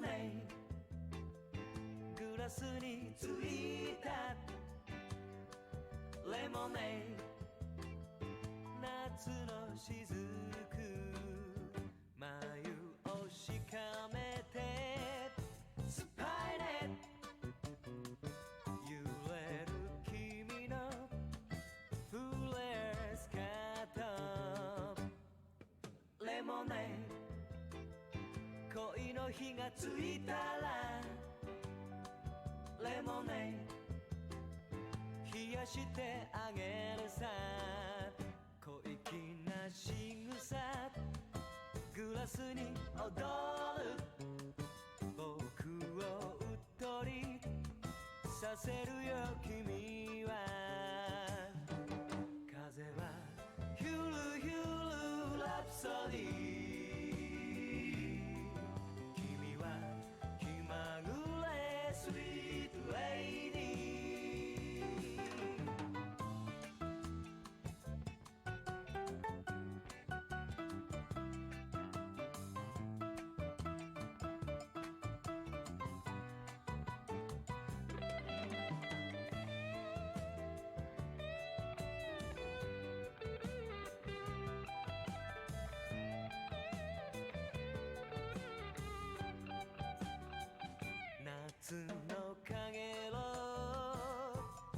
ネードグラスについたレモネード夏のしずく眉をしかめてスパイネ揺れる君のフレスカートレモネード恋の火がついたらレモネード冷やしてあげるさ小粋な仕草グラスに踊る僕をうっとりさせるよ君は風はヒュルヒュルラプソディ君は気まぐれスイートレイディ夏のかげろ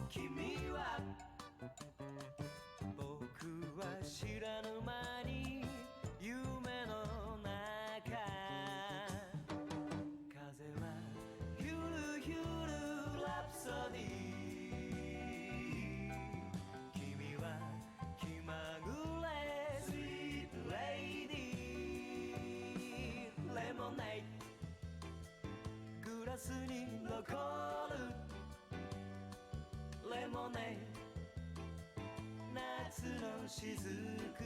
君は僕は知らぬ間に夢の中風はヒュルヒュルラプソディ君は気まぐれスイートレイディレモネードグラスに残るレモネード夏のしずく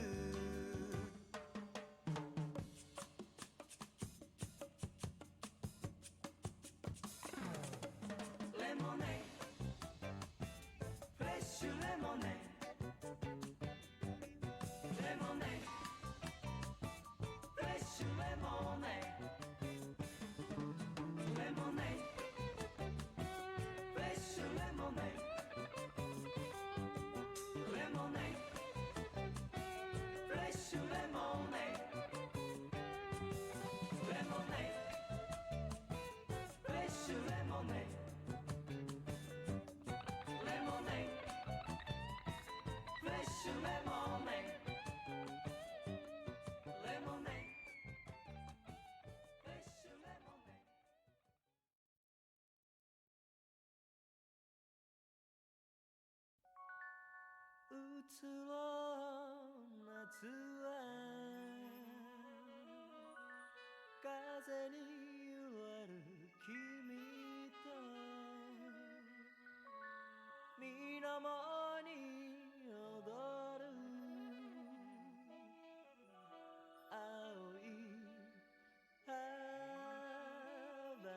レモネードフレッシュレモネードレモネードフレッシュレモネードレモネードフレッシュレモネードレモネードフレッシュレモネードレモネードフレッシュレモネードレモネードフレッシュレモネードレモネードフレッシュレモネード移ろう夏は風に揺れる君と水面に踊る青い葉原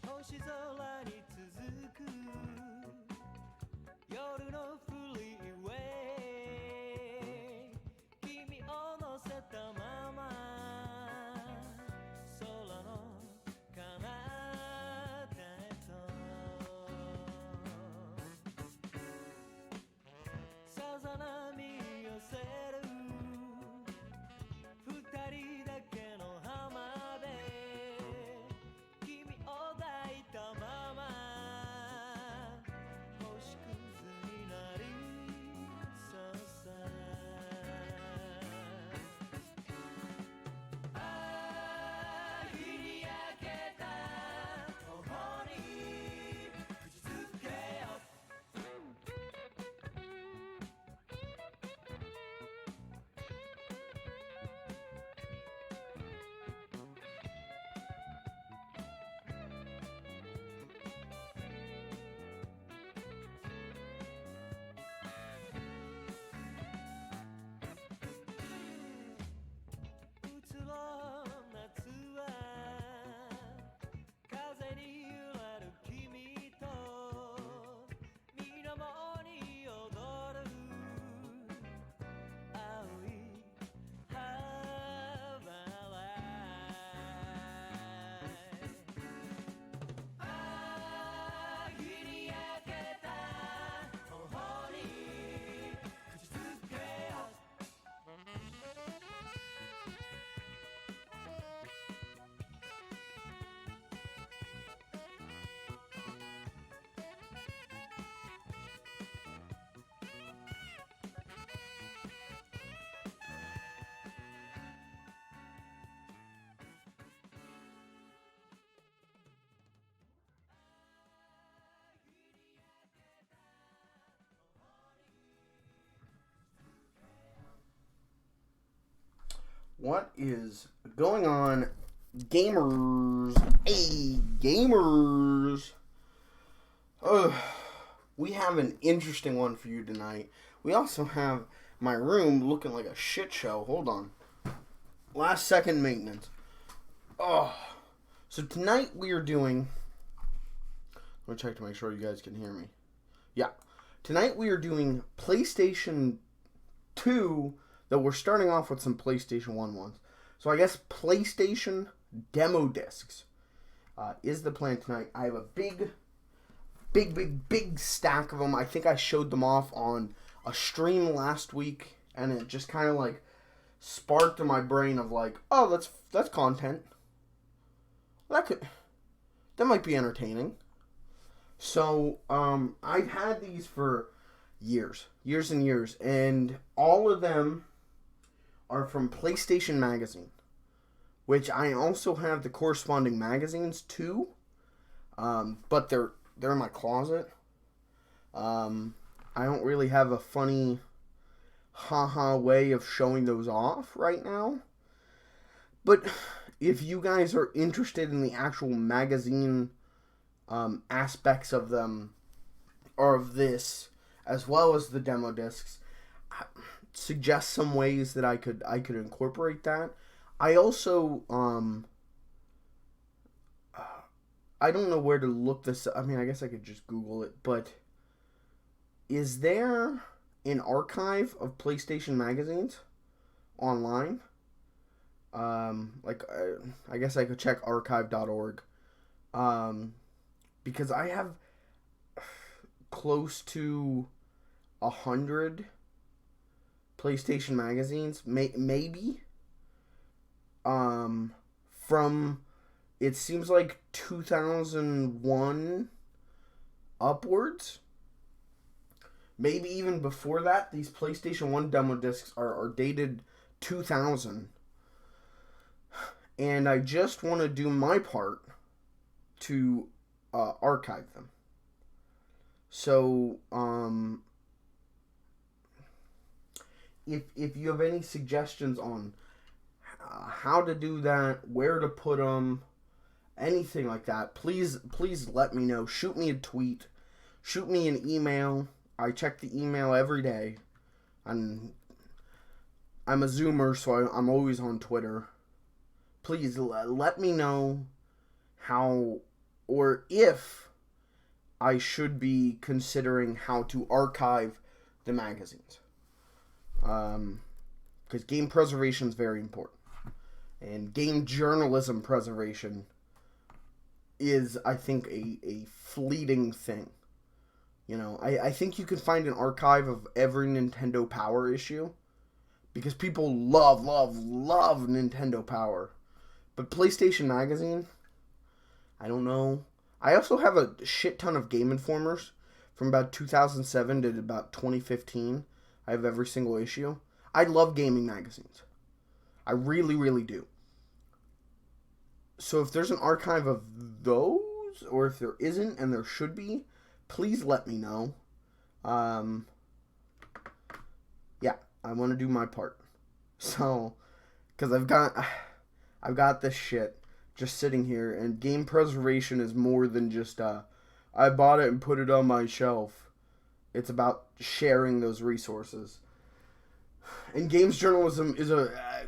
星空に続く夜のフリーウェイ君を乗せたまま空の彼方へとさざ波寄せる二人だけの浜で君を抱いたまま What is going on, gamers? Hey, gamers! We have an interesting one for you tonight. We also have my room looking like a shit show. Hold on. Last second maintenance. So tonight we are doing... Let me check to make sure you guys can hear me. Yeah. Tonight we are doing PlayStation 2, though we're starting off with some PlayStation 1 ones. So I guess PlayStation Demo Discs is the plan tonight. I have a big stack of them. I think I showed them off on a stream last week, and it just kind of like sparked in my brain of like, oh, that's content. That might be entertaining. So I've had these for years and years, and all of them are from PlayStation Magazine, which I also have the corresponding magazines too, but they're in my closet. I don't really have a funny haha way of showing those off right now, but if you guys are interested in the actual magazine aspects of them, or of this, as well as the demo discs, suggest some ways that I could incorporate that. I also I don't know where to look this up. I mean, I guess I could just Google it, but is there an archive of PlayStation magazines online? I guess I could check archive.org. Because I have close to 100 PlayStation magazines, maybe, from, it seems like 2001 upwards, maybe even before that. These PlayStation 1 demo discs are dated 2000, and I just want to do my part to archive them. So, if you have any suggestions on how to do that, where to put them, anything like that, please let me know. Shoot me a tweet, shoot me an email. I check the email every day. I'm a Zoomer, so I'm always on Twitter. Please let me know how, or if I should be considering how to archive the magazines. Because game preservation is very important. And game journalism preservation is, I think, a fleeting thing. You know, I think you can find an archive of every Nintendo Power issue, because people love Nintendo Power. But PlayStation Magazine, I don't know. I also have a shit ton of Game Informers from about 2007 to about 2015. I have every single issue. I love gaming magazines. I really do. So if there's an archive of those, or if there isn't and there should be, please let me know. Yeah, I want to do my part. So, because I've got this shit just sitting here, and game preservation is more than just I bought it and put it on my shelf. It's about sharing those resources. And games journalism is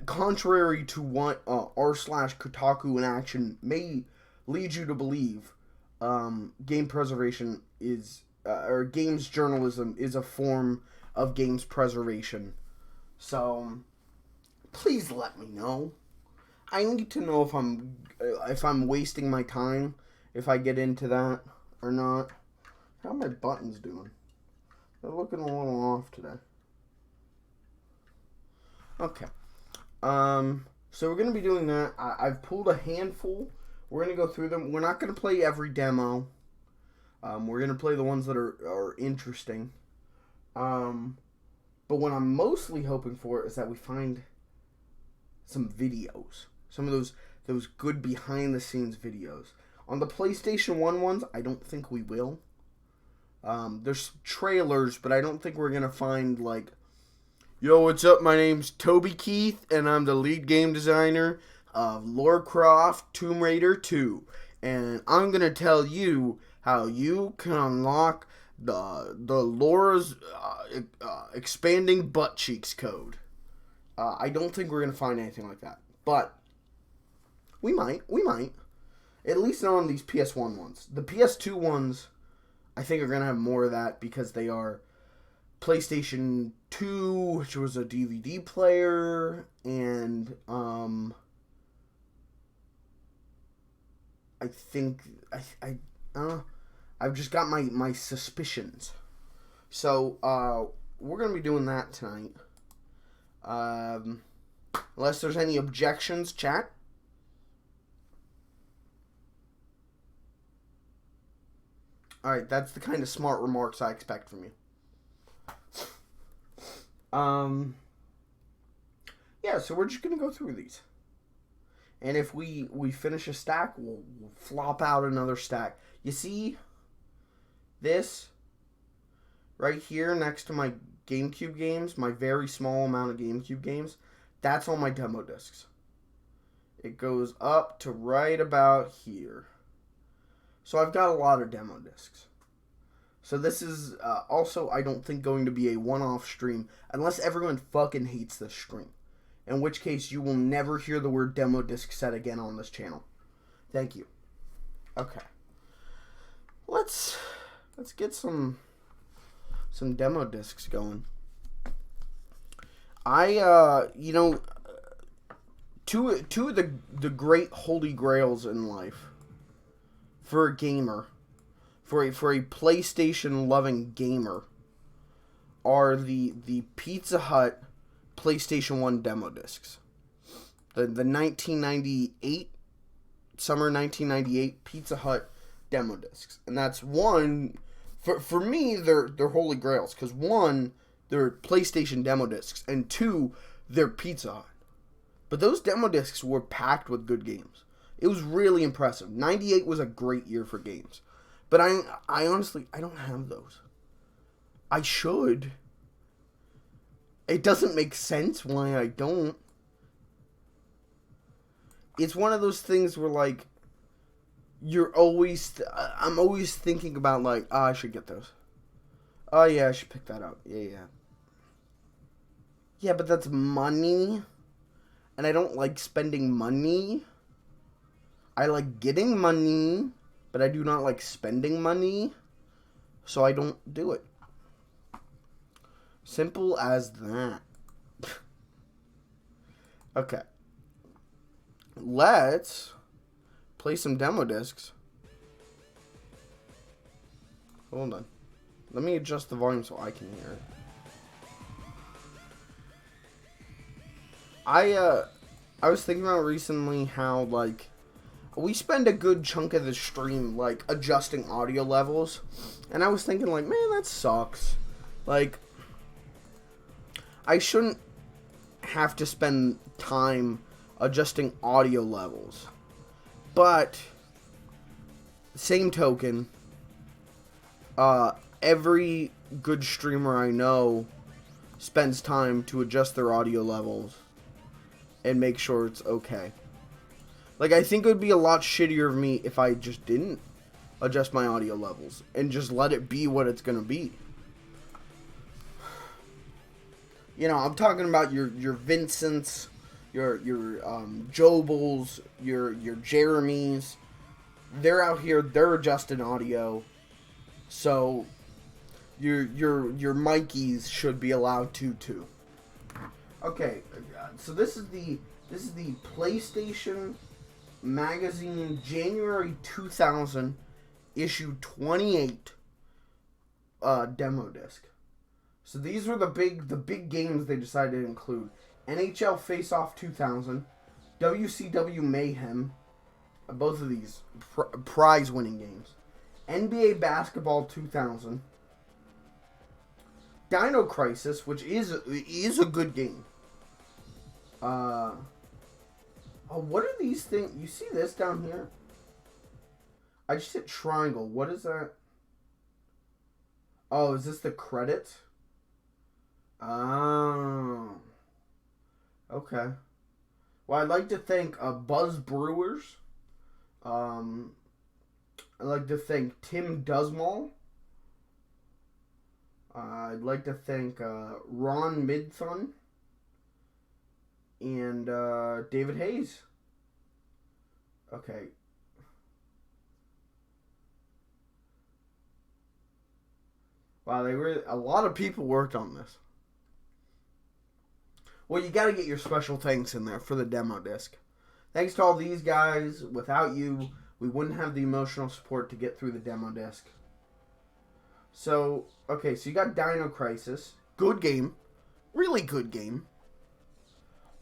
contrary to what r/Kotaku in action may lead you to believe. Game preservation is, or games journalism is a form of games preservation. So, please let me know. I need to know if I'm wasting my time, if I get into that or not. How are my buttons doing? They're looking a little off today. Okay. So we're going to be doing that. I've pulled a handful. We're going to go through them. We're not going to play every demo. We're going to play the ones that are interesting. But what I'm mostly hoping for is that we find some videos. Some of those good behind-the-scenes videos. On the PlayStation 1 ones, I don't think we will. There's trailers, but I don't think we're going to find, like, Yo, what's up? My name's Toby Keith, and I'm the lead game designer of Lara Croft Tomb Raider 2. And I'm going to tell you how you can unlock the Laura's expanding butt cheeks code. I don't think we're going to find anything like that. But we might. At least not on these PS1 ones. The PS2 ones, I think, are going to have more of that because they are PlayStation 2, which was a DVD player, and I think I've just got my suspicions. So we're gonna be doing that tonight. Unless there's any objections, chat. All right, that's the kind of smart remarks I expect from you. Yeah, so we're just gonna go through these, and if we finish a stack, we'll flop out another stack. You see this right here next to my GameCube games, my very small amount of GameCube games, that's all my demo discs. It goes up to right about here. So I've got a lot of demo discs. So this is also, I don't think, going to be a one-off stream unless everyone fucking hates this stream. In which case, you will never hear the word demo disc said again on this channel. Thank you. Okay. Let's get some demo discs going. Two of the great holy grails in life for a gamer, for a PlayStation loving gamer, are the Pizza Hut PlayStation 1 demo discs. The 1998 summer 1998 Pizza Hut demo discs. And that's one for me they're holy grails, cuz one, they're PlayStation demo discs, and two, they're Pizza Hut. But those demo discs were packed with good games. It was really impressive. 98 was a great year for games. But I honestly, I don't have those. I should. It doesn't make sense why I don't. It's one of those things where, like, I'm always thinking about, like, oh, I should get those. Oh, yeah, I should pick that up. Yeah. Yeah, but that's money. And I don't like spending money. I like getting money, but I do not like spending money. So I don't do it. Simple as that. Okay. Let's play some demo discs. Hold on. Let me adjust the volume so I can hear it. I was thinking about recently how, like, we spend a good chunk of the stream, like, adjusting audio levels. And I was thinking, like, man, that sucks. Like, I shouldn't have to spend time adjusting audio levels. But, same token, every good streamer I know spends time to adjust their audio levels and make sure it's okay. Like, I think it would be a lot shittier of me if I just didn't adjust my audio levels and just let it be what it's gonna be. You know, I'm talking about your Vincents, your Jobles, your Jeremys. They're out here, they're adjusting audio. So your Mikeys should be allowed to too. Okay, so this is the PlayStation Magazine January 2000 issue 28 demo disc. So these were the big games they decided to include: NHL Face Off 2000, WCW Mayhem, both of these prize winning games, NBA Basketball 2000, Dino Crisis, which is a good game. What are these things? You see this down here? I just hit triangle. What is that? Oh, is this the credits? Oh. Okay. Well, I'd like to thank Buzz Brewers. I'd like to thank Tim Dusmall. I'd like to thank Ron Midthun and David Hayes. Okay. Wow, a lot of people worked on this. Well, you got to get your special thanks in there for the demo disc. Thanks to all these guys. Without you, we wouldn't have the emotional support to get through the demo disc. So, okay, so you got Dino Crisis. Good game. Really good game.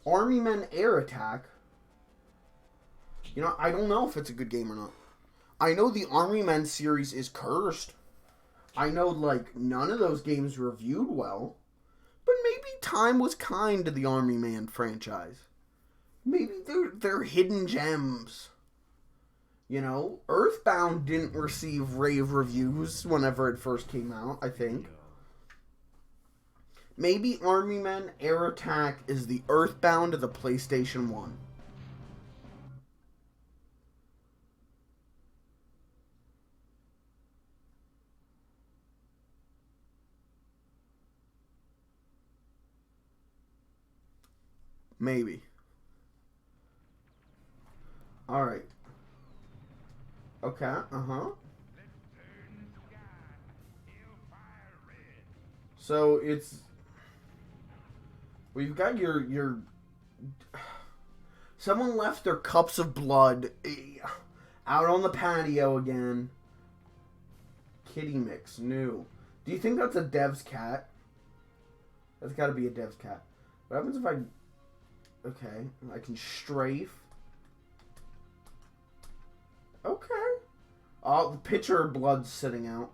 Army Men Air Attack. You know, I don't know if it's a good game or not. I know the Army Men series is cursed. I know, like, none of those games reviewed well. But maybe time was kind to the Army Man franchise. Maybe they're hidden gems. You know, Earthbound didn't receive rave reviews whenever it first came out, I think. Maybe Army Men Air Attack is the Earthbound of the PlayStation 1. Maybe. Alright. Okay, uh-huh. So it's... We've got your... Someone left their cups of blood out on the patio again. Kitty mix, new. Do you think that's a dev's cat? That's gotta be a dev's cat. What happens if I... Okay, I can strafe. Okay. Oh, the pitcher of blood's sitting out.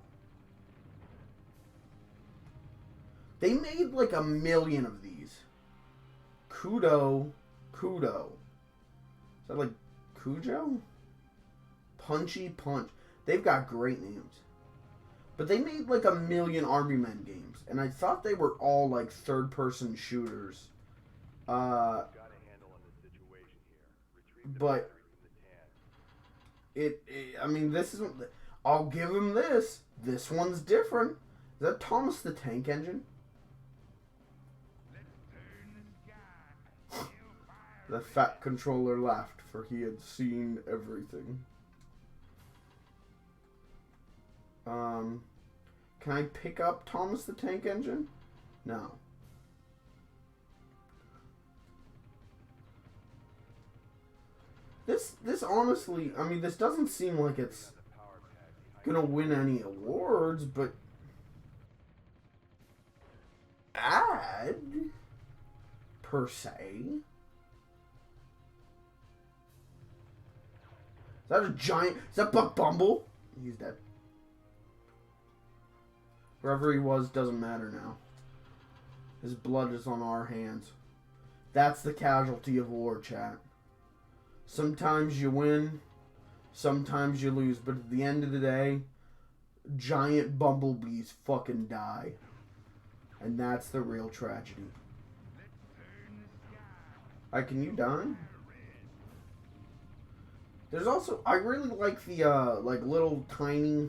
They made like 1 million of these. Kudo. Is that like Cujo? Punchy Punch. They've got great names. But they made like 1 million Army Men games. And I thought they were all like third-person shooters. But I mean, this isn't... I'll give him this. This one's different. Is that Thomas the Tank Engine? The fat controller laughed, for he had seen everything. Can I pick up Thomas the Tank Engine? No. This honestly, I mean, this doesn't seem like it's gonna win any awards, but ad per se. Is that a giant? Is that Buck Bumble? He's dead. Wherever he was doesn't matter now. His blood is on our hands. That's the casualty of war, chat. Sometimes you win, sometimes you lose, but at the end of the day, giant bumblebees fucking die. And that's the real tragedy. Alright, can you die? There's also, I really like the, like, little tiny,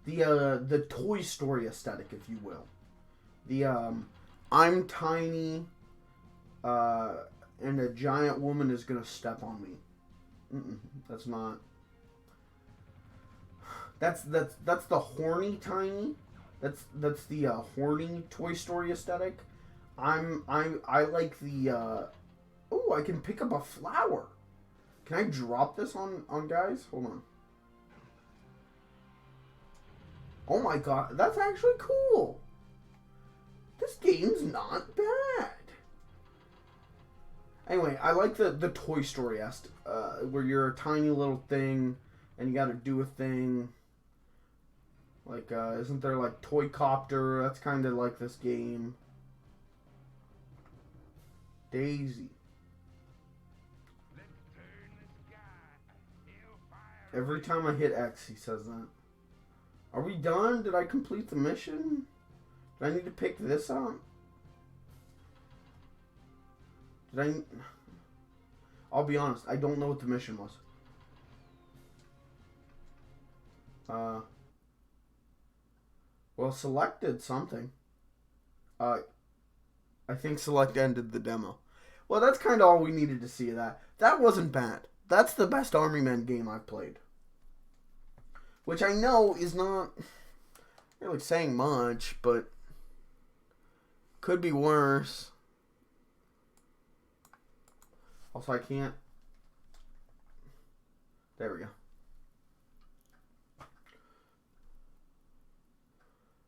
the Toy Story aesthetic, if you will. The, I'm tiny, and a giant woman is gonna step on me. That's not. That's the horny tiny. That's the horny Toy Story aesthetic. I like the. Oh, I can pick up a flower. Can I drop this on guys? Hold on. Oh my god, that's actually cool. This game's not bad. Anyway, I like the Toy Story where you're a tiny little thing and you gotta do a thing. Like, isn't there like Toy Copter? That's kind of like this game. Daisy. Every time I hit X, he says that. Are we done? Did I complete the mission? Do I need to pick this up? Did I'll be honest, I don't know what the mission was. Well, Select did something. I think Select ended the demo. Well, that's kind of all we needed to see of that. That wasn't bad. That's the best Army Men game I've played. Which I know is not really saying much, but could be worse. Also, I can't. There we go.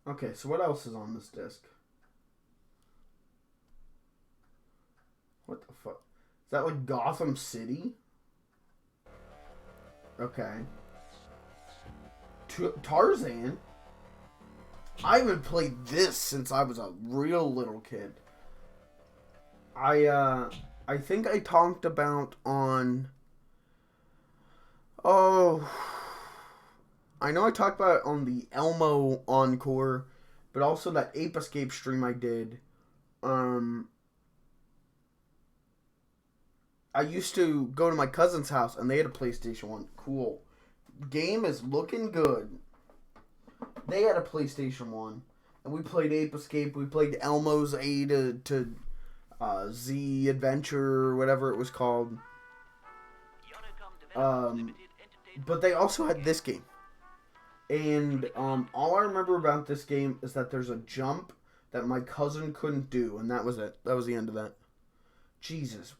Okay, so what else is on this disc? What the fuck? Is that like Gotham City? Okay. Tarzan? I haven't played this since I was a real little kid. I think I talked about on... Oh... I know I talked about it on the Elmo Encore, but also that Ape Escape stream I did. I used to go to my cousin's house, and they had a PlayStation 1. Cool. Game is looking good. They had a PlayStation 1, and we played Ape Escape. We played Elmo's A to Z Adventure, or whatever it was called. But they also had this game. And all I remember about this game is that there's a jump that my cousin couldn't do, and that was it. That was the end of that. Jesus,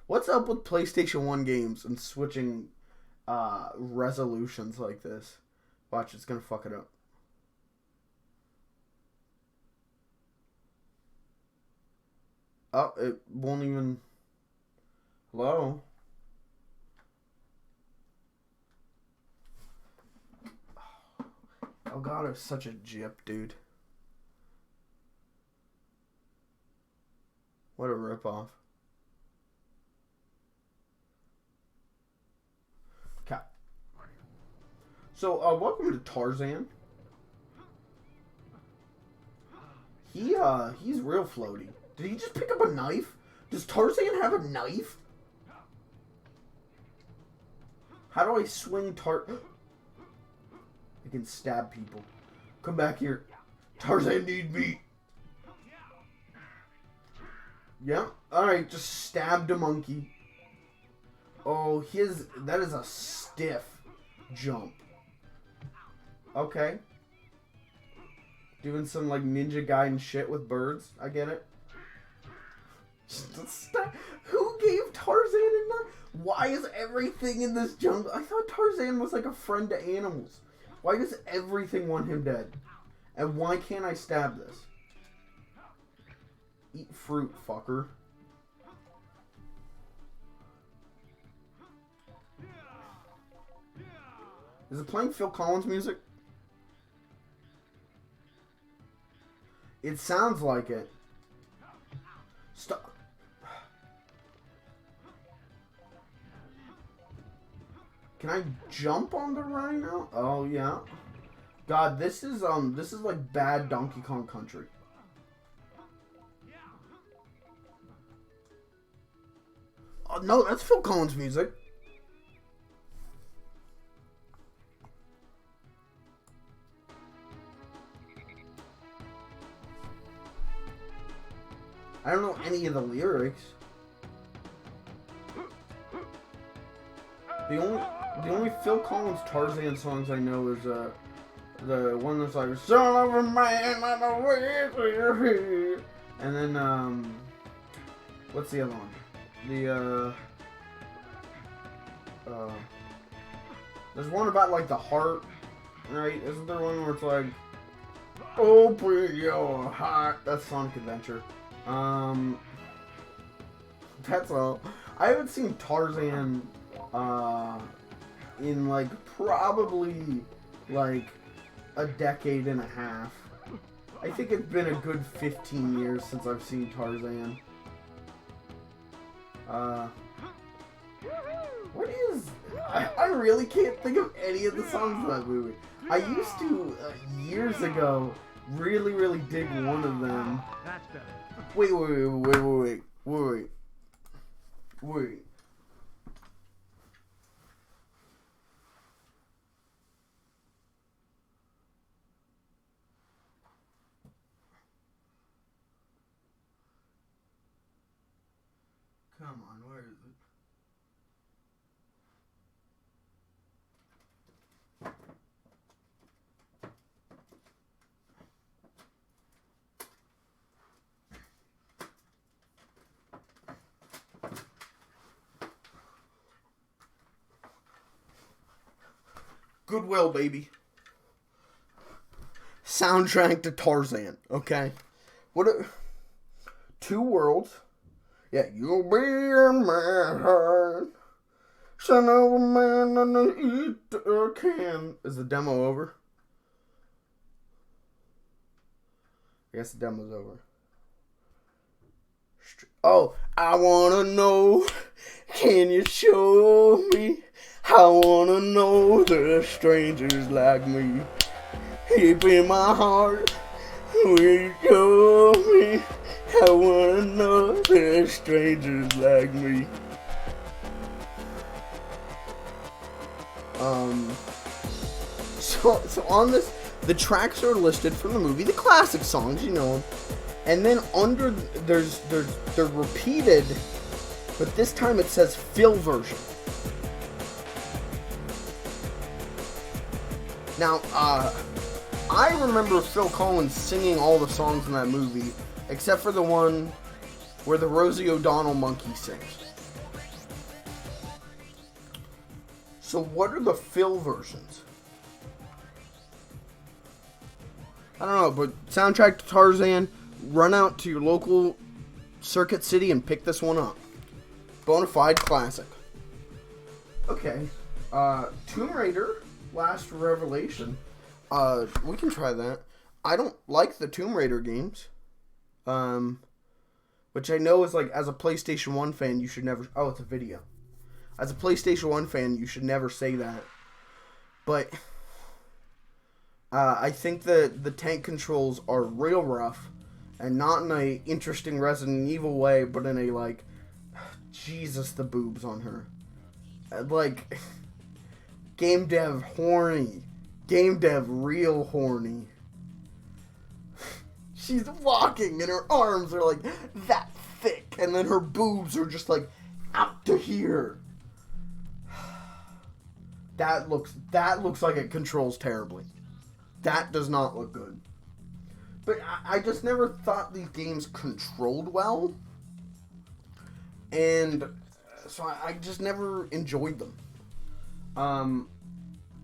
what's up with PlayStation 1 games and switching resolutions like this? Watch, it's gonna fuck it up. Oh, it won't even... Hello? Elgato is such a jip, dude. What a ripoff. Okay. So, welcome to Tarzan. He's real floaty. Did he just pick up a knife? Does Tarzan have a knife? How do I swing I can stab people. Come back here. Tarzan need meat. Yeah. Alright, just stabbed a monkey. Oh, that is a stiff jump. Okay. Doing some like Ninja Gaiden shit with birds. I get it. Who gave Tarzan a knife? Why is everything in this jungle? I thought Tarzan was like a friend to animals. Why does everything want him dead? And why can't I stab this? Eat fruit, fucker. Is it playing Phil Collins music? It sounds like it. Stop. Can I jump on the rhino? Oh yeah. God, this is like bad Donkey Kong Country. Oh no, that's Phil Collins music. I don't know any of the lyrics. The only Phil Collins Tarzan songs I know is the one that's like "Son of a man on the way to your feet," and then what's the other one? There's one about like the heart, right? Isn't there one where it's like "Open your heart"? That's Sonic Adventure. That's all. I haven't seen Tarzan in like probably like a decade and a half. I think it's been a good 15 years since I've seen Tarzan. What is... I really can't think of any of the songs of that movie. I used to, years ago, really, really dig one of them. That's better. Wait. Come on, where is it? Goodwill, baby. Soundtrack to Tarzan, okay? What a... Two worlds. Yeah, you'll be in my heart. Son of a man on the eat a can. Is the demo over? I guess the demo's over. Oh, I wanna know. Can you show me? I wanna know the strangers like me. Deep in my heart, will you show me? I wanna know the strangers like me. So on this, the tracks are listed from the movie, the classic songs, you know, and then under they're repeated, but this time it says Phil version. Now, I remember Phil Collins singing all the songs in that movie, except for the one where the Rosie O'Donnell monkey sings. So what are the Phil versions? I don't know, but soundtrack to Tarzan, run out to your local Circuit City and pick this one up. Bonafide classic. Okay, Tomb Raider, Last Revelation. We can try that. I don't like the Tomb Raider games. Which I know is like, as a PlayStation 1 fan, you should never... Oh, it's a video. As a PlayStation 1 fan, you should never say that. But... I think the tank controls are real rough, and not in a interesting Resident Evil way, but in a like, Jesus, the boobs on her. Like, game dev horny. Game dev real horny. She's walking and her arms are like that thick, and then her boobs are just like out to here. That looks like it controls terribly. That does not look good. But I just never thought these games controlled well. And so I just never enjoyed them.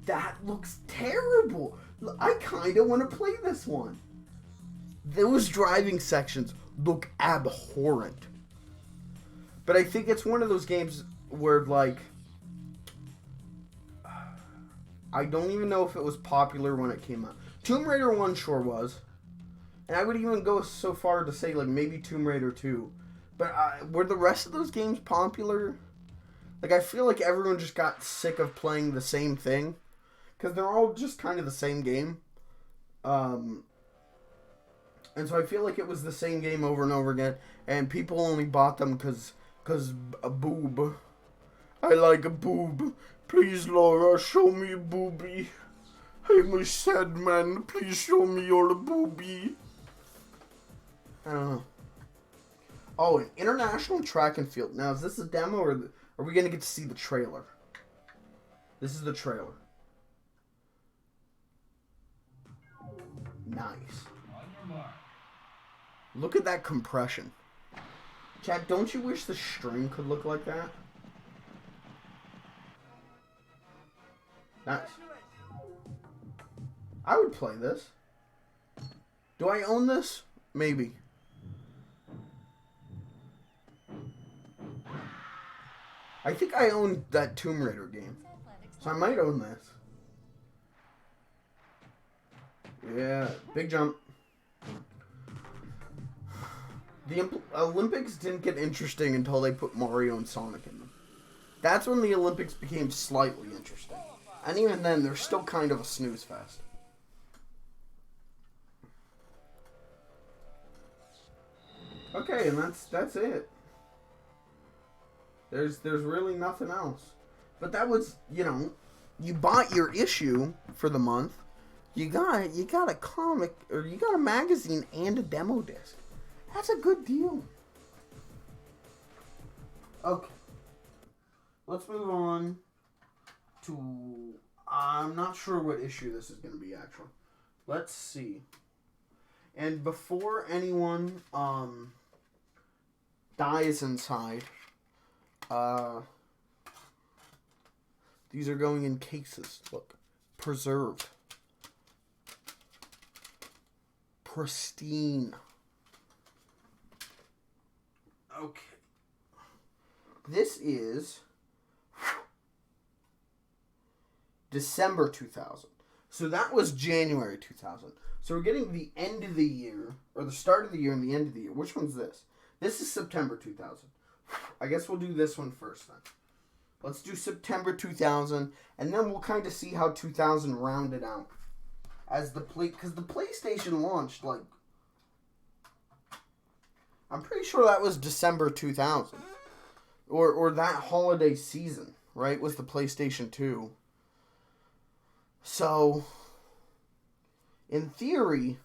That looks terrible. I kind of want to play this one. Those driving sections look abhorrent. But I think it's one of those games where, like, I don't even know if it was popular when it came out. Tomb Raider 1 sure was. And I would even go so far to say, like, maybe Tomb Raider 2. But were the rest of those games popular? Like, I feel like everyone just got sick of playing the same thing. Because they're all just kind of the same game. And so I feel like it was the same game over and over again. And people only bought them because a boob. I like a boob. Please, Laura, show me a boobie. I'm a sad man. Please show me your boobie. I don't know. Oh, an international track and field. Now, is this a demo or are we going to get to see the trailer? This is the trailer. Nice. Look at that compression. Chad, don't you wish the string could look like that? Nice. I would play this. Do I own this? Maybe. I think I own that Tomb Raider game. So I might own this. Yeah, big jump. The Olympics didn't get interesting until they put Mario and Sonic in them. That's when the Olympics became slightly interesting. And even then, they're still kind of a snooze fest. Okay, and that's it. There's really nothing else. But that was, you bought your issue for the month. You got a comic, or you got a magazine and a demo disc. That's a good deal. Okay. Let's move on to... I'm not sure what issue this is going to be, actually. Let's see. And before anyone dies inside, these are going in cases. Look. Preserved. Pristine. Okay. This is December 2000. So that was January 2000. So we're getting the end of the year, or the start of the year and the end of the year. Which one's this? This is September 2000. I guess we'll do this one first then. Let's do September 2000, and then we'll kind of see how 2000 rounded out. As because the PlayStation launched, like, I'm pretty sure that was December 2000. Or that holiday season, right, was the PlayStation 2. So, in theory,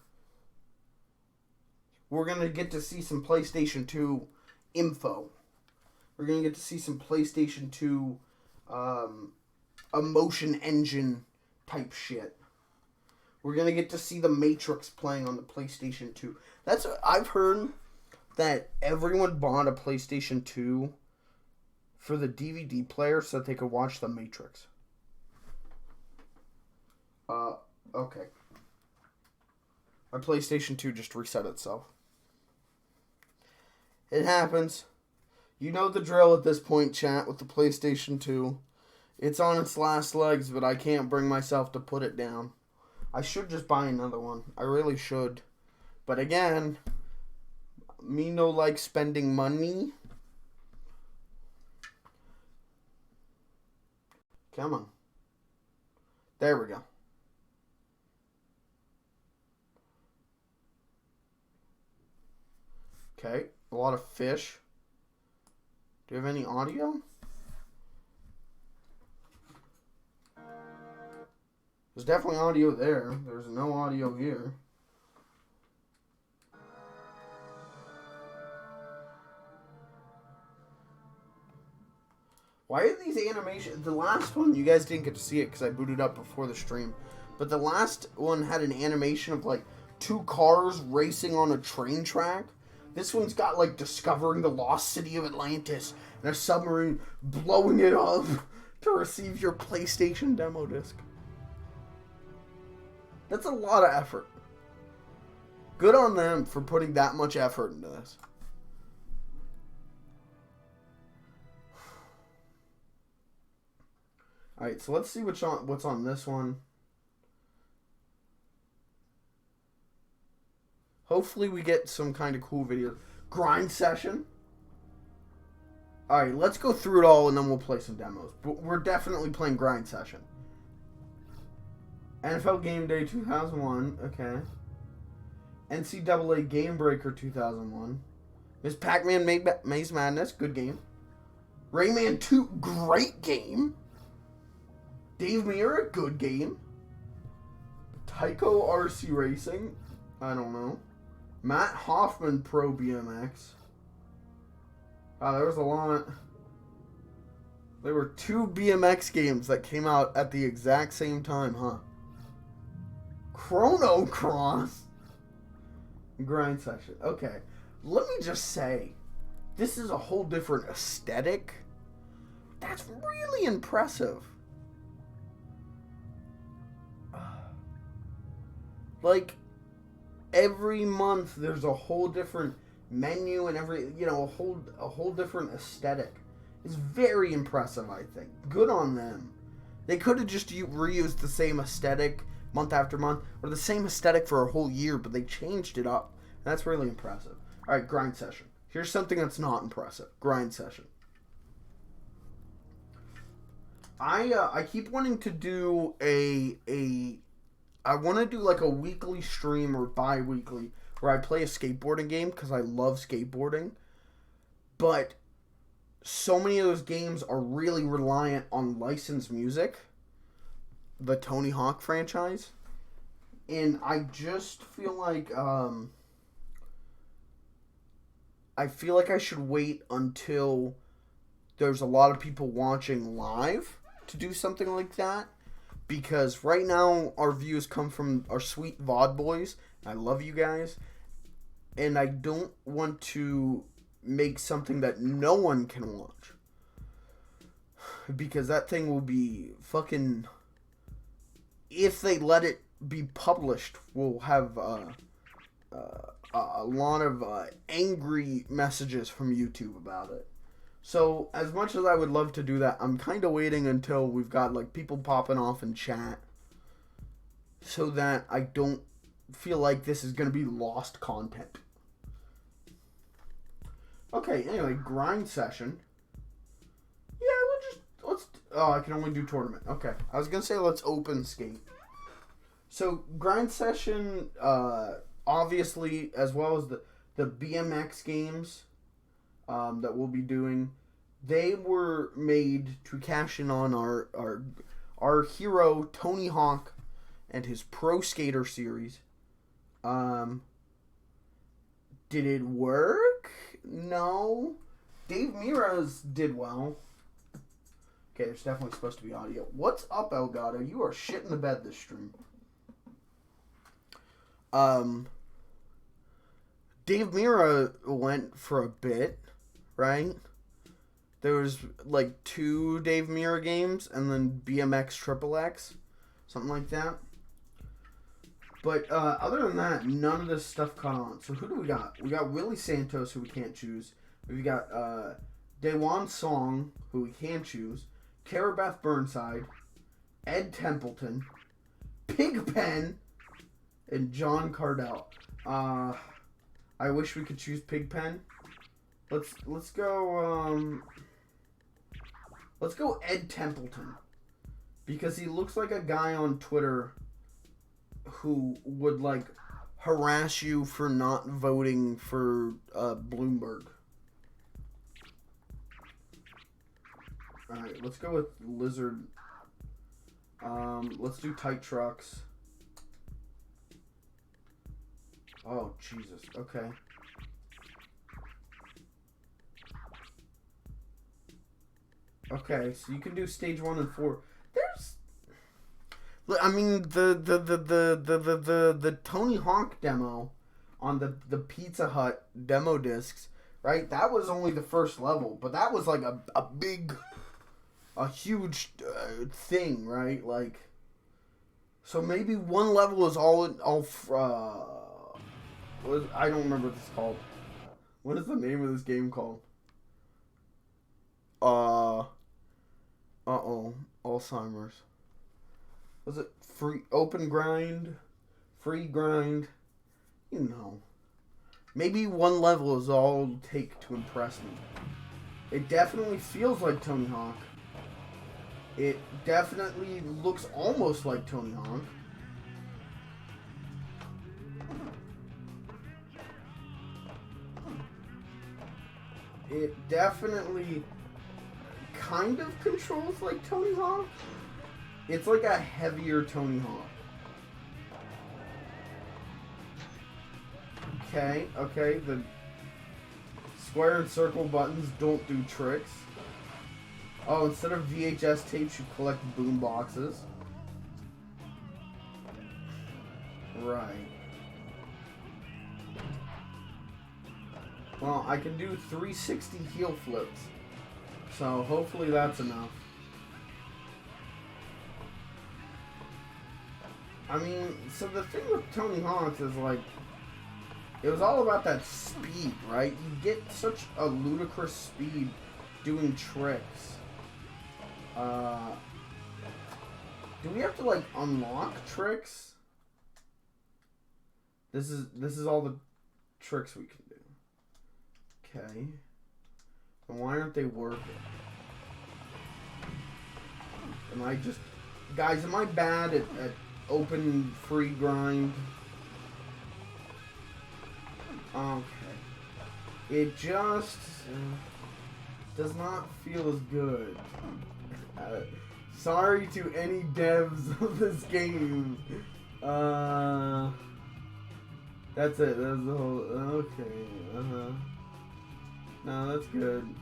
we're going to get to see some PlayStation 2 info. We're going to get to see some PlayStation 2 emotion engine type shit. We're going to get to see the Matrix playing on the PlayStation 2. I've heard that everyone bought a PlayStation 2 for the DVD player so that they could watch the Matrix. Okay. My PlayStation 2 just reset itself. It happens. You know the drill at this point, chat, with the PlayStation 2. It's on its last legs, but I can't bring myself to put it down. I should just buy another one. I really should. But again, me no like spending money. Come on. There we go. Okay, a lot of fish. Do you have any audio? There's definitely audio there. There's no audio here. Why are these animations... The last one, you guys didn't get to see it because I booted up before the stream. But the last one had an animation of, like, 2 cars racing on a train track. This one's got, like, discovering the lost city of Atlantis and a submarine blowing it up to receive your PlayStation Demo Disc. That's a lot of effort. Good on them for putting that much effort into this. Alright, so let's see what's on this one. Hopefully we get some kind of cool video. Grind session. Alright, let's go through it all and then we'll play some demos. But we're definitely playing grind session. NFL Game Day 2001. Okay. NCAA Game Breaker 2001. Miss Pac-Man Maze Madness. Good game. Rayman 2. Great game. Dave Mirra. Good game. Tyco RC Racing. I don't know. Matt Hoffman Pro BMX. Wow, there was a lot. There were 2 BMX games that came out at the exact same time, huh? Chrono Cross. Grind session. Okay. Let me just say, this is a whole different aesthetic. That's really impressive. Like, every month there's a whole different menu and a whole different aesthetic. It's very impressive, I think. Good on them. They could have just reused the same aesthetic month after month, or the same aesthetic for a whole year, but they changed it up. And that's really impressive. Alright, grind session. Here's something that's not impressive. Grind session. I keep wanting to do I want to do like a weekly stream or bi-weekly where I play a skateboarding game because I love skateboarding. But so many of those games are really reliant on licensed music. The Tony Hawk franchise. And I just feel like I should wait until there's a lot of people watching live to do something like that. Because right now our views come from our sweet VOD boys. I love you guys. And I don't want to make something that no one can watch. Because that thing will be fucking... If they let it be published, we'll have a lot of angry messages from YouTube about it. So, as much as I would love to do that, I'm kind of waiting until we've got, like, people popping off in chat so that I don't feel like this is going to be lost content. Okay, anyway, grind session. Yeah, let's... Oh, I can only do tournament. Okay, I was going to say let's open skate. So, grind session, obviously, as well as the BMX games that we'll be doing, they were made to cash in on our hero Tony Hawk and his Pro Skater series. Did it work? No. Dave Mira's did well. Okay, there's definitely supposed to be audio. What's up, Elgato? You are shit in the bed this stream. Dave Mira went for a bit, right? There was like 2 Dave Mira games and then BMX XXX, something like that. But other than that, none of this stuff caught on. So who do we got? We got Willie Santos, who we can't choose. We got Daewon Song, who we can choose. Carabeth Burnside, Ed Templeton, Pigpen, and John Cardell. I wish we could choose Pigpen. Let's go Ed Templeton, because he looks like a guy on Twitter who would like harass you for not voting for Bloomberg. Alright, let's go with Lizard. Let's do Tight Trucks. Oh, Jesus. Okay. Okay, so you can do stage 1 and 4. There's... I mean, the Tony Hawk demo on the Pizza Hut demo discs, right? That was only the first level, but that was like a huge thing, right? Like, so maybe one level is all I don't remember what it's called. What is the name of this game called? Alzheimer's. Was it free open grind? Free grind? You know. Maybe one level is all it'll take to impress me. It definitely feels like Tony Hawk. It definitely looks almost like Tony Hawk. It definitely kind of controls like Tony Hawk. It's like a heavier Tony Hawk. Okay, the square and circle buttons don't do tricks. Oh, instead of VHS tapes, you collect boom boxes. Right. Well, I can do 360 heel flips. So hopefully that's enough. I mean, so the thing with Tony Hawk is like, it was all about that speed, right? You get such a ludicrous speed doing tricks. Do we have to like unlock tricks? This is all the tricks we can do. Okay. And why aren't they working? Am I just... Guys, am I bad at open free grind? Okay. It just does not feel as good. Sorry to any devs of this game. That's it. That's the whole. Okay. No, that's good.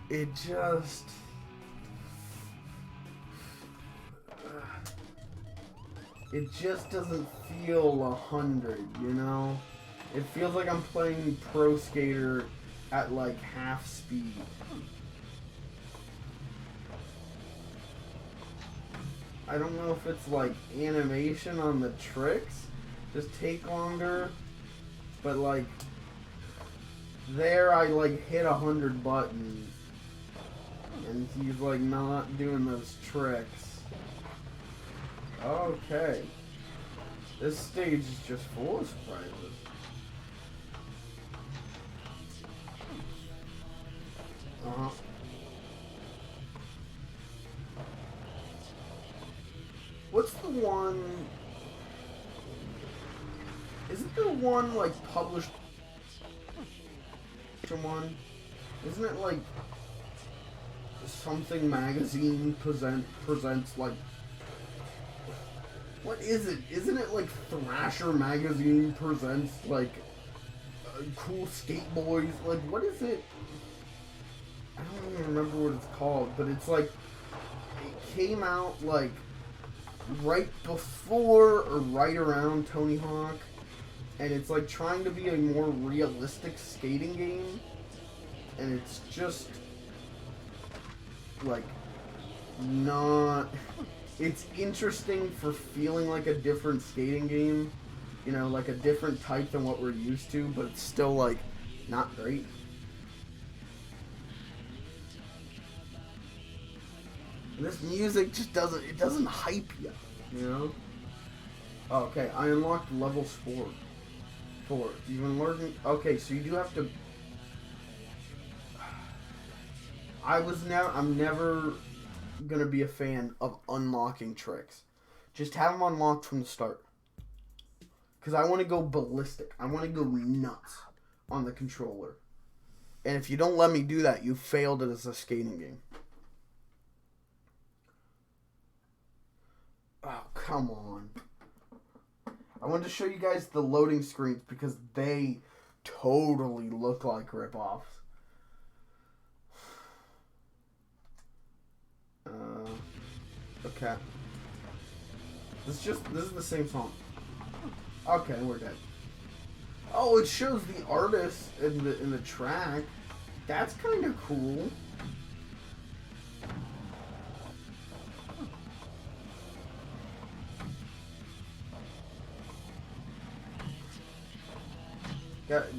It just. It just doesn't feel 100, you know? It feels like I'm playing Pro Skater at like half speed. I don't know if it's like animation on the tricks just take longer, but like there I like hit 100 buttons and he's like not doing those tricks. Okay. This stage is just full of surprises. Uh-huh. What's the one... Isn't there one, like, published... one? Isn't it, like... Something magazine presents, like... What is it? Isn't it like Thrasher magazine presents like cool skate boys? Like what is it? I don't even remember what it's called, but it's like it came out like right before or right around Tony Hawk, and it's like trying to be a more realistic skating game, and it's just like not. It's interesting for feeling like a different skating game, you know, like a different type than what we're used to, but it's still like not great. And this music just doesn't hype you, you know? Oh, okay, I unlocked levels 4. You've been learning. Okay, so you do have to. I'm never gonna be a fan of unlocking tricks. Just have them unlocked from the start. Because I want to go ballistic. I want to go nuts on the controller. And if you don't let me do that, you failed it as a skating game. Oh, come on. I wanted to show you guys the loading screens because they totally look like ripoffs. Okay. This is the same song. Okay, we're dead. Oh, it shows the artist in the track. That's kind of cool.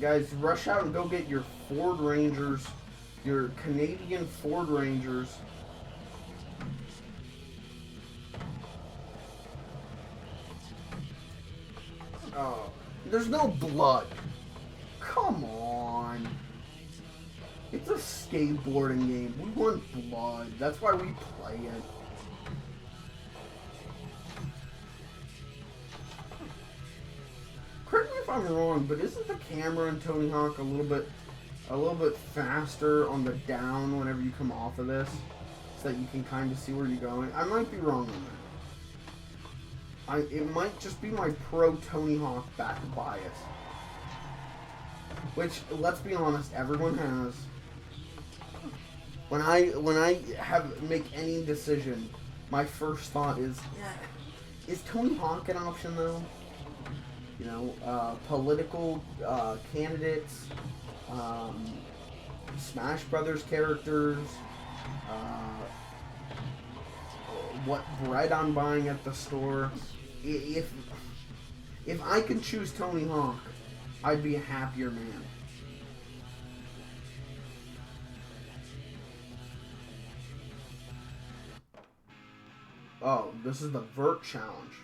Guys, rush out and go get your Ford Rangers, your Canadian Ford Rangers. Oh, there's no blood. Come on. It's a skateboarding game. We want blood. That's why we play it. Correct me if I'm wrong, but isn't the camera in Tony Hawk a little bit faster on the down whenever you come off of this, so that you can kind of see where you're going? I might be wrong on that. It might just be my pro Tony Hawk back bias. Which, let's be honest, everyone has. When I make any decision, my first thought is, yeah, is Tony Hawk an option though? You know, political candidates, Smash Brothers characters, what bread I'm buying at the store. If I could choose Tony Hawk, I'd be a happier man. Oh, this is the vert challenge.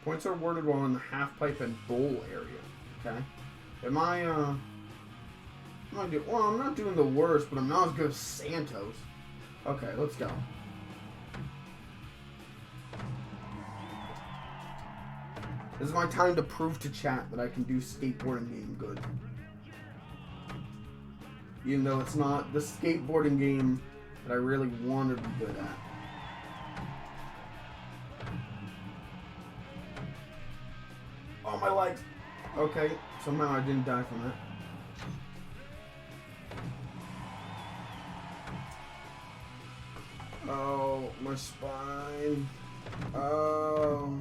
Points are awarded while in the half pipe and bowl area. Okay. Am I well, I'm not doing the worst, but I'm not as good as Santos. Okay, let's go. This is my time to prove to chat that I can do skateboarding game good. Even though it's not the skateboarding game that I really want to be good at. Oh, my legs! Okay, somehow I didn't die from that. Oh, my spine. Oh.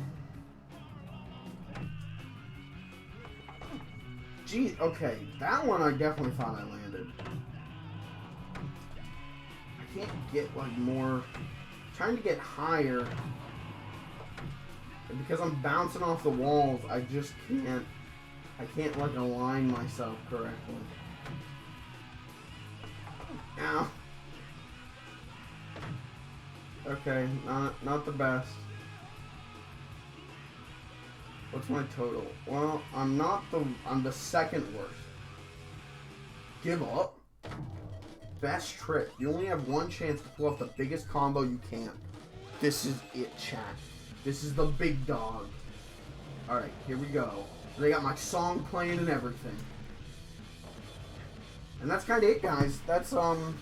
Gee, okay, that one I definitely thought I landed. I can't get, like, more... I'm trying to get higher. And because I'm bouncing off the walls, I just can't... I can't, like, align myself correctly. Ow. Okay, not the best. What's my total? Well, I'm the second worst. Give up? Best trick. You only have one chance to pull off the biggest combo you can. This is it, chat. This is the big dog. Alright, here we go. They got my song playing and everything. And that's kind of it, guys. That's, so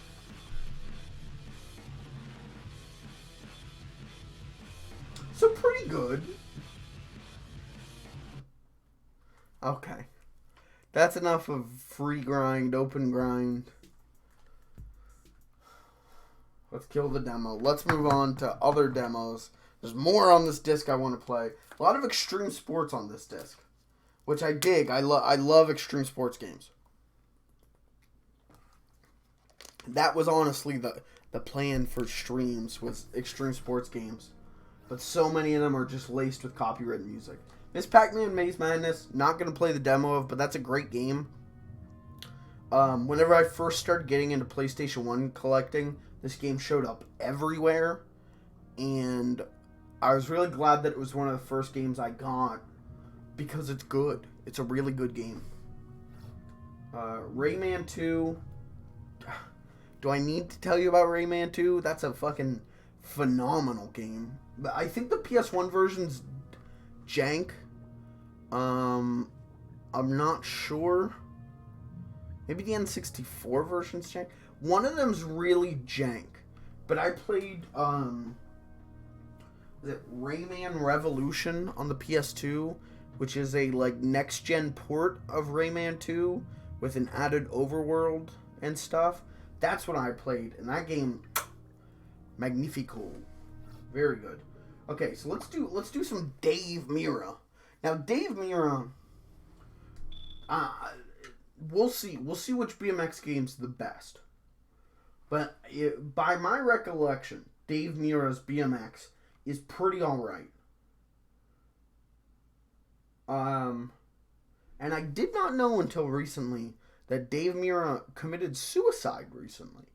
pretty good. Okay. That's enough of free grind, open grind. Let's kill the demo. Let's move on to other demos. There's more on this disc I want to play. A lot of extreme sports on this disc, which I dig. I love extreme sports games. That was honestly the plan for streams, was extreme sports games. But so many of them are just laced with copyrighted music. Miss Pac-Man Maze Madness, not going to play the demo of, but that's a great game. Whenever I first started getting into PlayStation 1 collecting, this game showed up everywhere. And I was really glad that it was one of the first games I got, because it's good. It's a really good game. Rayman 2. Do I need to tell you about Rayman 2? That's a fucking phenomenal game. I think the PS1 version's jank. I'm not sure. Maybe the N64 version's jank. One of them's really jank. But I played, is it Rayman Revolution on the PS2, which is a, like, next-gen port of Rayman 2 with an added overworld and stuff. That's what I played, and that game, magnifico. Very good. Okay, so let's do some Dave Mirra. Now, Dave Mirra, we'll see which BMX game's the best. But by my recollection, Dave Mirra's BMX is pretty alright. And I did not know until recently that Dave Mirra committed suicide recently,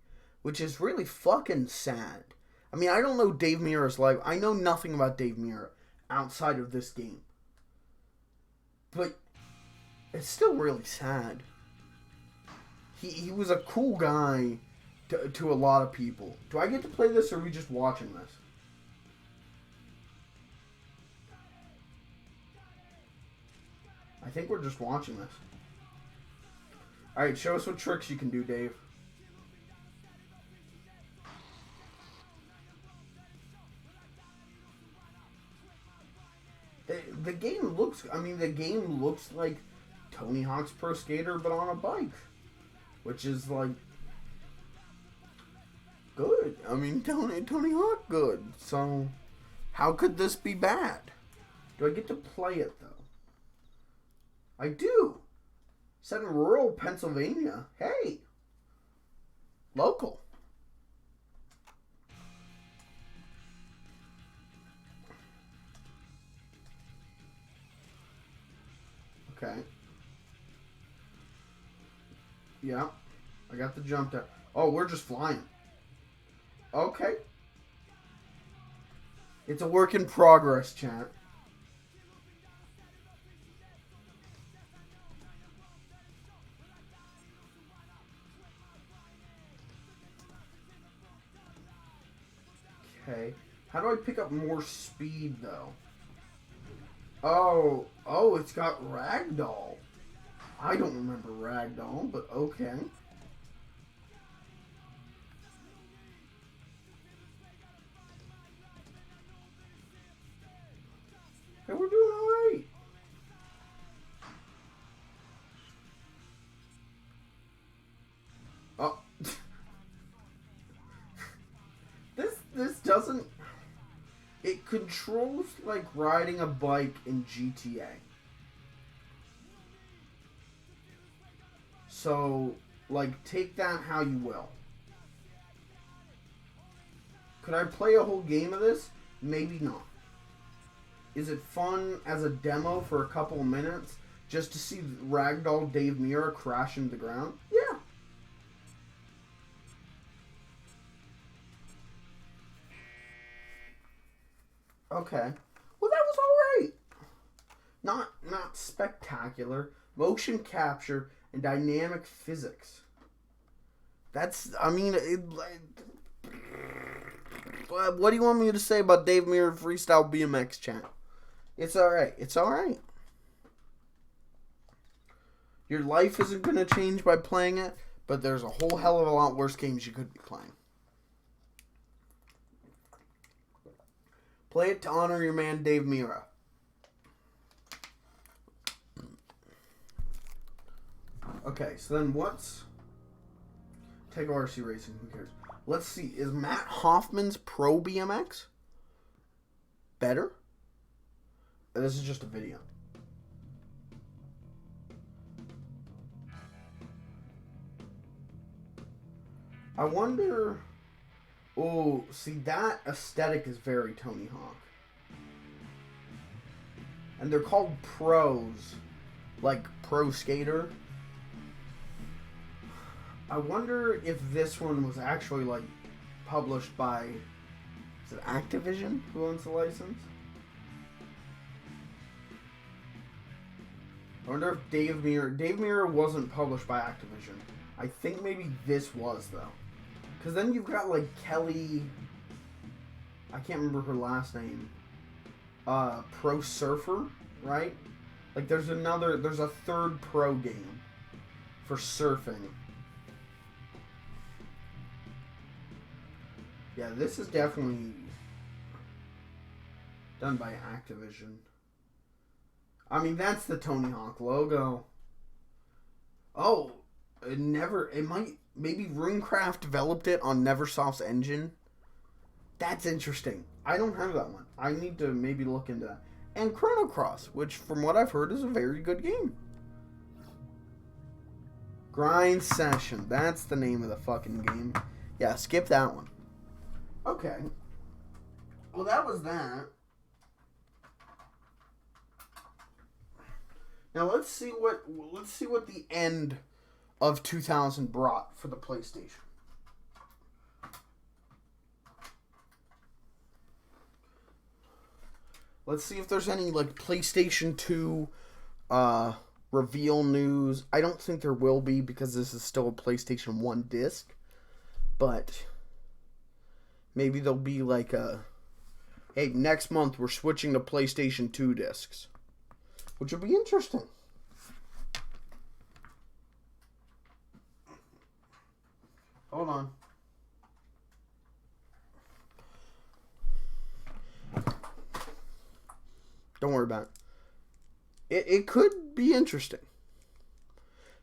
which is really fucking sad. I mean, I don't know Dave Mirra's life. I know nothing about Dave Mirra outside of this game. But it's still really sad. He was a cool guy to a lot of people. Do I get to play this, or are we just watching this? I think we're just watching this. Alright, show us what tricks you can do, Dave. The game looks like Tony Hawk's Pro Skater, but on a bike. Which is, like, good. I mean, Tony Hawk good. So, how could this be bad? Do I get to play it, though? I do. Set in rural Pennsylvania. Hey. Local. Okay. Yeah. I got the jump down. Oh, we're just flying. Okay. It's a work in progress, chat. Okay. How do I pick up more speed, though? Oh, it's got Ragdoll. I don't remember Ragdoll, but okay. Hey, we're doing alright. Oh. This doesn't... It controls like riding a bike in GTA. So, like, take that how you will. Could I play a whole game of this? Maybe not. Is it fun as a demo for a couple of minutes just to see Ragdoll Dave Mirra crash into the ground? Yeah. Okay. Well, that was alright. Not spectacular. Motion capture and dynamic physics. That's, I mean, what do you want me to say about Dave Mirra Freestyle BMX chat? It's alright. It's alright. Your life isn't going to change by playing it, but there's a whole hell of a lot worse games you could be playing. Play it to honor your man, Dave Mirra. Okay, so then what's... Take RC Racing, who cares? Let's see, is Matt Hoffman's Pro BMX better? This is just a video. I wonder... Oh, see, that aesthetic is very Tony Hawk. And they're called pros. Like Pro Skater. I wonder if this one was actually, like, published by... Is it Activision who owns the license? I wonder if Dave Mirra wasn't published by Activision. I think maybe this was, though. Because then you've got, like, Kelly... I can't remember her last name. Pro Surfer, right? Like, there's a third pro game for surfing. Yeah, this is definitely done by Activision. I mean, that's the Tony Hawk logo. Oh, maybe Runecraft developed it on Neversoft's engine. That's interesting. I don't have that one. I need to maybe look into that. And Chrono Cross, which from what I've heard is a very good game. Grind Session. That's the name of the fucking game. Yeah, skip that one. Okay. Well, that was that. Now let's see what the end of 2000 brought for the PlayStation. Let's see if there's any like PlayStation 2 reveal news. I don't think there will be because this is still a PlayStation 1 disc. But maybe there'll be like hey, next month we're switching to PlayStation 2 discs. Which would be interesting. Hold on. Don't worry about it. It could be interesting.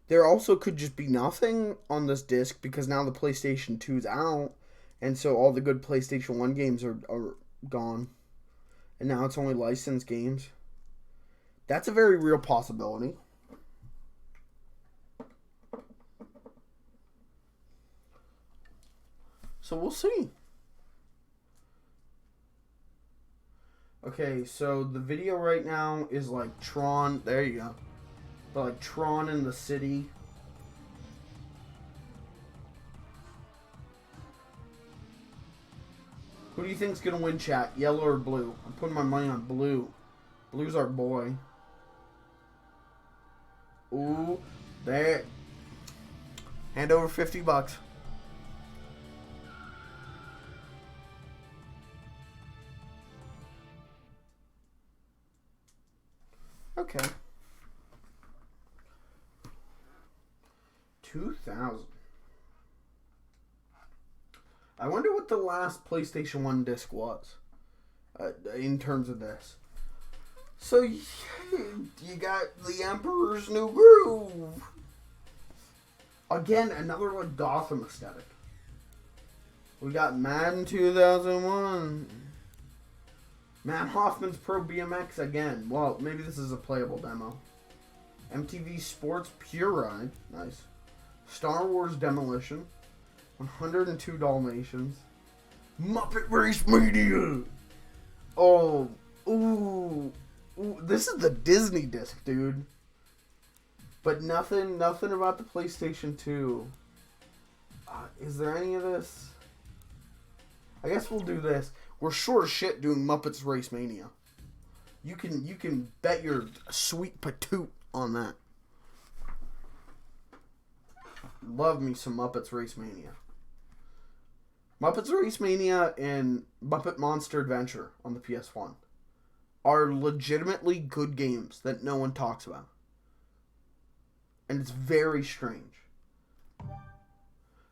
There also could just be nothing on this disc because now the PlayStation 2's out. And so all the good PlayStation 1 games are gone. And now it's only licensed games. That's a very real possibility. So we'll see. Okay, so the video right now is like Tron. There you go. But like Tron in the city. Who do you think's gonna win, chat? Yellow or blue? I'm putting my money on blue. Blue's our boy. Ooh, there. Hand over $50. 2000. I wonder what the last PlayStation 1 disc was in terms of this. So, you got The Emperor's New Groove. Again, another like Gotham aesthetic. We got Madden 2001. Matt Hoffman's Pro BMX again. Well, maybe this is a playable demo. MTV Sports Pure Ride. Nice. Star Wars Demolition. 102 Dalmatians. Muppet Race Media. Oh. Ooh. This is the Disney disc, dude. But nothing about the PlayStation 2. Is there any of this? I guess we'll do this. We're sure as shit doing Muppets Race Mania. You can bet your sweet patoot on that. Love me some Muppets Race Mania. Muppets Race Mania and Muppet Monster Adventure on the PS1 are legitimately good games that no one talks about. And it's very strange.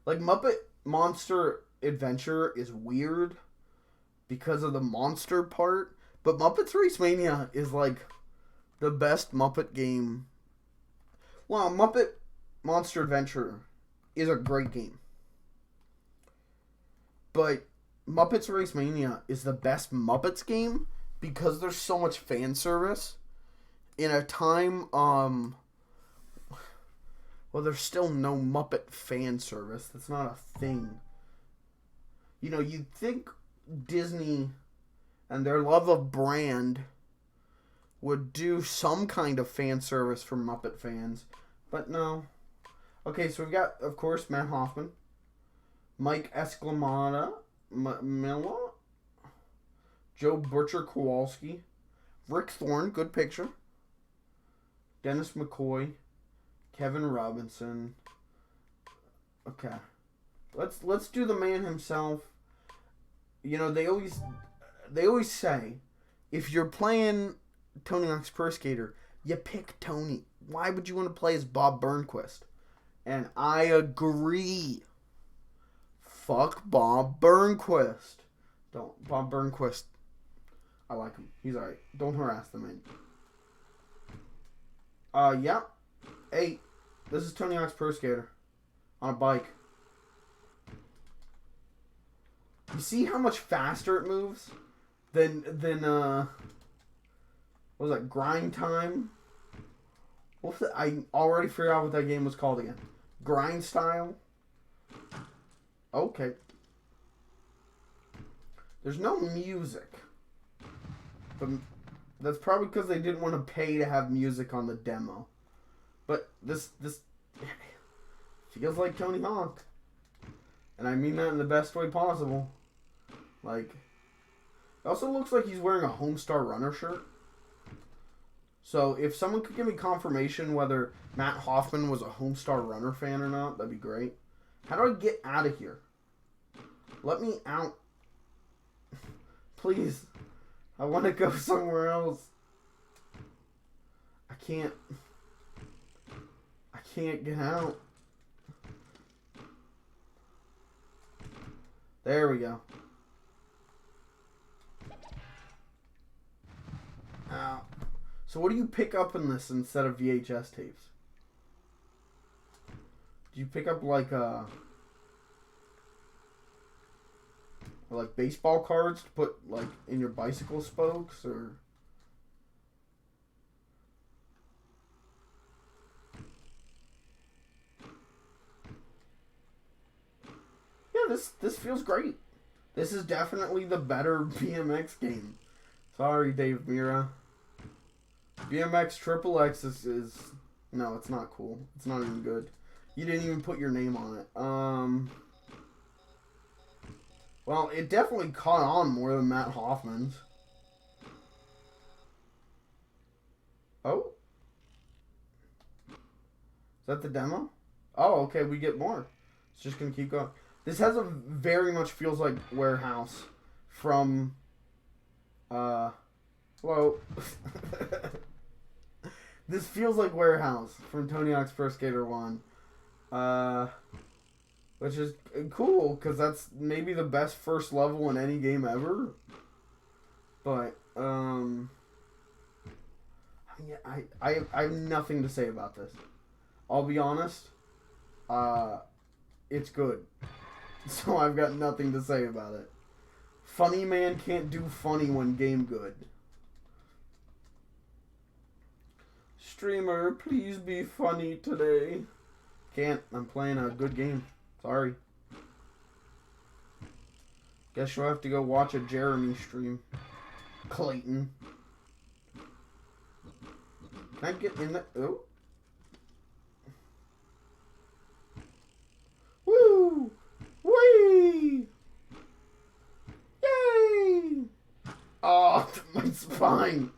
Like, Muppet Monster Adventure is weird because of the monster part, but Muppets Race Mania is like the best Muppet game. Well, Muppet Monster Adventure is a great game. But Muppets Race Mania is the best Muppets game because there's so much fan service in a time, well, there's still no Muppet fan service. That's not a thing. You know, you'd think Disney and their love of brand would do some kind of fan service for Muppet fans, but no. Okay, so we've got, of course, Matt Hoffman, Mike Esclamada, Milla, Joe Butcher Kowalski, Rick Thorne, good picture, Dennis McCoy, Kevin Robinson. Okay, let's do the man himself. You know, they always say, if you're playing Tony Hawk's Pro Skater, you pick Tony. Why would you want to play as Bob Burnquist? And I agree. Fuck Bob Burnquist. Bob Burnquist. I like him. He's alright. Don't harass the man. Yeah. Hey, this is Tony Hawk's Pro Skater on a bike. You see how much faster it moves than what was that, Grind Time? I already figured out what that game was called again. Grind Style? Okay. There's no music. But that's probably because they didn't want to pay to have music on the demo. But this feels like Tony Hawk. And I mean that in the best way possible. Like, it also looks like he's wearing a Homestar Runner shirt. So if someone could give me confirmation whether Matt Hoffman was a Homestar Runner fan or not, that'd be great. How do I get out of here? Let me out. Please. I want to go somewhere else. I can't get out. There we go. Ow. So what do you pick up in this instead of VHS tapes? Do you pick up like baseball cards to put like in your bicycle spokes, or yeah, this feels great. This is definitely the better BMX game. Sorry, Dave Mira. BMX Triple X is no, it's not cool. It's not even good. You didn't even put your name on it. Well, it definitely caught on more than Matt Hoffman's. Oh? Is that the demo? Oh, okay, we get more. It's just gonna keep going. This has a very much feels like Warehouse from whoa. This feels like Warehouse from Tony Hawk's Pro Skater 1. Which is cool, because that's maybe the best first level in any game ever. But, I have nothing to say about this. I'll be honest. It's good. So I've got nothing to say about it. Funny man can't do funny when game good. Streamer, please be funny today. Can't. I'm playing a good game. Sorry. Guess you'll have to go watch a Jeremy stream. Clayton. Can I get in that? Oh. Woo! Whee! Yay! Oh, my spine.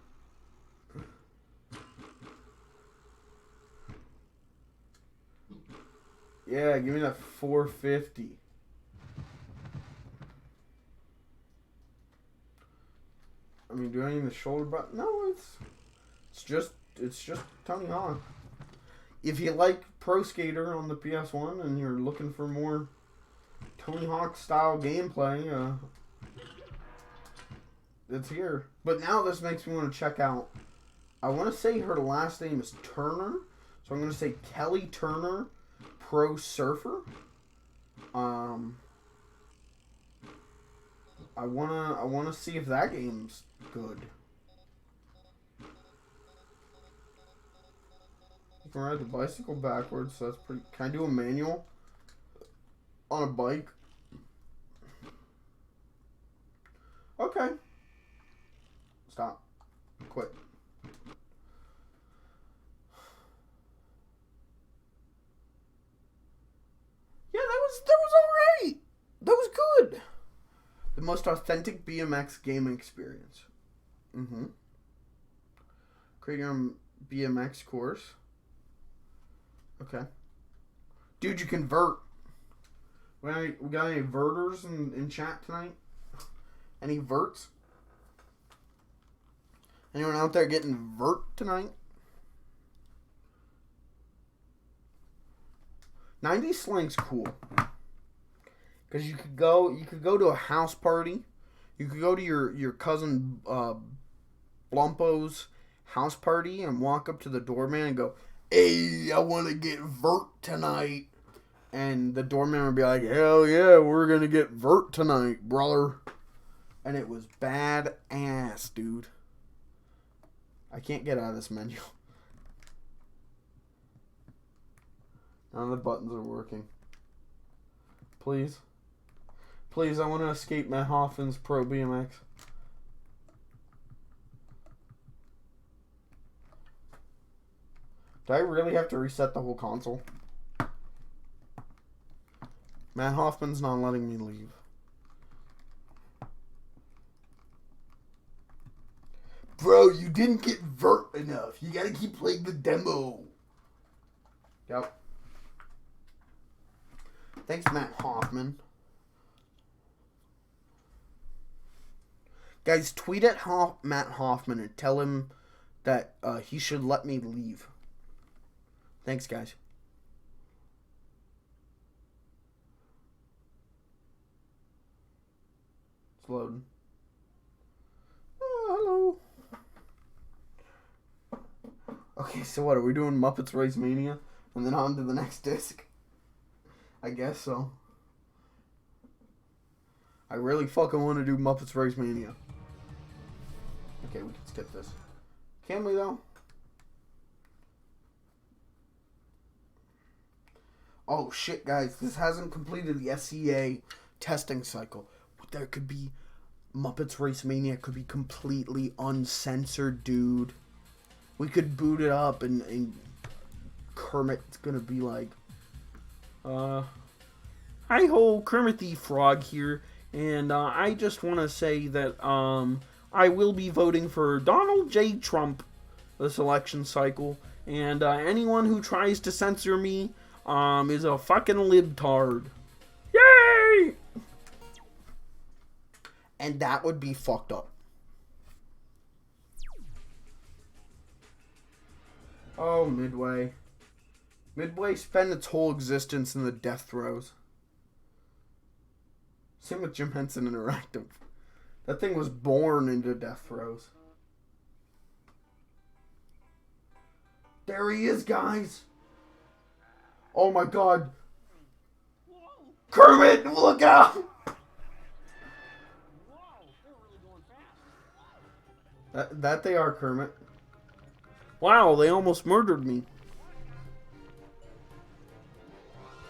Yeah, give me that 450. I mean, do I need the shoulder button? No, it's just Tony Hawk. If you like Pro Skater on the PS1 and you're looking for more Tony Hawk style gameplay, it's here. But now this makes me want to check out. I want to say her last name is Turner, so I'm going to say Kelly Turner, Pro Surfer. I wanna see if that game's good. You can ride the bicycle backwards, so that's pretty. Can I do a manual on a bike? Okay. Stop. Quit. Yeah, that was alright. That was good. The most authentic BMX gaming experience. Create your own BMX course. Okay. Dude, you can vert. We got any verters in chat tonight? Any verts? Anyone out there getting vert tonight? 90s slang's cool. Because you could go to a house party. You could go to your cousin Blumpo's house party and walk up to the doorman and go, "Hey, I want to get vert tonight." And the doorman would be like, "Hell yeah, we're going to get vert tonight, brother." And it was badass, dude. I can't get out of this menu. None of the buttons are working. Please. Please, I want to escape Matt Hoffman's Pro BMX. Do I really have to reset the whole console? Matt Hoffman's not letting me leave. Bro, you didn't get vert enough. You gotta keep playing the demo. Yep. Thanks, Matt Hoffman. Guys, tweet at Matt Hoffman and tell him that he should let me leave. Thanks, guys. It's loading. Oh, hello. Okay, so what? Are we doing Muppets Race Mania? And then on to the next disc? I guess so. I really fucking want to do Muppets Race Mania. Okay, we can skip this. Can we, though? Oh, shit, guys. This hasn't completed the SCA testing cycle. But there could be... Muppets Race Mania could be completely uncensored, dude. We could boot it up and Kermit's gonna be like... Hi-ho, Kermit the Frog here. And I just want to say that I will be voting for Donald J. Trump this election cycle. And anyone who tries to censor me is a fucking libtard. Yay! And that would be fucked up. Oh, Midway. Midway spent its whole existence in the death throes. Same with Jim Henson Interactive. That thing was born into death throes. There he is, guys. Oh my god. Kermit, look out! That they are, Kermit. Wow, they almost murdered me.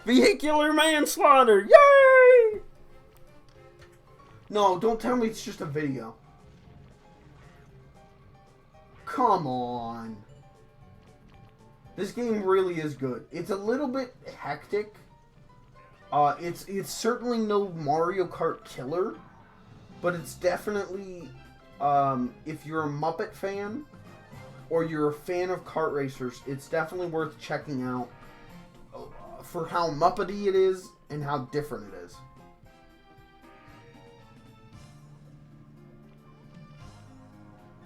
Vehicular manslaughter! Yay! No, don't tell me it's just a video. Come on. This game really is good. It's a little bit hectic. It's certainly no Mario Kart killer, but it's definitely, if you're a Muppet fan or you're a fan of kart racers, it's definitely worth checking out for how Muppety it is and how different it is.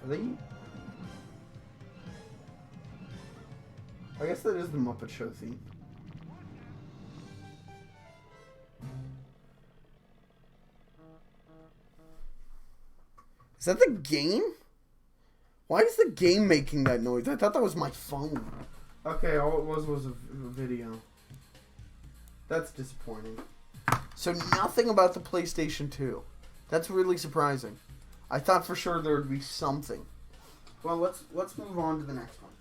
Are they? I guess that is the Muppet Show theme. Is that the game? Why is the game making that noise? I thought that was my phone. Okay, all it was a video. That's disappointing. So nothing about the PlayStation 2. That's really surprising. I thought for sure there would be something. Well, let's move on to the next one.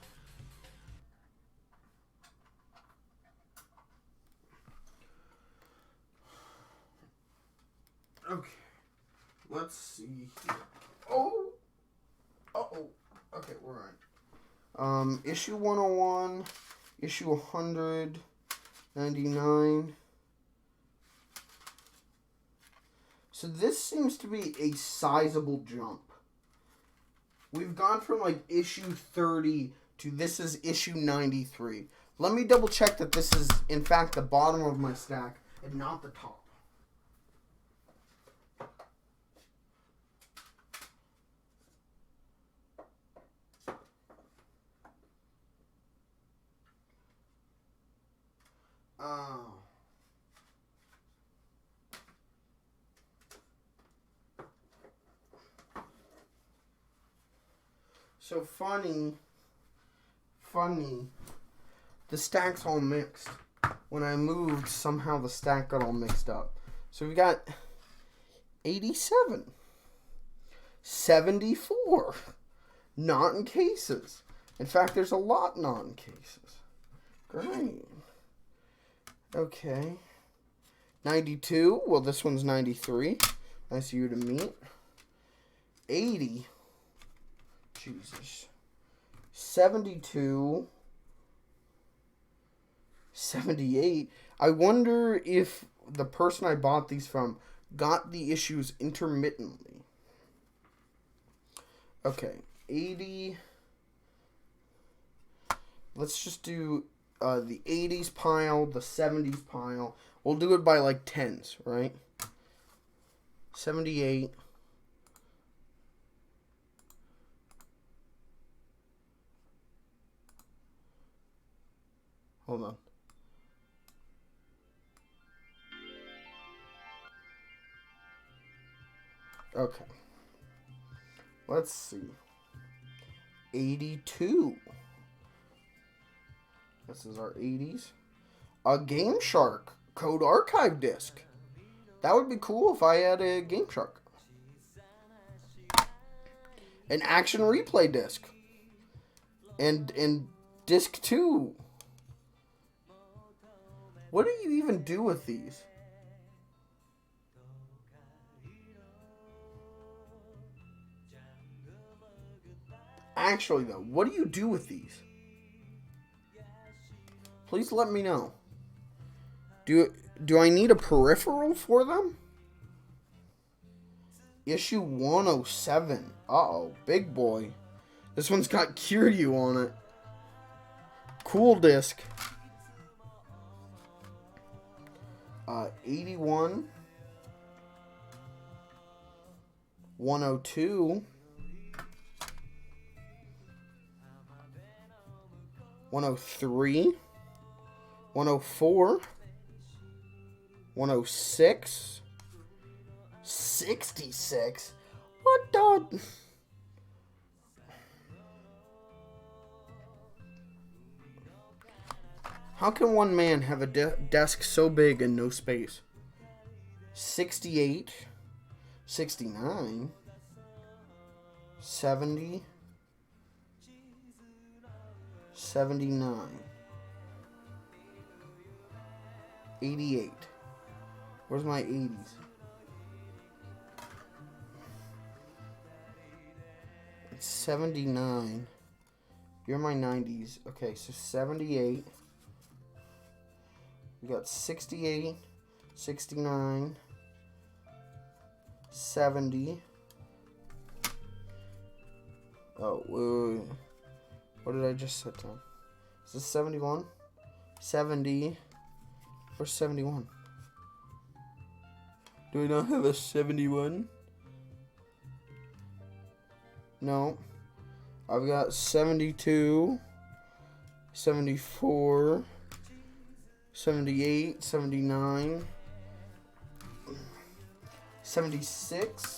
Okay. Let's see here. Oh! Uh-oh. Okay, we're on. Issue 101, issue 199. So this seems to be a sizable jump. We've gone from like issue 30 to this is issue 93. Let me double check that this is in fact the bottom of my stack and not the top. Oh. So funny. The stack's all mixed. When I moved, somehow the stack got all mixed up. So we've got 87. 74. Not in cases. In fact, there's a lot not in cases. Great. Okay. 92. Well, this one's 93. Nice of you to meet. 80. Jesus. 72. 78. I wonder if the person I bought these from got the issues intermittently. Okay. 80. Let's just do the 80s pile, the 70s pile. We'll do it by like tens, right? 78. Hold on. Okay. Let's see. 82. This is our 80s. A Game Shark Code Archive disc. That would be cool if I had a Game Shark. An Action Replay disc. And disc 2. What do you even do with these? Actually, though, what do you do with these? Please let me know. Do I need a peripheral for them? Issue 107. Uh-oh, big boy. This one's got Kiryu on it. Cool disc. 81. 102. 103. 104. 106. 66. What the? How can one man have a desk so big and no space? 68. 69. 70. 79. 88. Where's my 80s? It's 79. You're my 90s. Okay, so 78. We got 68, 69, 70. Oh, wait. What did I just set down? Is this 71? 70. Where's 71? Do we not have a 71? No. I've got 72, 74, 78, 79, 76,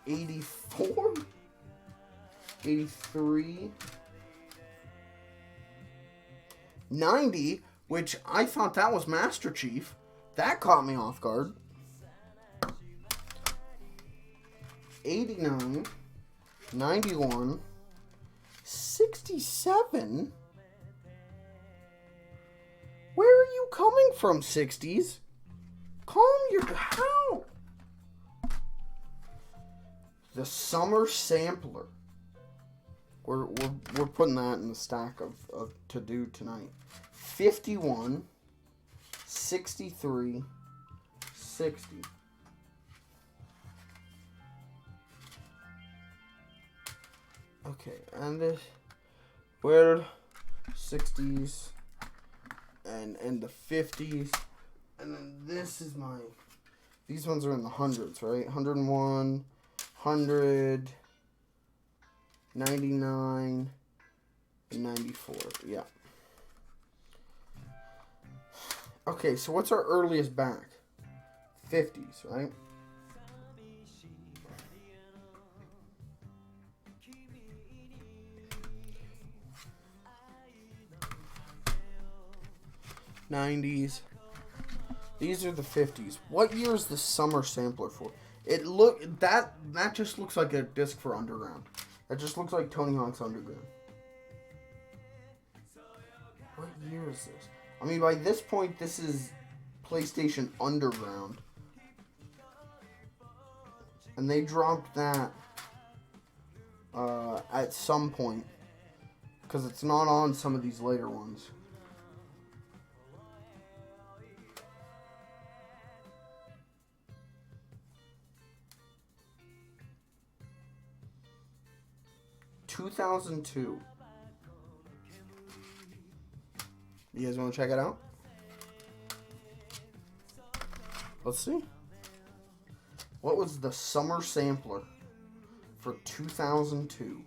84, 83, 90, which I thought that was Master Chief. That caught me off guard. 89, 91, 67. Where are you coming from, 60s? Calm your... How? The Summer Sampler. We're putting that in the stack of to do tonight. 51, 63, 60. Okay, and this... Where... 60s... And the 50s, and then this is my, these ones are in the hundreds, right? 101, 100, 99, and 94, yeah. Okay, so what's our earliest back? 50s, right? '90s. These are the 50s. What year is the Summer Sampler for? That just looks like a disc for Underground. That just looks like Tony Hawk's Underground. What year is this? I mean, by this point, this is PlayStation Underground. And they dropped that at some point. Because it's not on some of these later ones. (2002). You guys want to check it out? Let's see. What was the Summer Sampler for 2002?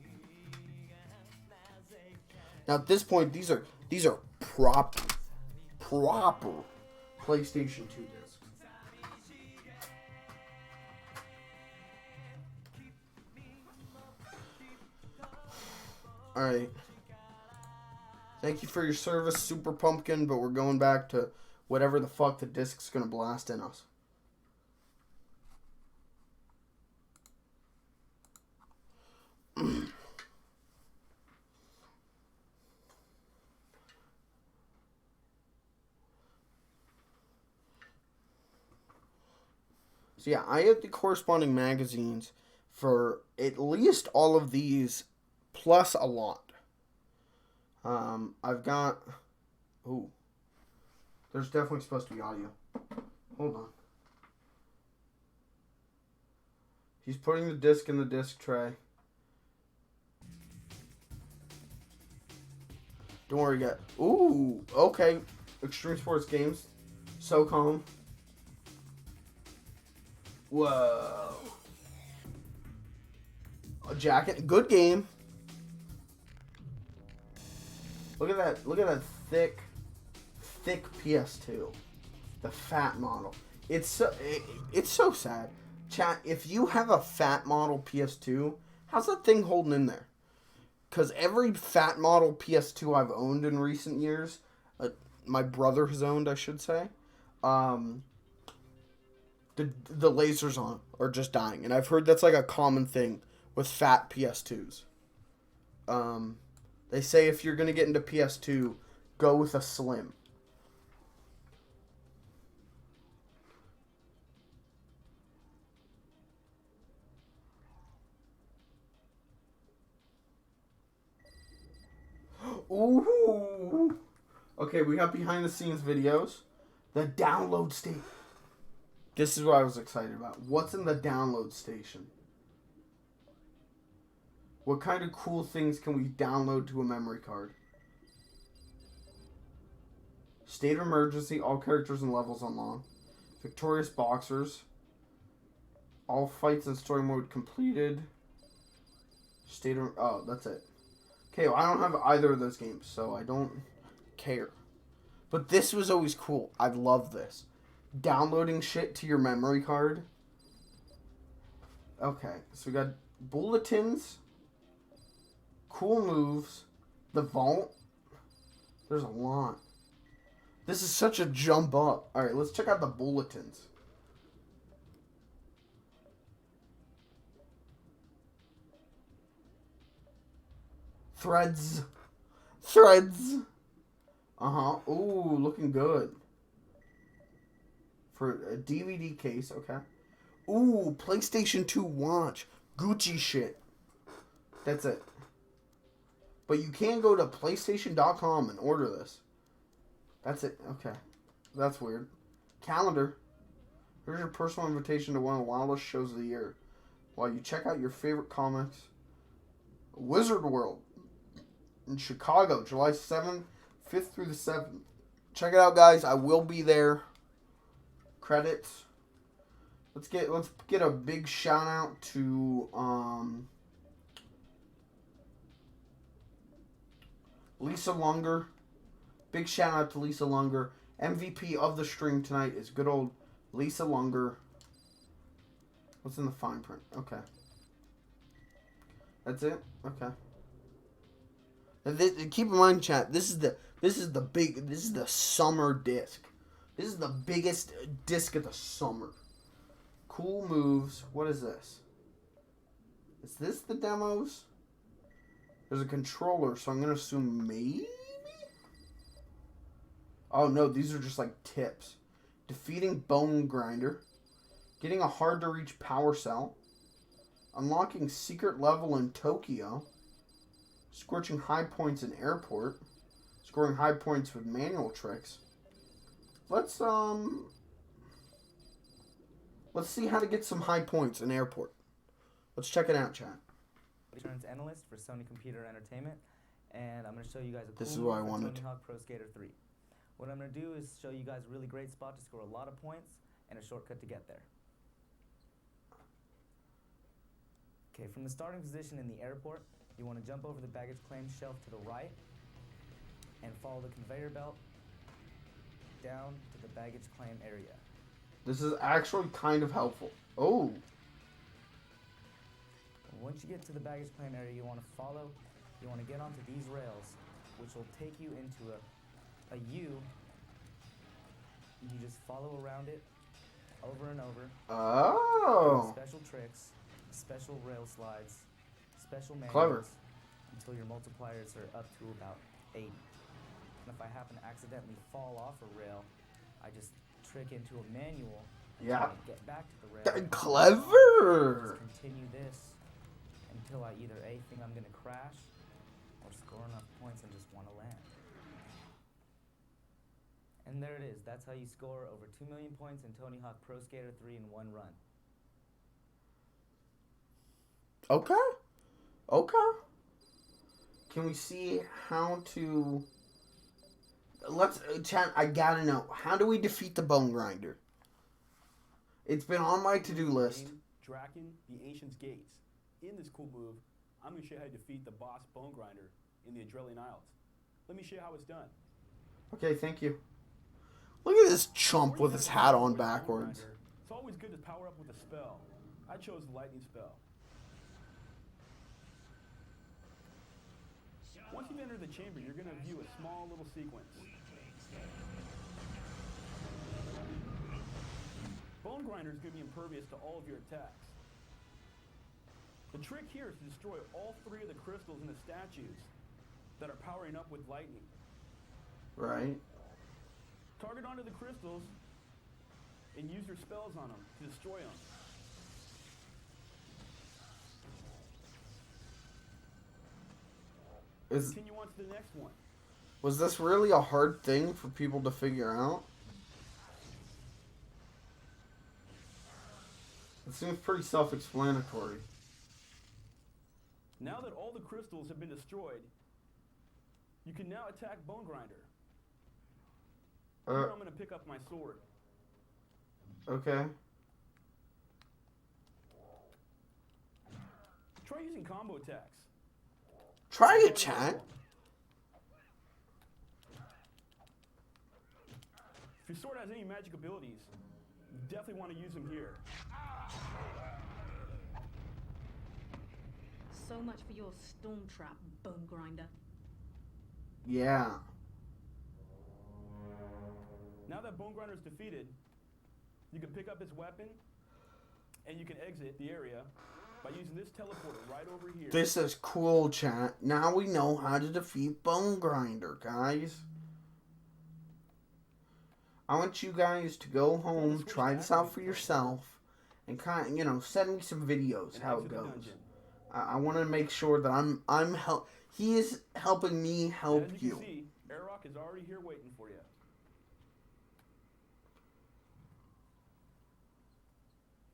Now at this point, these are proper PlayStation 2 discs. Alright. Thank you for your service, Super Pumpkin, but we're going back to whatever the fuck the disc's gonna blast in us. So yeah, I have the corresponding magazines for at least all of these, plus a lot. I've got... Ooh. There's definitely supposed to be audio. Hold on. He's putting the disc in the disc tray. Don't worry, guys. Ooh, okay. Extreme Sports Games. So calm. Whoa. A jacket. Good game. Look at that thick thick PS2. The fat model. It's so sad. Chat, if you have a fat model PS2, how's that thing holding in there? Because every fat model PS2 I've owned in recent years, my brother has owned, I should say, the lasers on are just dying. And I've heard that's like a common thing with fat PS2s. They say if you're going to get into PS2, go with a slim. Ooh. Okay, we got behind the scenes videos. The download station. This is what I was excited about. What's in the download station? What kind of cool things can we download to a memory card? State of emergency, all characters and levels unlocked. Victorious boxers. All fights in story mode completed. State of... Oh, that's it. Okay, well, I don't have either of those games, so I don't care. But this was always cool. I love this. Downloading shit to your memory card. Okay, so we got bulletins. Cool moves. The vault. There's a lot. This is such a jump up. Alright, let's check out the bulletins. Threads. Uh-huh. Ooh, looking good. For a DVD case, okay. Ooh, PlayStation 2 watch. Gucci shit. That's it. But you can go to PlayStation.com and order this. That's it. Okay. That's weird. Calendar. Here's your personal invitation to one of the wildest shows of the year. While you check out your favorite comics. Wizard World. In Chicago, July 7th, 5th through the 7th. Check it out, guys. I will be there. Credits. Let's get a big shout out to Lisa Lunger. Big shout out to Lisa Lunger. MVP of the stream tonight is good old Lisa Lunger. What's in the fine print? Okay. That's it? Okay. Keep in mind, chat, this is the summer disc. This is the biggest disc of the summer. Cool moves. What is this? Is this the demos? There's a controller, so I'm going to assume maybe? Oh, no, these are just like tips. Defeating Bone Grinder. Getting a hard-to-reach power cell. Unlocking secret level in Tokyo. Scorching high points in airport. Scoring high points with manual tricks. Let's see how to get some high points in airport. Let's check it out, chat. Insurance analyst for Sony Computer Entertainment, and I'm going to show you guys a cool This is what I move for wanted. Tony Hawk Pro Skater 3. What I'm going to do is show you guys a really great spot to score a lot of points and a shortcut to get there. Okay, from the starting position in the airport, you want to jump over the baggage claim shelf to the right and follow the conveyor belt down to the baggage claim area. This is actually kind of helpful. Oh. Once you get to the baggage claim area, you want to get onto these rails, which will take you into a U. You just follow around it over and over. Oh. Special tricks, special rail slides, special manuals. Clever. Until your multipliers are up to about 80. And if I happen to accidentally fall off a rail, I just trick into a manual until I get back to the rail. Clever. Just continue this until I either A, think I'm going to crash, or score enough points and just want to land. And there it is. That's how you score over 2 million points in Tony Hawk Pro Skater 3 in one run. Okay. Okay. Can we see how to... Let's... Chat, I gotta know. How do we defeat the Bone Grinder? It's been on my to-do list. Draken, the Ancient's Gates. In this cool move, I'm going to show you how to defeat the boss Bone Grinder in the Adrelian Isles. Let me show you how it's done. Okay, thank you. Look at this chump Before with you his finish hat with on Bone backwards. Grinder, it's always good to power up with a spell. I chose the lightning spell. Once you've entered the chamber, you're going to view a small little sequence. Bone Grinder is going to be impervious to all of your attacks. The trick here is to destroy all 3 of the crystals in the statues that are powering up with lightning. Right. Target onto the crystals and use your spells on them to destroy them. Continue on to the next one. Was this really a hard thing for people to figure out? It seems pretty self-explanatory. Now that all the crystals have been destroyed, you can now attack Bone Grinder. Here I'm going to pick up my sword. Okay. Try using combo attacks. Try it, chat. If your sword has any magic abilities, you definitely want to use them here. So much for your storm trap, Bone Grinder. Yeah. Now that Bone Grinder is defeated, you can pick up his weapon and you can exit the area by using this teleporter right over here. This is cool, chat. Now we know how to defeat Bone Grinder, guys. I want you guys to go home, try this out for yourself, and kind of, send me some videos how it goes. I want to make sure that he is helping me help As you you. can see, Airrock is already here waiting for you.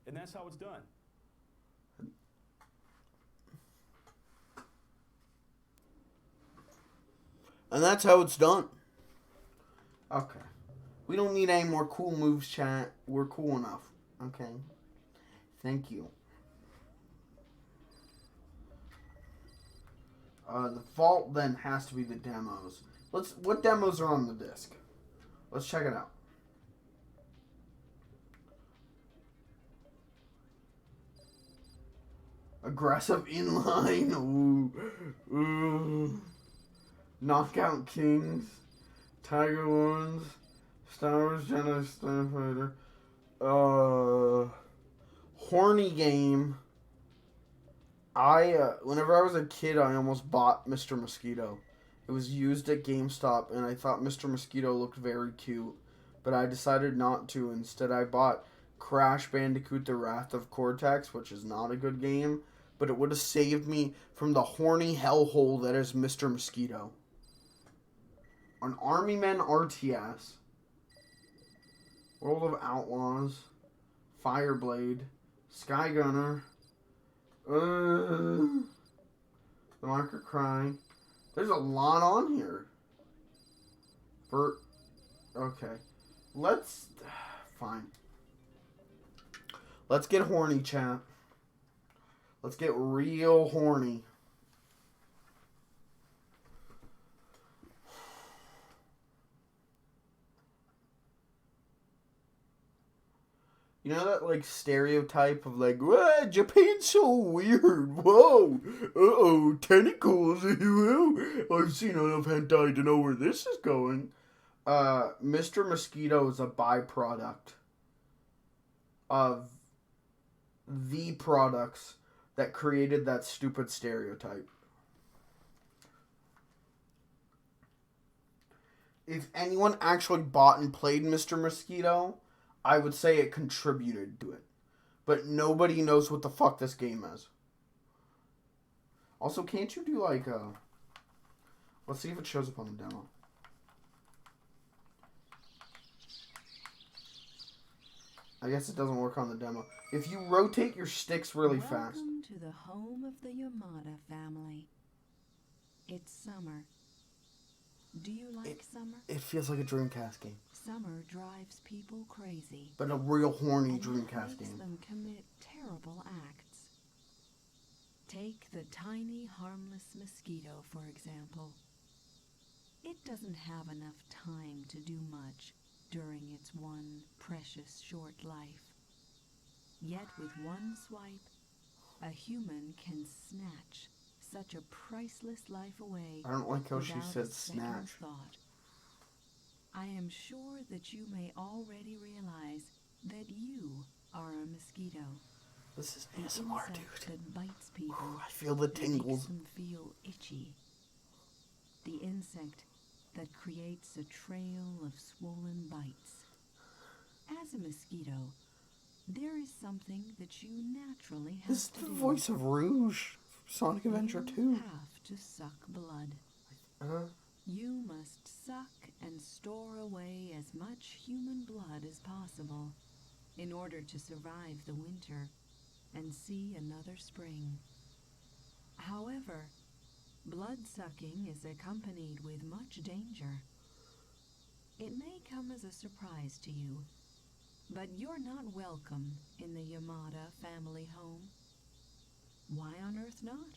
And that's how it's done. And that's how it's done. Okay. We don't need any more cool moves, chat. We're cool enough. Okay. Thank you. The vault then has to be the demos. What demos are on the disc? Let's check it out. Aggressive inline. Ooh. Ooh. Knockout Kings. Tiger Ones. Star Wars Jedi Starfighter. Horny Game. Whenever I was a kid, I almost bought Mr. Mosquito. It was used at GameStop, and I thought Mr. Mosquito looked very cute. But I decided not to. Instead, I bought Crash Bandicoot: The Wrath of Cortex, which is not a good game, but it would have saved me from the horny hellhole that is Mr. Mosquito. An Army Men RTS. World of Outlaws. Fireblade. Skygunner. The Marker Cry. There's a lot on here. Okay. Fine. Let's get horny, chat. Let's get real horny. You know that, stereotype of, Japan's so weird, whoa, uh-oh, tentacles, I've seen enough hentai to know where this is going. Mr. Mosquito is a byproduct of the products that created that stupid stereotype. If anyone actually bought and played Mr. Mosquito, I would say it contributed to it. But nobody knows what the fuck this game is. Also, can't you do let's see if it shows up on the demo. I guess it doesn't work on the demo. If you rotate your sticks really fast. Welcome to the home of the Yamada family. It's summer. Do you like summer? It feels like a Dreamcast game. Summer drives people crazy. But a real horny and Dreamcast makes game. them commit terrible acts. Take the tiny, harmless mosquito, for example. It doesn't have enough time to do much. during its one precious short life. Yet with one swipe, a human can snatch such a priceless life away. I don't like how she without said a second snatch. thought. I am sure that you may already realize that you are a mosquito. This is The ASMR, insect dude. that bites people. I feel the Makes tingles. them feel itchy. The insect that creates a trail of swollen bites. As a mosquito, there is something that you naturally have This is to the do. voice of Rouge from Sonic Adventure You 2. have to suck blood. You must suck and store away as much human blood as possible in order to survive the winter and see another spring. However, blood sucking is accompanied with much danger. It may come as a surprise to you, but you're not welcome in the Yamada family home. Why on earth not?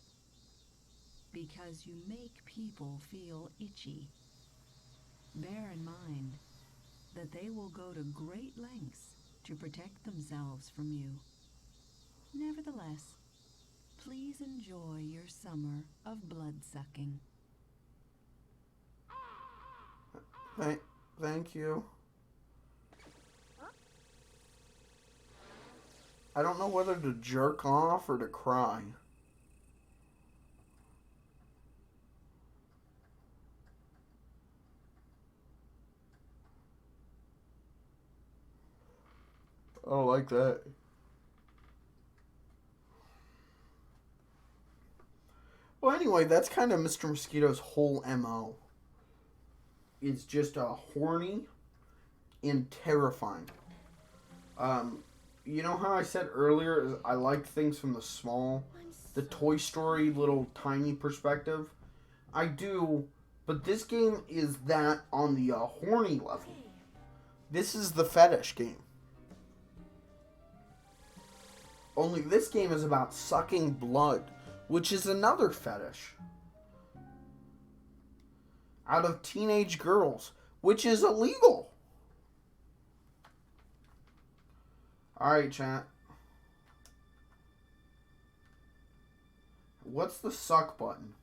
Because you make people feel itchy. Bear in mind that they will go to great lengths to protect themselves from you. Nevertheless, please enjoy your summer of blood-sucking. Thank you. I don't know whether to jerk off or to cry. I don't like that. Well, anyway, that's kind of Mr. Mosquito's whole MO. It's just horny and terrifying. You know how I said earlier I liked things from the Toy Story little tiny perspective? I do, but this game is that on the horny level. This is the fetish game. Only this game is about sucking blood, which is another fetish. Out of teenage girls, which is illegal. Alright, chat. What's the suck button?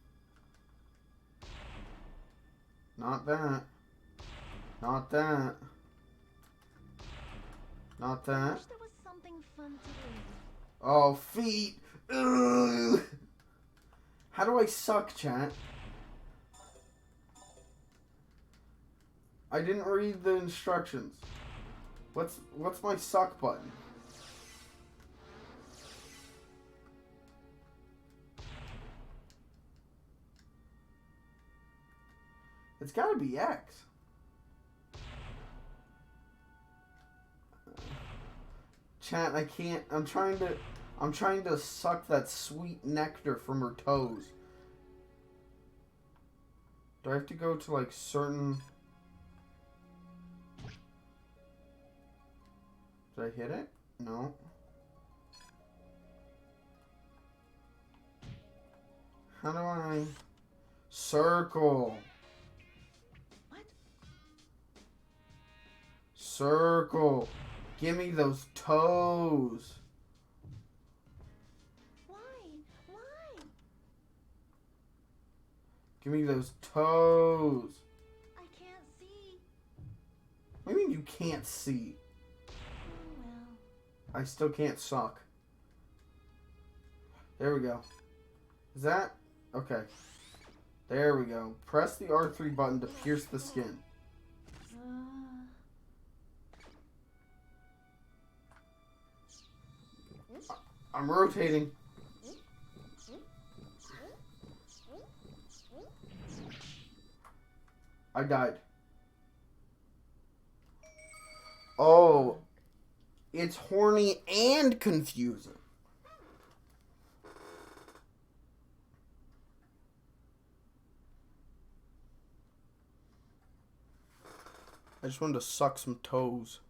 Not that. Not that. Not that. Wish there was something fun to do. Oh, feet. Ugh. How do I suck, chat? I didn't read the instructions. What's my suck button? It's gotta be X. Chat, I can't. I'm trying to suck that sweet nectar from her toes. Do I have to go to like certain? Did I hit it? No. How do I circle? What? Circle. Give me those toes. Why? Why? Give me those toes. I can't see. What do you mean you can't see? Oh well. I still can't suck. There we go. Is that? Okay. There we go. Press the R3 button to pierce the skin. I'm rotating. I died. Oh. It's horny and confusing. I just wanted to suck some toes.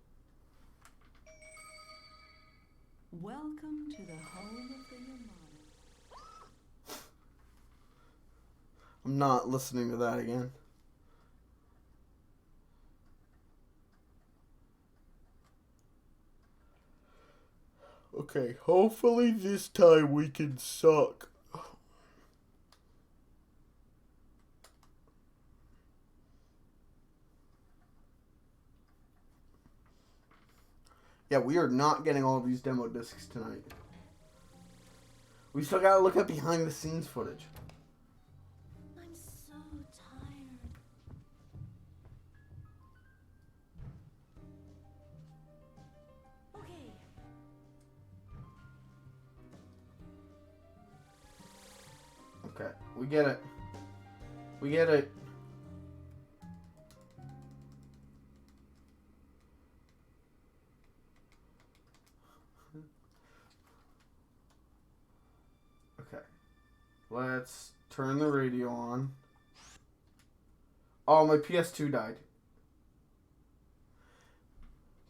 Welcome to the home of the Yamada. I'm not listening to that again. Okay, hopefully this time we can suck. Yeah, we are not getting all these demo discs tonight. We still gotta look at behind the scenes footage. I'm so tired. Okay. Okay, we get it. We get it. Okay. Let's turn the radio on. Oh, my PS2 died.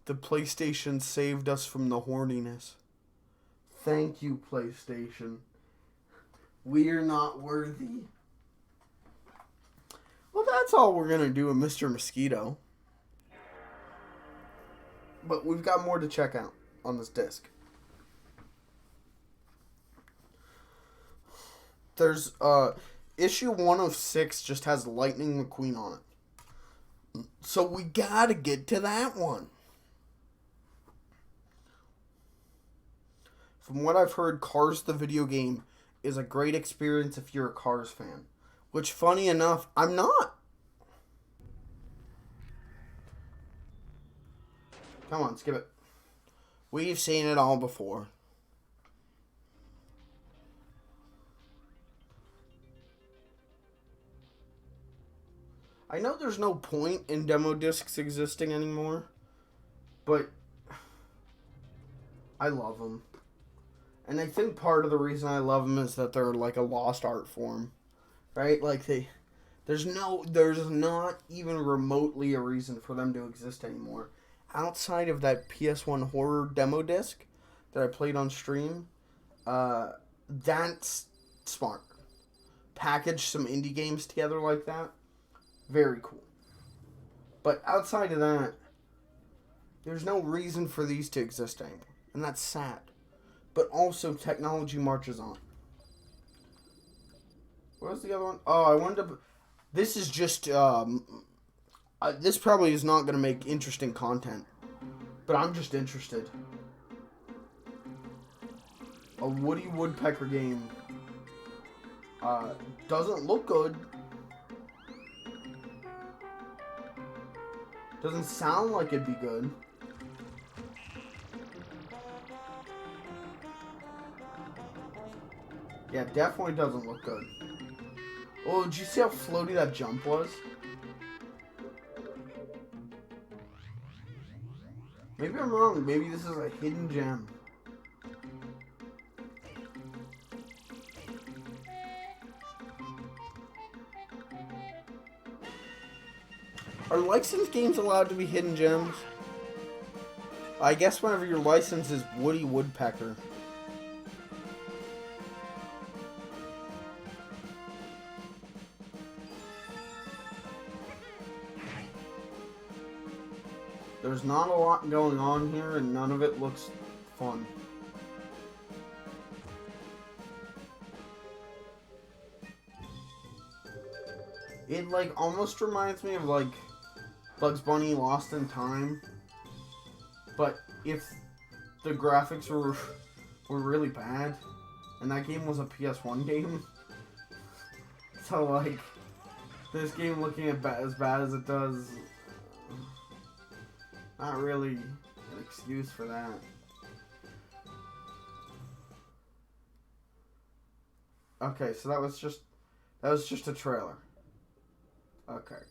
The PlayStation saved us from the horniness. Thank you, PlayStation. We're not worthy. Well, that's all we're going to do with Mr. Mosquito. But we've got more to check out on this disc. There's, issue 1 of 6 just has Lightning McQueen on it. So we gotta get to that one. From what I've heard, Cars the video game is a great experience if you're a Cars fan. Which, funny enough, I'm not. Come on, skip it. We've seen it all before. I know there's no point in demo discs existing anymore, but I love them. And I think part of the reason I love them is that they're like a lost art form, right? Like there's not even remotely a reason for them to exist anymore. Outside of that PS1 horror demo disc that I played on stream, that's smart. Package some indie games together like that. Very cool. But outside of that, there's no reason for these to exist anymore. And that's sad. But also, technology marches on. What was the other one? Oh, I wanted to... This is just... this probably is not going to make interesting content. But I'm just interested. A Woody Woodpecker game. Doesn't look good. Doesn't sound like it'd be good. Yeah, definitely doesn't look good. Oh, did you see how floaty that jump was? Maybe I'm wrong. Maybe this is a hidden gem. Are licensed games allowed to be hidden gems? I guess whenever your license is Woody Woodpecker. There's not a lot going on here, and none of it looks fun. It, like, almost reminds me of, like, Bugs Bunny Lost in Time. But if the graphics were really bad, and that game was a PS1 game. So, like, this game looking at as bad as it does... Not really an excuse for that. Okay, so that was just a trailer. Okay.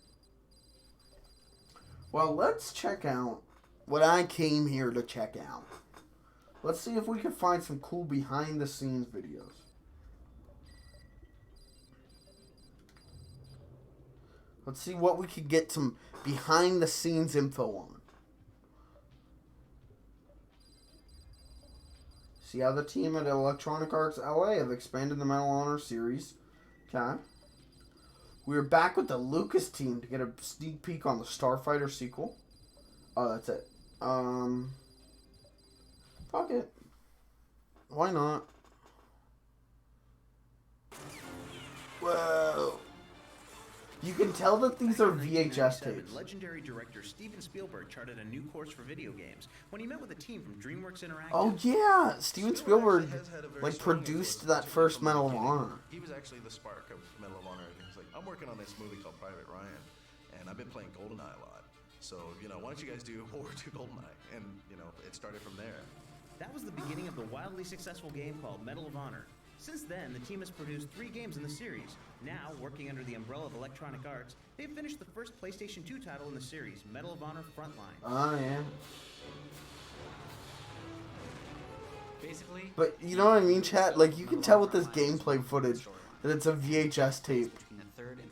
Well, let's check out what I came here to check out. Let's see if we can find some cool behind the scenes videos. Let's see what we could get some behind the scenes info on. See how the team at Electronic Arts LA have expanded the Medal of Honor series. Okay. We're back with the Lucas team to get a sneak peek on the Starfighter sequel. Oh, that's it. Fuck it. Why not? Whoa. You can tell that these are VHS tapes. Legendary director Steven Spielberg charted a new course for video games when he met with a team from DreamWorks Interactive. Oh yeah, Steven Spielberg like produced that first Medal of Honor. He was actually the spark of Medal of Honor. He was like, I'm working on this movie called Private Ryan, and I've been playing GoldenEye a lot. So, why don't you guys do World War II GoldenEye? And, it started from there. That was the beginning of the wildly successful game called Medal of Honor. Since then, the team has produced 3 games in the series. Now, working under the umbrella of Electronic Arts, they've finished the first PlayStation 2 title in the series, Medal of Honor Frontline. Oh, yeah. Basically, but you know what I mean, chat? Like, you can tell with this gameplay footage that it's a VHS tape.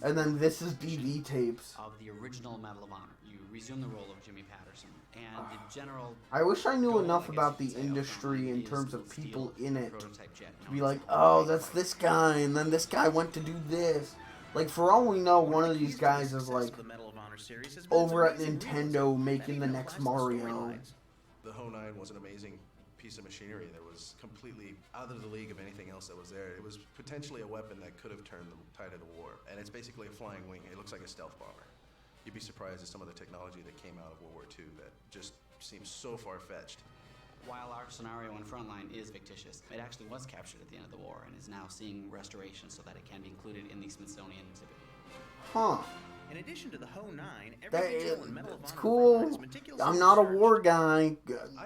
And then this is DV tapes. Of the original Medal of Honor. You resume the role of Jimmy Patterson. And the general... I wish I knew enough about the industry in terms of people in it to be like, oh, that's this guy, and then this guy went to do this. Like, for all we know, one of these guys is, like, over at Nintendo making the next Mario. The Ho-9 was an amazing piece of machinery that was completely out of the league of anything else that was there. It was potentially a weapon that could have turned the tide of the war. And it's basically a flying wing. It looks like a stealth bomber. You'd be surprised at some of the technology that came out of World War II that just seems so far-fetched. While our scenario in Frontline is fictitious, it actually was captured at the end of the war and is now seeing restoration so that it can be included in the Smithsonian exhibit. Huh. In addition to the Ho-9, every detail in Medal of Honor It's cool. is meticulously I'm not a researched. war guy.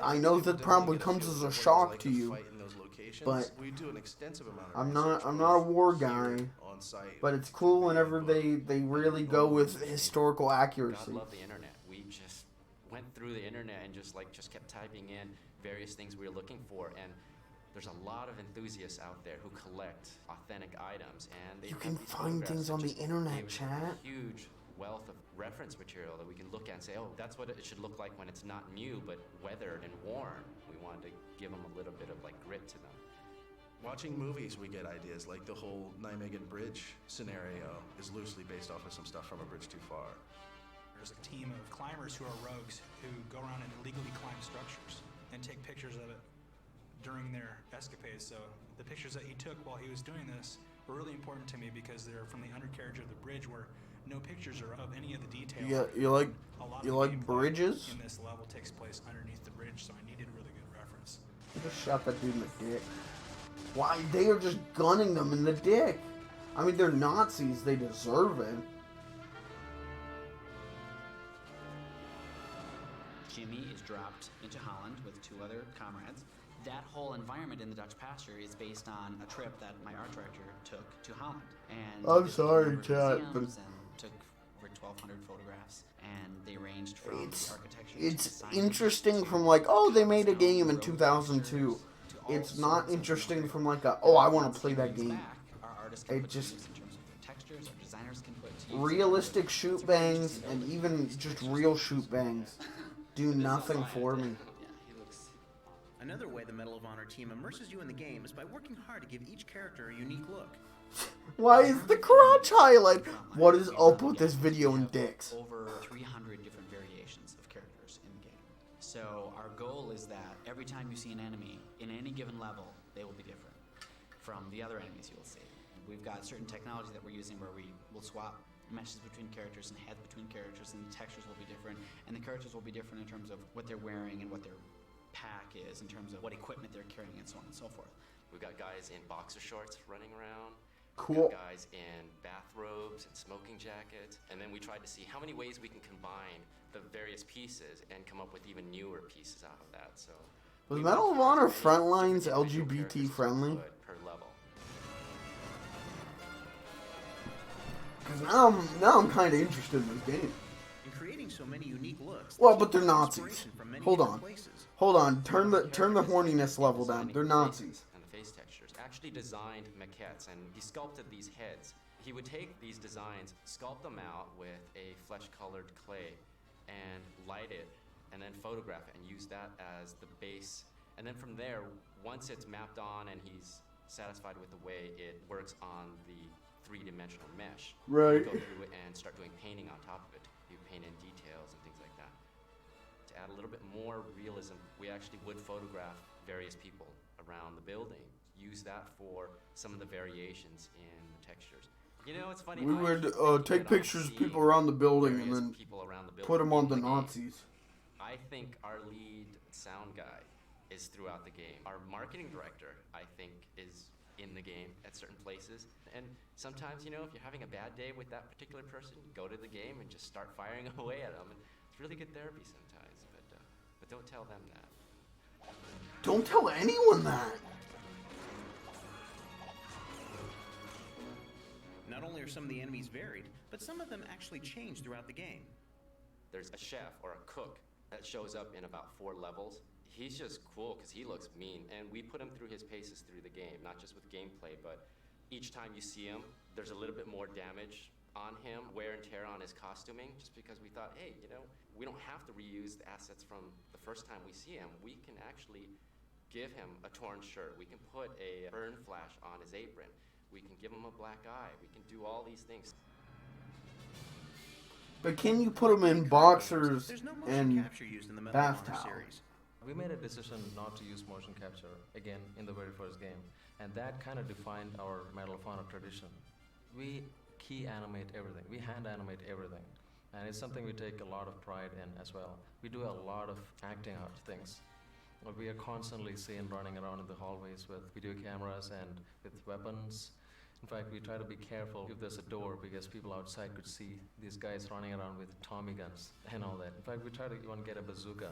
I know that probably comes as a shock to you. But I'm not a war guy. But it's cool whenever they really go with historical accuracy. I love the internet. We just went through the internet and just kept typing in various things we were looking for, and there's a lot of enthusiasts out there who collect authentic items, and You can find things on the internet, chat. Huge wealth of reference material that we can look at and say, oh, that's what it should look like when it's not new but weathered and worn. We wanted to give them a little bit of grit to them. Watching movies, we get ideas like the whole Nijmegen Bridge scenario is loosely based off of some stuff from A Bridge Too Far. There's a team of climbers who are rogues who go around and illegally climb structures and take pictures of it during their escapades. So the pictures that he took while he was doing this were really important to me because they're from the undercarriage of the bridge where no pictures are of any of the detail. Yeah, you like bridges? In this level takes place underneath the bridge, so I needed a really good reference. You just shot that dude in the dick. Why? They are just gunning them in the dick. I mean, they're Nazis. They deserve it. Jimmy is dropped into Holland with 2 other comrades. That whole environment in the Dutch pasture is based on a trip that my art director took to Holland. And I'm sorry, chat, but and took over 1,200 photographs, and they ranged from the architecture. It's interesting from oh, they made a game in 2002. It's not interesting from oh, I want to play that game. It just realistic shoot bangs and even just real shoot bangs do nothing for me. Another way the Medal of Honor team immerses you in the game is by working hard to give each character a unique look. Why is the crotch highlight? What is up with this video and dicks? Over 300 different variations of characters in the game. So our goal is that every time you see an enemy in any given level, they will be different from the other enemies you will see. We've got certain technology that we're using where we will swap meshes between characters and heads between characters, and the textures will be different, and the characters will be different in terms of what they're wearing and what their pack is, in terms of what equipment they're carrying, and so on and so forth. We've got guys in boxer shorts running around. Cool. We've got guys in bathrobes and smoking jackets, and then we tried to see how many ways we can combine the various pieces and come up with even newer pieces out of that. So was Medal of Honor Frontlines LGBT friendly? Per level. Because now I'm kind of interested in this game. In creating so many unique looks. Well, but they're Nazis. Hold on. Turn the horniness level down. They're Nazis. And the face textures. Actually designed maquettes, and he sculpted these heads. He would take these designs, sculpt them out with a flesh-colored clay, and light it, and then photograph it, and use that as the base. And then from there, once it's mapped on and he's satisfied with the way it works on the 3-dimensional mesh, right, go through and start doing painting on top of it. You paint in details and things like that. To add a little bit more realism, we actually would photograph various people around the building. Use that for some of the variations in the textures. You know, it's funny. We I would keep thinking take that I'm pictures of seeing people around the building and various then people around the put them on the building in game. Nazis. I think our lead sound guy is throughout the game. Our marketing director, I think, is in the game at certain places. And sometimes, you know, if you're having a bad day with that particular person, go to the game and just start firing away at them. And it's really good therapy sometimes, but don't tell them that. Don't tell anyone that. Not only are some of the enemies varied, but some of them actually change throughout the game. There's a chef or a cook that shows up in about 4 levels. He's just cool because he looks mean, and we put him through his paces through the game, not just with gameplay, but each time you see him, there's a little bit more damage on him, wear and tear on his costuming, just because we thought, hey, you know, we don't have to reuse the assets from the first time we see him. We can actually give him a torn shirt. We can put a burn flash on his apron. We can give him a black eye. We can do all these things. But can you put them in boxers There's no motion and capture used in the Medal bath of Honor towels? series. We made a decision not to use motion capture again in the very first game, and that kind of defined our Medal of Honor tradition. We key animate everything, we hand animate everything, and it's something we take a lot of pride in as well. We do a lot of acting out things. We are constantly seen running around in the hallways with video cameras and with weapons. In fact, we try to be careful if there's a door because people outside could see these guys running around with Tommy guns and all that. In fact, we try to even get a bazooka,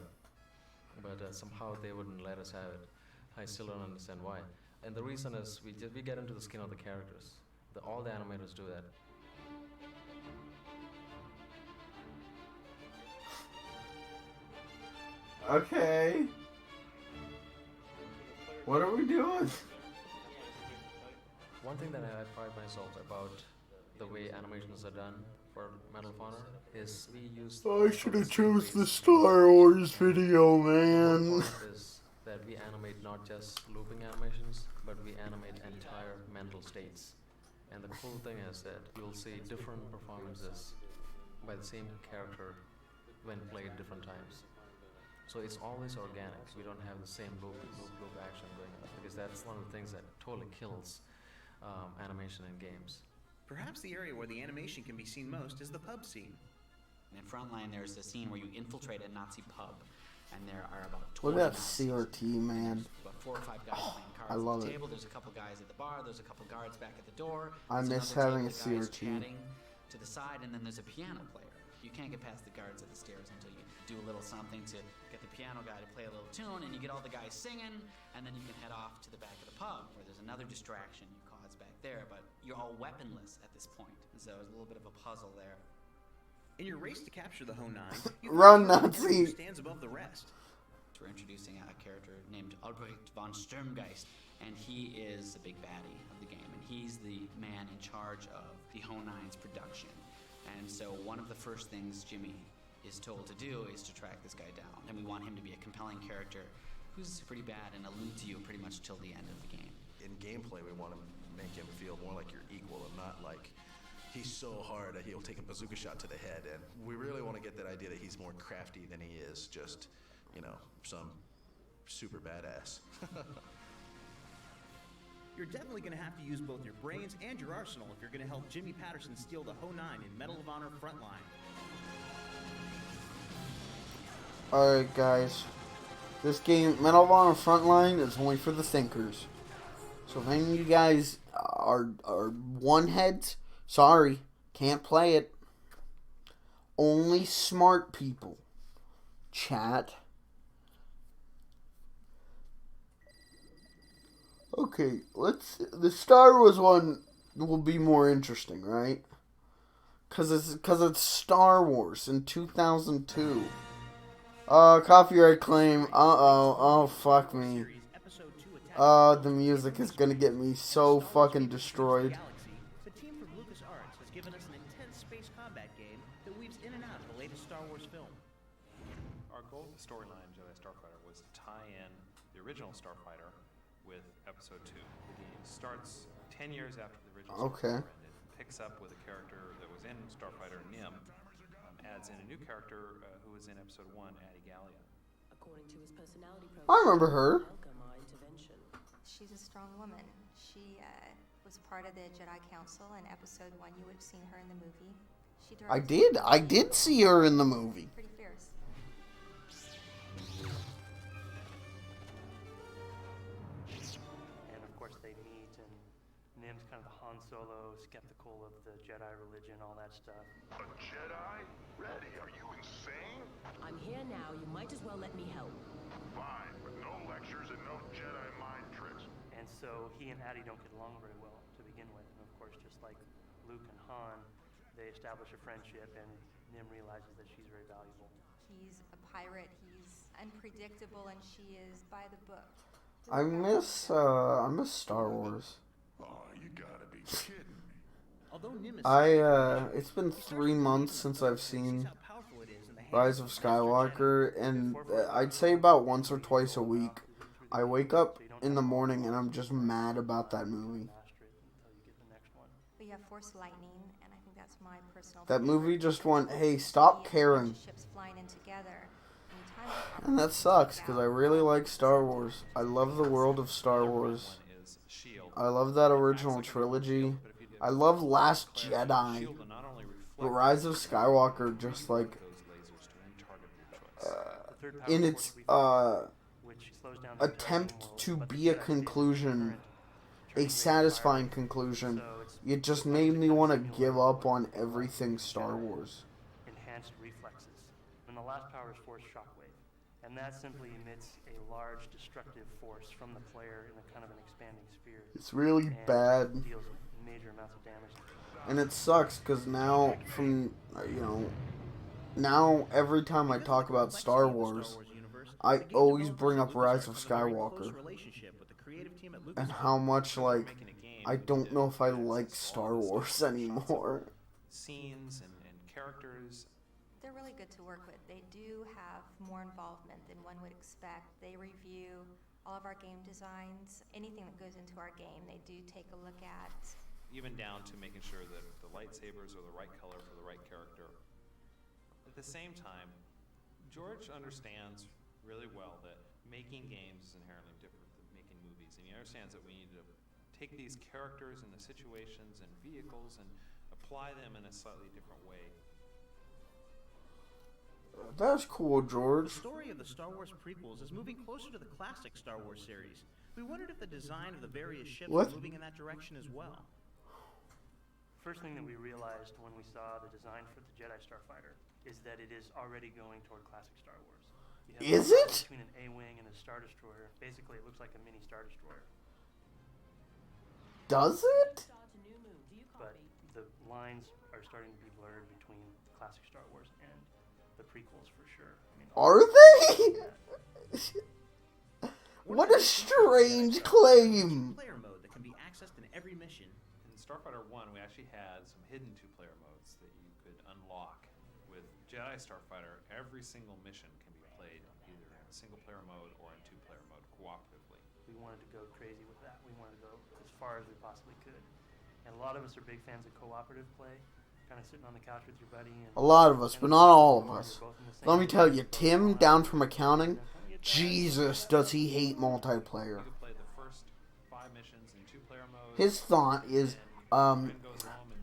but somehow they wouldn't let us have it. I still don't understand why. And the reason is we get into the skin of the characters. All the animators do that. Okay. What are we doing? One thing that I pride myself about the way animations are done for Medal of Honor is we use... I should have chose the Star Wars video, man. The point is that we animate not just looping animations, but we animate entire mental states. And the cool thing is that you'll see different performances by the same character when played different times. So it's always organic. We don't have the same loop action going on, because that's one of the things that totally kills animation in games. Perhaps the area where the animation can be seen most is the pub scene. In Frontline, there's a scene where you infiltrate a Nazi pub, and there are about 20 Look at that Nazis. CRT, man. About 4 or 5 guys playing cards I at love the it. table. There's a couple guys at the bar. There's a couple guards back at the door. I There's miss another having a table of guys CRT. chatting to the side, and then there's a piano player. You can't get past the guards at the stairs until you do a little something to get the piano guy to play a little tune, and you get all the guys singing, and then you can head off to the back of the pub where there's another distraction you cause back there, but you're all weaponless at this point, so there's a little bit of a puzzle there. In your race to capture the Ho-9, you Run, find a character who Nazi! stands above the rest. We're introducing a character named Albrecht von Sturmgeist, and he is the big baddie of the game, and he's the man in charge of the Ho-9's production. And so one of the first things Jimmy is told to do is to track this guy down, and we want him to be a compelling character who's pretty bad and elude to you pretty much till the end of the game. In gameplay, we want to make him feel more like your equal and not like he's so hard that he'll take a bazooka shot to the head. And we really want to get that idea that he's more crafty than he is just, you know, some super badass. You're definitely going to have to use both your brains and your arsenal if you're going to help Jimmy Patterson steal the Ho-9 in Medal of Honor Frontline. Alright, guys. This game, Medal of Honor Frontline, is only for the thinkers. So if any of you guys are one-heads, sorry, can't play it. Only smart people. Chat. Okay, the Star Wars one will be more interesting, right? Cause it's Star Wars in 2002. Copyright claim. Oh fuck me. The music is gonna get me so fucking destroyed. The team from LucasArts has given us an intense space combat game that weaves in and out of the latest Star Wars film. Our goal with the storyline Jedi Starfighter was to tie in the original Starfighter with Episode 2. The game starts 10 years after the original Starfighter ended, picks up with a character that was in Starfighter, Nim, adds in a new character who was in Episode 1, Addie Gallia. According to his personality profile, I remember her. welcome our intervention. strong woman. She was part of the Jedi Council in Episode 1. You would have seen her in the movie. She I did see her in the movie. Pretty fierce. And of course they meet, and Nim's kind of the Han Solo, skeptical of the Jedi religion, all that stuff. A Jedi? Ready? Are you insane? I'm here now. You might as well let me help. Fine, but no lectures and no Jedi mind tricks. And so he and Addie don't get along very well to begin with. And of course, just like Luke and Han, they establish a friendship, and Nim realizes that she's very valuable. He's a pirate. He's unpredictable, and she is by the book. I miss Star Wars. Oh, you gotta be kidding me. Although Nim is It's been 3 months since I've seen Rise of Skywalker, and I'd say about once or twice a week, I wake up in the morning and I'm just mad about that movie. But you have Force Lightning, and I think that's my personal. That movie just went, hey, stop caring. Ships flying in together. And that sucks, because I really like Star Wars. I love the world of Star Wars. I love that original trilogy. I love Last Jedi. But Rise of Skywalker just like... in its attempt to be a conclusion, a satisfying conclusion, it just made me want to give up on everything Star Wars. Enhanced reflexes. And the last power is Force Shockwave. And that simply emits a large destructive force from the player in a kind of an expanding sphere. It's really bad. Deals major amounts of damage. And it sucks because now, now every time I talk about Star Wars, I always bring up Rise of Skywalker. And how much, like, I don't know if I like Star Wars anymore. Scenes and characters. They're really good to work with. They do have more involvement than one would expect. They review all of our game designs. Anything that goes into our game, they do take a look at. Even down to making sure that the lightsabers are the right color for the right character. At the same time, George understands really well that making games is inherently different than making movies. And he understands that we need to take these characters and the situations and vehicles and apply them in a slightly different way. That's cool, George. The story of the Star Wars prequels is moving closer to the classic Star Wars series. We wondered if the design of the various ships was moving in that direction as well. First thing that we realized when we saw the design for the Jedi Starfighter is that it is already going toward classic Star Wars. Is it? Between an A-Wing and a Star Destroyer. Basically, it looks like a mini Star Destroyer. Does it? But the lines are starting to be blurred between classic Star Wars and the prequels for sure. I mean, are they? What a strange claim. Player mode that can be accessed in every mission. In Starfighter 1, we actually had some hidden two-player modes that you could unlock. With Jedi Starfighter, every single mission can be played either in single-player mode or in two-player mode cooperatively. We wanted to go crazy with that. We wanted to go as far as we possibly could. And a lot of us are big fans of cooperative play. Kind of sitting on the couch with your buddy. And a lot of us, but not all of us. Let me tell you, Tim, down from accounting, Jesus, does he hate multiplayer. His thought is,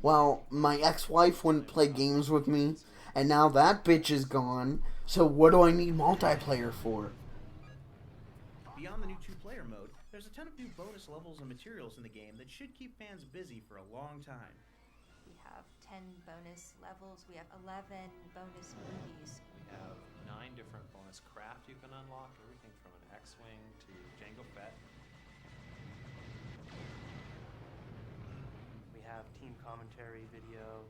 well, my ex-wife wouldn't play games with me, and now that bitch is gone, so what do I need multiplayer for? Beyond the new two-player mode, there's a ton of new bonus levels and materials in the game that should keep fans busy for a long time. We have 10 bonus levels. We have 11 bonus movies. We have 9 different bonus craft you can unlock, everything from an X-Wing to Jango Fett. We have team commentary video.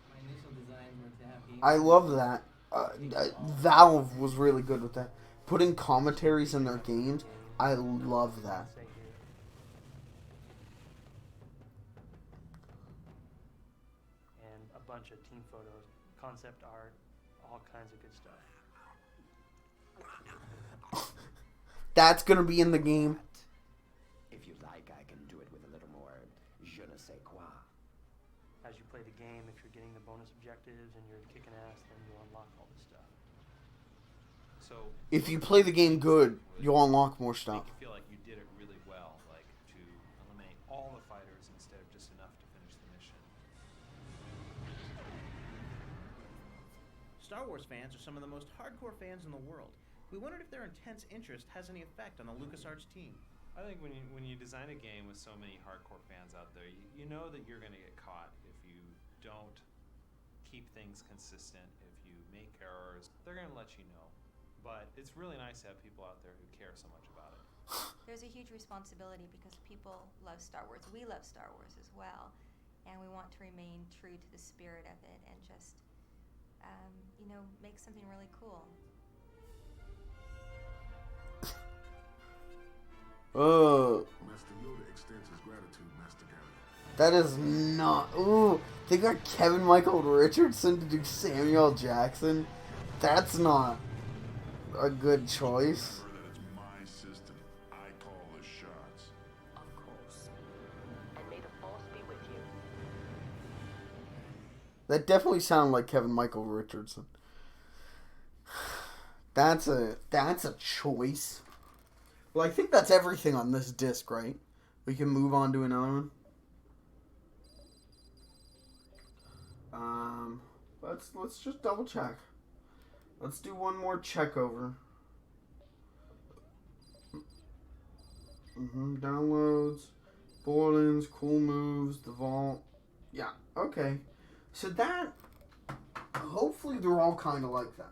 My initial designs were to have game. I love that. Valve was really good with that. Putting commentaries in their games, I love that. And a bunch of team photos, concept art, all kinds of good stuff. That's gonna be in the game. If you like, I can do it with a little more je ne sais quoi. As you play the game, if you're getting the bonus objectives and you're kicking ass, then you'll unlock all this stuff. So if you play the game good, you'll unlock more stuff. Make you feel like you did it really well. Like Star Wars fans are some of the most hardcore fans in the world. We wondered if their intense interest has any effect on the LucasArts team. I think when you design a game with so many hardcore fans out there, you know that you're going to get caught if you don't keep things consistent. If you make errors, they're going to let you know. But it's really nice to have people out there who care so much about it. There's a huge responsibility because people love Star Wars. We love Star Wars as well. And we want to remain true to the spirit of it and just, make something really cool. Master Yoda extends his gratitude, Master Galley. That is not... Ooh, they got Kevin Michael Richardson to do Samuel Jackson. That's not a good choice. Remember that it's my system. I call the shots. Of course. And may the Force be with you. That definitely sounded like Kevin Michael Richardson. That's a choice. Well, I think that's everything on this disc, right? We can move on to another one. Let's just double check. Let's do one more check over. Downloads, Borderlands, Cool Moves, The Vault. Yeah, okay. So that, hopefully they're all kind of like that.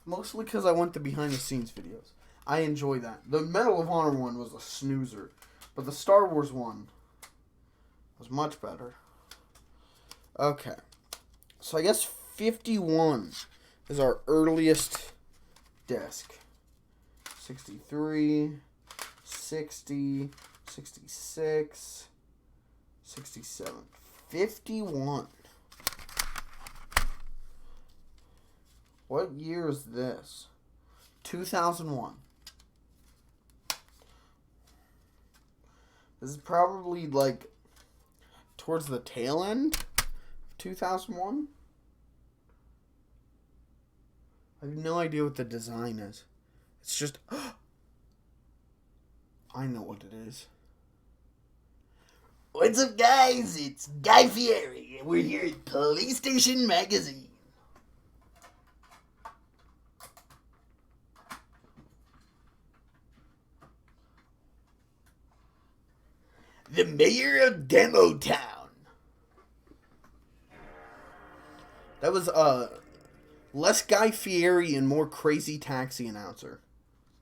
Mostly because I went to behind the scenes videos. I enjoy that. The Medal of Honor one was a snoozer. But the Star Wars one was much better. Okay. So I guess 51 is our earliest disc. 63, 60, 66, 67. 51. What year is this? 2001. This is probably like towards the tail end of 2001. I have no idea what the design is. It's just... I know what it is. What's up, guys? It's Guy Fieri, and we're here at PlayStation Magazine. The mayor of Demo Town. That was less Guy Fieri and more Crazy Taxi announcer.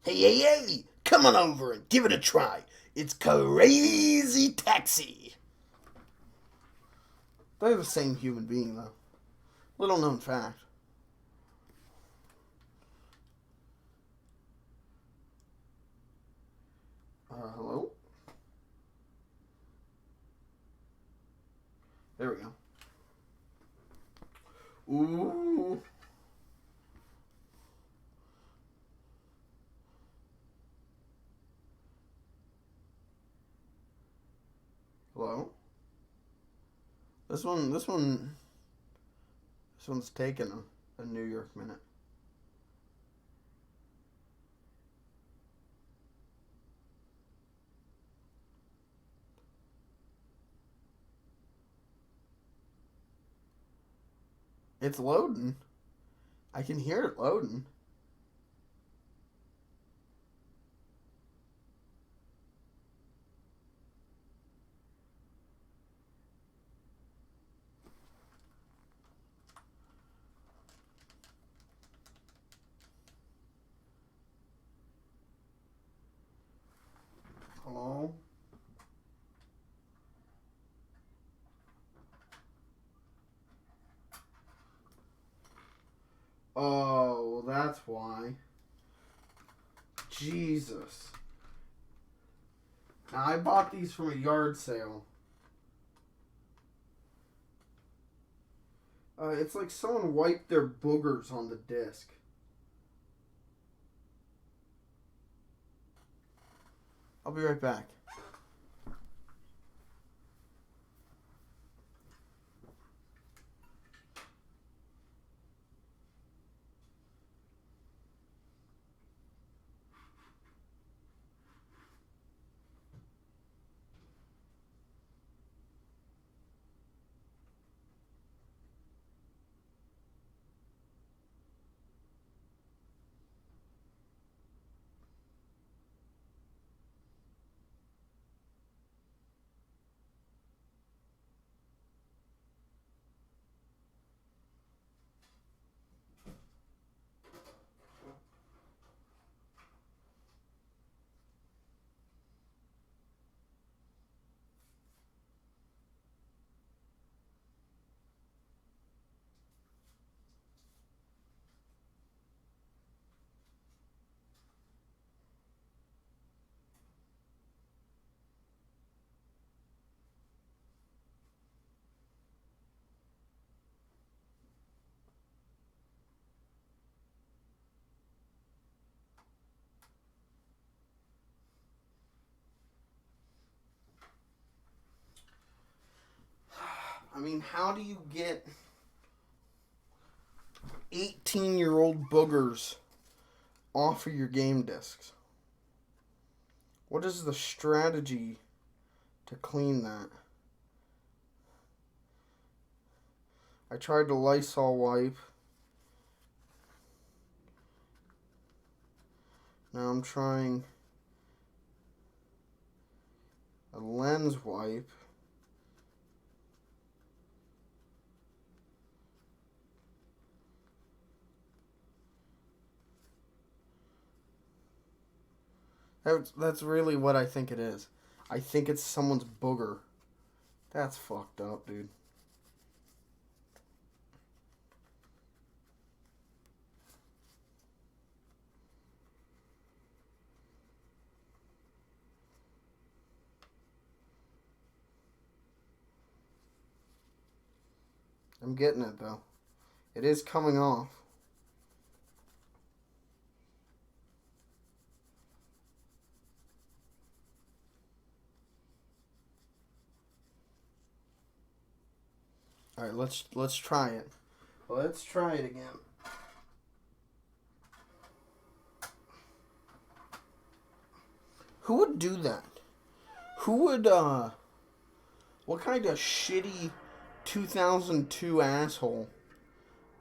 Hey, come on over and give it a try. It's Crazy Taxi. They're the same human being, though. Little known fact. Hello? There we go. Ooh. Hello? This one's taking a New York minute. It's loading. I can hear it loading. Hello? Oh, well, that's why. Jesus. Now, I bought these from a yard sale. It's like someone wiped their boogers on the disc. I'll be right back. mean, how do you get 18-year-old boogers off of your game discs? What is the strategy to clean that? I tried the Lysol wipe. Now I'm trying a lens wipe. That's really what I think it is. I think it's someone's booger. That's fucked up, dude. I'm getting it, though. It is coming off. All right, let's try it. Let's try it again. Who would do that? Who would what kind of shitty 2002 asshole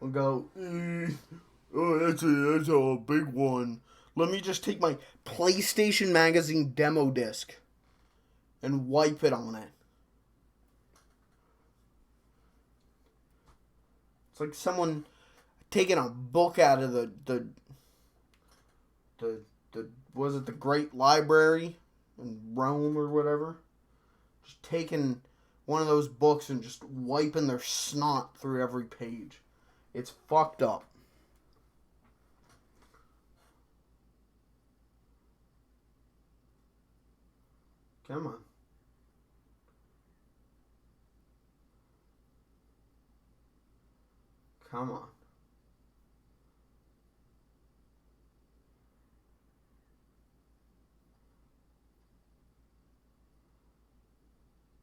would go, oh, that's a big one. Let me just take my PlayStation Magazine demo disc and wipe it on it. It's like someone taking a book out of the was it the Great Library in Rome or whatever? Just taking one of those books and just wiping their snot through every page. It's fucked up. Come on. Come on.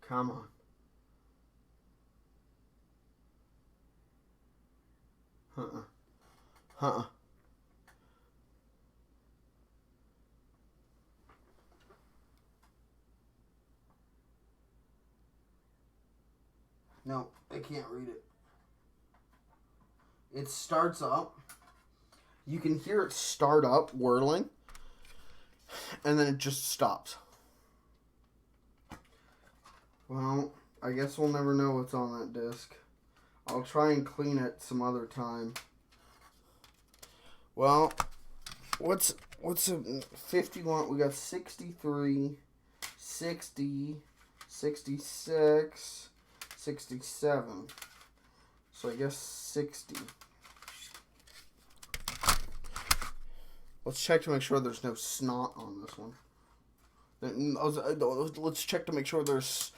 Come on. No, I can't read it. It starts up. You can hear it start up, whirling. And then it just stops. Well, I guess we'll never know what's on that disc. I'll try and clean it some other time. Well, what's a 51? We got 63, 60, 66, 67. So I guess 60. Let's check to make sure there's no snot on this one. Let's check to make sure there's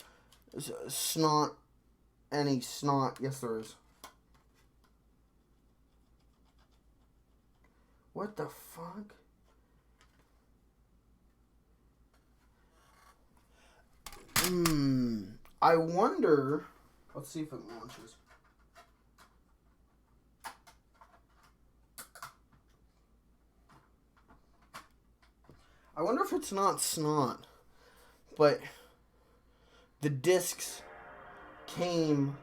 snot. Any snot. Yes, there is. What the fuck? I wonder. Let's see if it launches. I wonder if it's not snot, but the discs came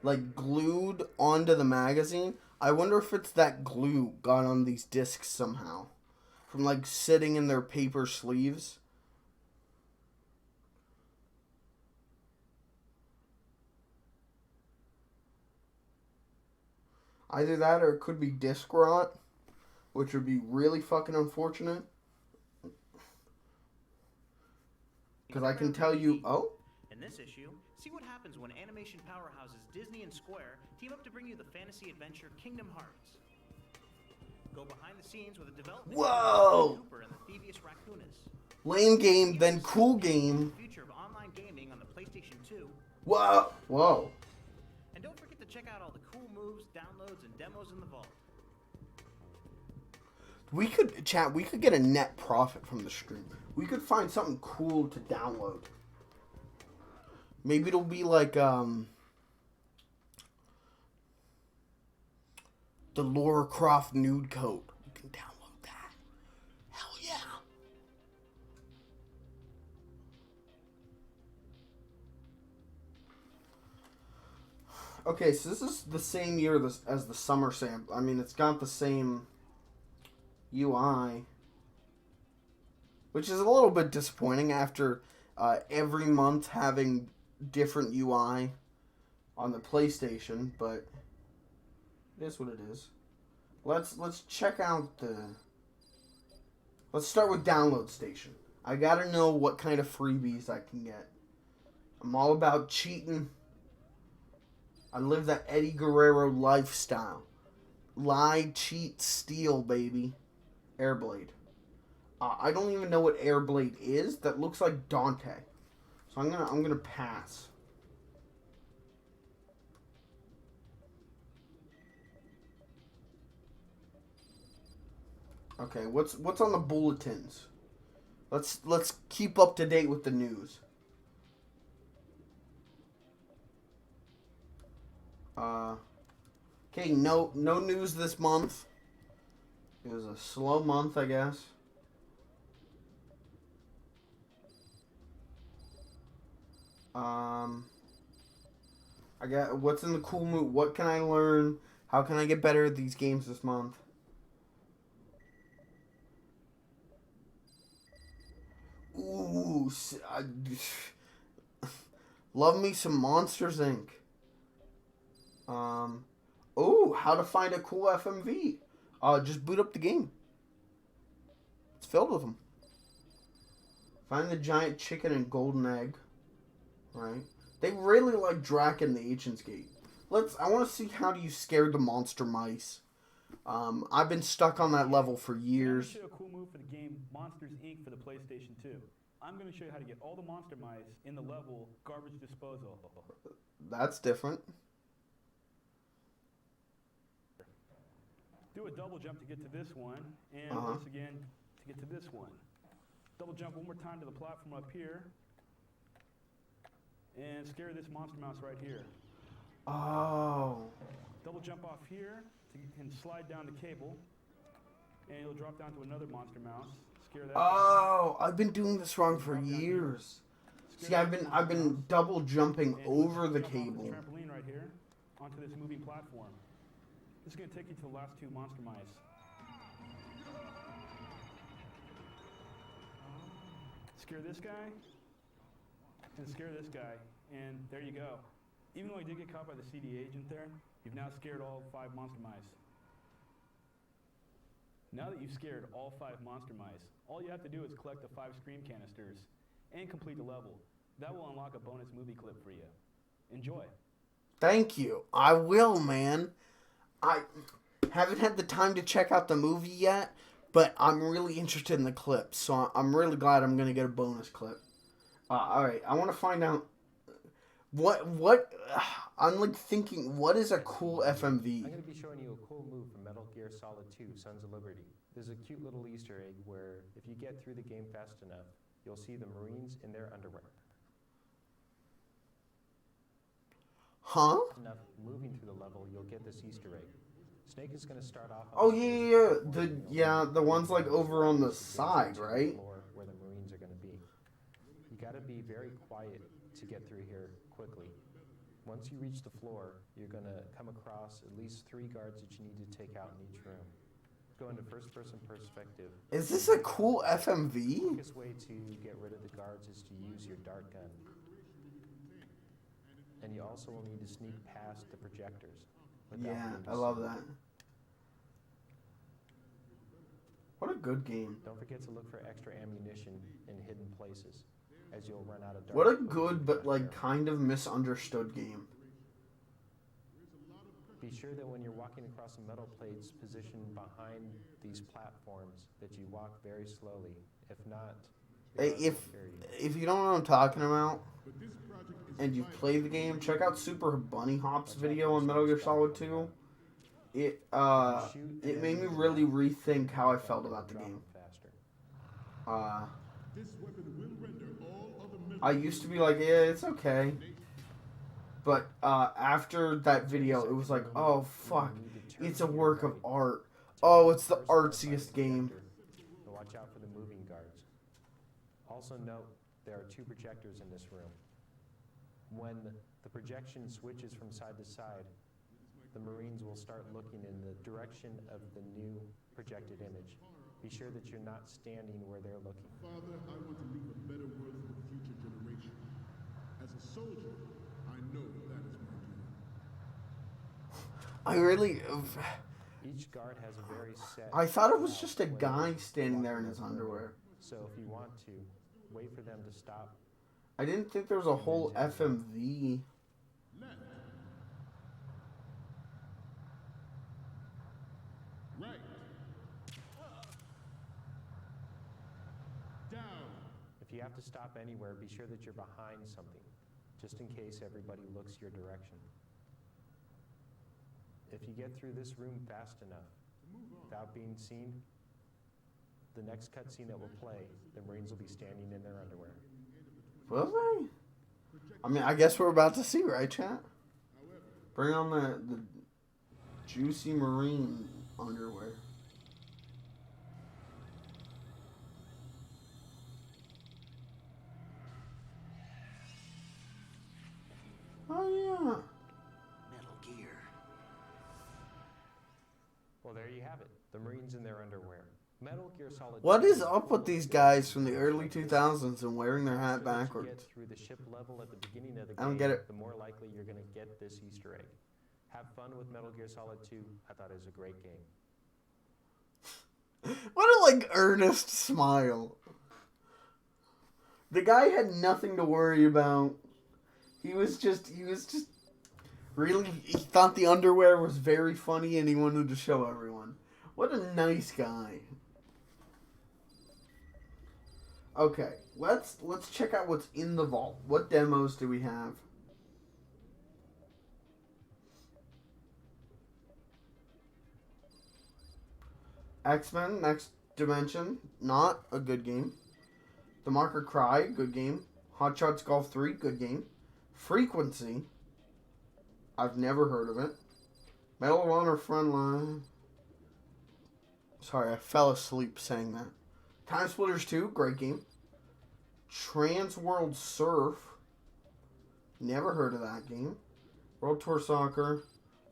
like glued onto the magazine. I wonder if it's that glue got on these discs somehow from like sitting in their paper sleeves. Either that or it could be disc rot, which would be really fucking unfortunate. Because I can tell you, In this issue, see what happens when animation powerhouses Disney and Square team up to bring you the fantasy adventure Kingdom Hearts. Go behind the scenes with a development Whoa! Cooper and the Thievius Raccoonus. Lame game, then cool game. The future of online gaming on the PlayStation 2. Whoa! Whoa. And don't forget to check out all the cool moves, downloads, and demos in the vault. We could get a net profit from the stream. We could find something cool to download. Maybe it'll be like, The Lara Croft nude code. You can download that. Hell yeah. Okay, so this is the same year as the summer sample. I mean, it's got the same UI, which is a little bit disappointing after every month having different UI on the PlayStation, but it is what it is. Let's check out the... Let's start with Download Station. I gotta know what kind of freebies I can get. I'm all about cheating. I live that Eddie Guerrero lifestyle. Lie, cheat, steal, baby. Airblade. I don't even know what Airblade is. That looks like Dante. So I'm gonna pass. Okay, what's on the bulletins? Let's keep up to date with the news. Okay, no news this month. It was a slow month, I guess. I got what's in the cool mood. What can I learn? How can I get better at these games this month? Ooh, love me some Monsters Inc. Oh, how to find a cool FMV. Just boot up the game. It's filled with them. Find the giant chicken and golden egg. Right. They really like Drac and the Ancient's Gate. I want to see how do you scare the monster mice. I've been stuck on that level for years. I'm going to show you a cool move for the game Monsters Inc. for the PlayStation 2. I'm going to show you how to get all the monster mice in the level Garbage Disposal. That's different. Do a double jump to get to this one, and once again to get to this one. Double jump one more time to the platform up here, and scare this monster mouse right here. Oh. Double jump off here and slide down the cable, and it'll drop down to another monster mouse. Scare that. Oh, I've been doing this wrong for years. See, I've been double jumping over the cable. Trampoline right here onto this moving platform. This is going to take you to the last two monster mice. Scare this guy, and scare this guy, and there you go. Even though you did get caught by the CD agent there, you've now scared all 5 monster mice. Now that you've scared all 5 monster mice, all you have to do is collect the 5 scream canisters and complete the level. That will unlock a bonus movie clip for you. Enjoy. Thank you. I will, man. I haven't had the time to check out the movie yet, but I'm really interested in the clips, so I'm really glad I'm going to get a bonus clip. Alright, I want to find out what I'm like thinking, what is a cool FMV? I'm going to be showing you a cool move from Metal Gear Solid 2, Sons of Liberty. There's a cute little Easter egg where if you get through the game fast enough, you'll see the Marines in their underwear. Huh? Enough moving through the level, you'll get this Easter egg. Snake is going to start off. Oh yeah, the ones like over on the side, right? Where the Marines are going to be. You got to be very quiet to get through here quickly. Once you reach the floor, you're going to come across at least 3 guards that you need to take out in each room. Go into first-person perspective. Is this a cool FMV? The quickest way to get rid of the guards is to use your dart gun. And you also will need to sneak past the projectors. Yeah, I love that. What a good game. Don't forget to look for extra ammunition in hidden places, as you'll run out of dark. What a good but like kind of misunderstood game. Be sure that when you're walking across the metal plates positioned behind these platforms that you walk very slowly. If not, if you don't know what I'm talking about and you play the game, check out Super Bunny Hop's video on Metal Gear Solid 2. It made me really rethink how I felt about the game. I used to be like, yeah, it's okay. But after that video, it was like, oh fuck, it's a work of art. Oh, it's the artsiest game. Watch out for the moving guards. Also note, there are 2 projectors in this room. When the projection switches from side to side, the Marines will start looking in the direction of the new projected image. Be sure that you're not standing where they're looking. Father, I want to leave a better world for the future generation. As a soldier, I know that is my duty. I really... Each guard has a very set... I thought it was just a guy standing there in his underwear. So if you want to, wait for them to stop. I didn't think there was a whole FMV. Left. Right. Down. If you have to stop anywhere, be sure that you're behind something, just in case everybody looks your direction. If you get through this room fast enough, without being seen, the next cutscene that will play, the Marines will be standing in their underwear. Will they? I mean, I guess we're about to see, right, chat? Bring on the juicy Marine underwear. Oh, yeah. Metal Gear. Well, there you have it. The Marines in their underwear. Metal Gear Solid. What is up with these guys from the early 2000s and wearing their hat backwards? Get through the ship level at the beginning of the game, I don't get it. The more likely you're going to get this Easter egg. Have fun with Metal Gear Solid 2. I thought it was a great game. What a, like, earnest smile. The guy had nothing to worry about. He was just really, he thought the underwear was very funny and he wanted to show everyone. What a nice guy. Okay, let's check out what's in the vault. What demos do we have? X-Men Next Dimension, not a good game. The Marker Cry, good game. Hot Shots Golf 3, good game. Frequency, I've never heard of it. Medal of Honor Frontline. Sorry, I fell asleep saying that. Time Splitters 2, great game. Trans World Surf, never heard of that game. World Tour Soccer.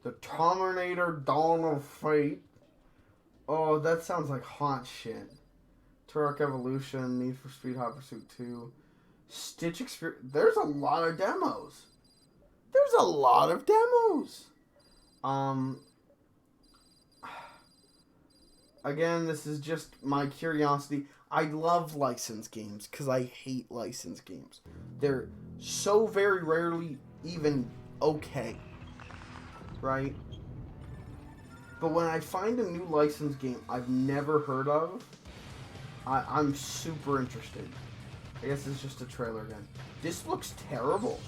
The Terminator Dawn of Fate. Oh, that sounds like hot shit. Turok Evolution, Need for Speed Hot Pursuit 2. Stitch Experience. There's a lot of demos. There's a lot of demos. Again, this is just my curiosity. I love licensed games because I hate licensed games. They're so very rarely even okay. Right? But when I find a new licensed game I've never heard of, I'm super interested. I guess it's just a trailer again. This looks terrible.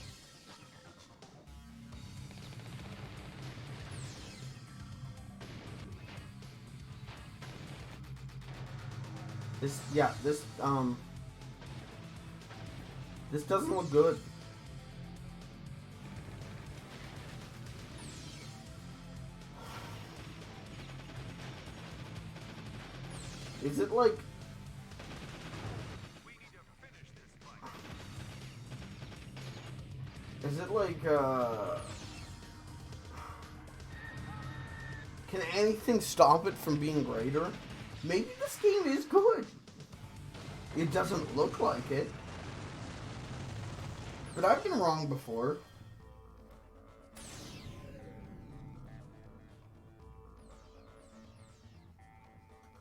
This doesn't look good. Is it like... Is it like, can anything stop it from being greater? Maybe this game is good. It doesn't look like it. But I've been wrong before.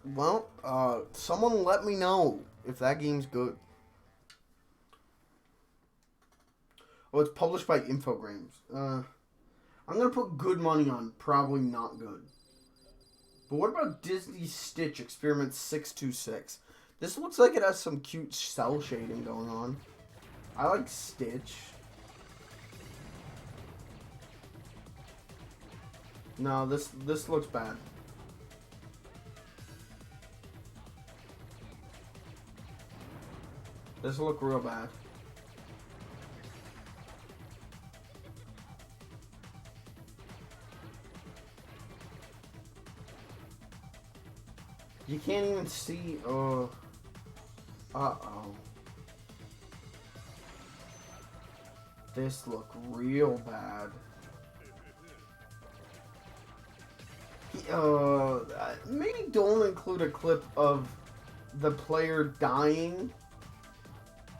Well, someone let me know if that game's good. Oh, it's published by Infogrames. I'm going to put good money on probably not good. But what about Disney Stitch Experiment 626? This looks like it has some cute cell shading going on. I like Stitch. No, this looks bad. This look real bad. You can't even see. Uh-oh. This look real bad. Maybe don't include a clip of the player dying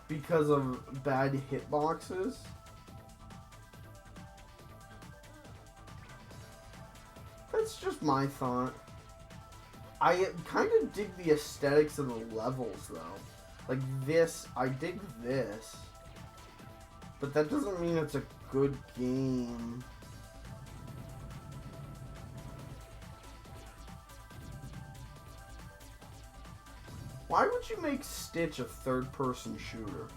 because of bad hitboxes. That's just my thought. I kind of dig the aesthetics of the levels, though. Like this, I dig this. But that doesn't mean it's a good game. Why would you make Stitch a third-person shooter?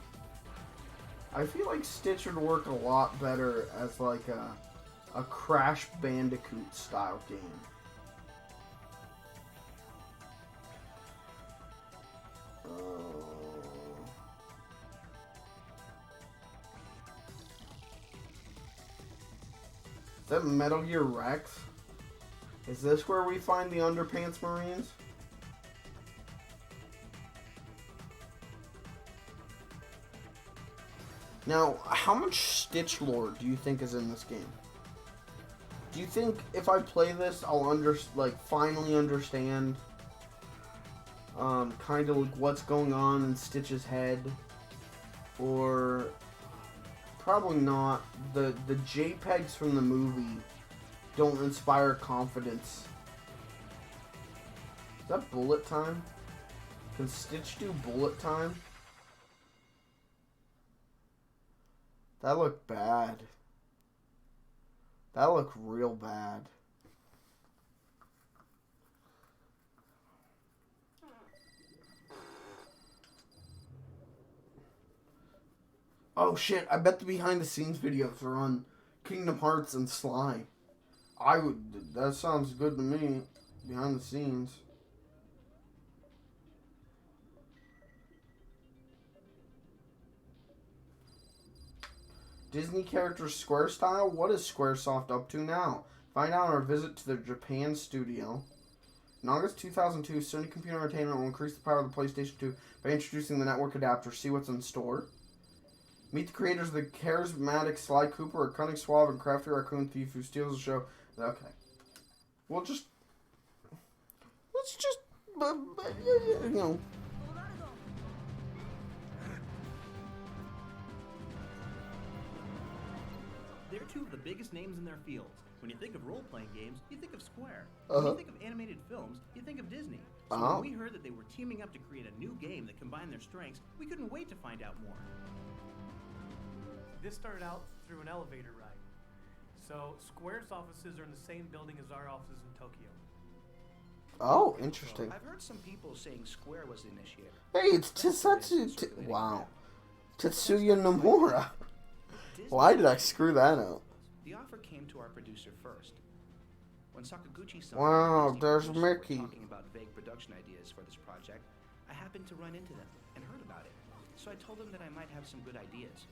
I feel like Stitch would work a lot better as like a Crash Bandicoot style game. Is that Metal Gear Rex? Is this where we find the Underpants Marines? Now, how much Stitch lore do you think is in this game? Do you think if I play this, I'll finally understand kind of like what's going on in Stitch's head? Or probably not. The JPEGs from the movie don't inspire confidence. Is that bullet time? Can Stitch do bullet time? That looked bad. That looked real bad. Oh shit, I bet the behind the scenes videos are on Kingdom Hearts and Sly. That sounds good to me. Behind the scenes. Disney characters Square style? What is Squaresoft up to now? Find out on our visit to their Japan studio. In August 2002, Sony Computer Entertainment will increase the power of the PlayStation 2 by introducing the network adapter. See what's in store. Meet the creators of the charismatic Sly Cooper, a cunning, suave, and crafty raccoon thief who steals the show. Okay. Let's just, you know. They're two of the biggest names in their fields. When you think of role-playing games, you think of Square. Uh-huh. When you think of animated films, you think of Disney. So Uh-huh. when we heard that they were teaming up to create a new game that combined their strengths, we couldn't wait to find out more. This started out through an elevator ride. So Square's offices are in the same building as our offices in Tokyo. Oh, interesting. I've heard some people saying Square was the initiator. Hey, it's wow. Tetsuya Nomura. Why did I screw that up? The offer came to our producer first. When Sakaguchi-san Wow, and there's Disney were Mickey. talking about vague production ideas for this project, I happened to run into them and heard about it. So I told them that I might have some good ideas.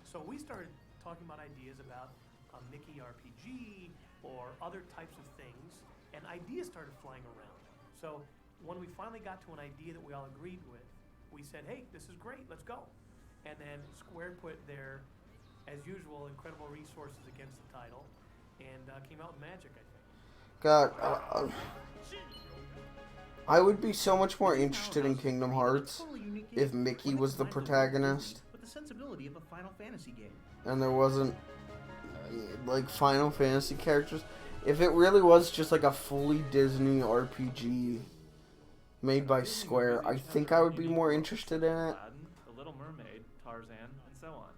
So we started talking about ideas about a Mickey RPG or other types of things, and ideas started flying around. So when we finally got to an idea that we all agreed with, we said, hey, this is great, let's go. And then Square put their, as usual, incredible resources against the title, and came out with magic, I think. God, I would be so much more interested in Kingdom Hearts if Mickey was the protagonist With the sensibility of a Final Fantasy game. and there wasn't like Final Fantasy characters. If it really was just like a fully Disney RPG made by Square, I think I would be more interested in it. The Little Mermaid, Tarzan, and so on.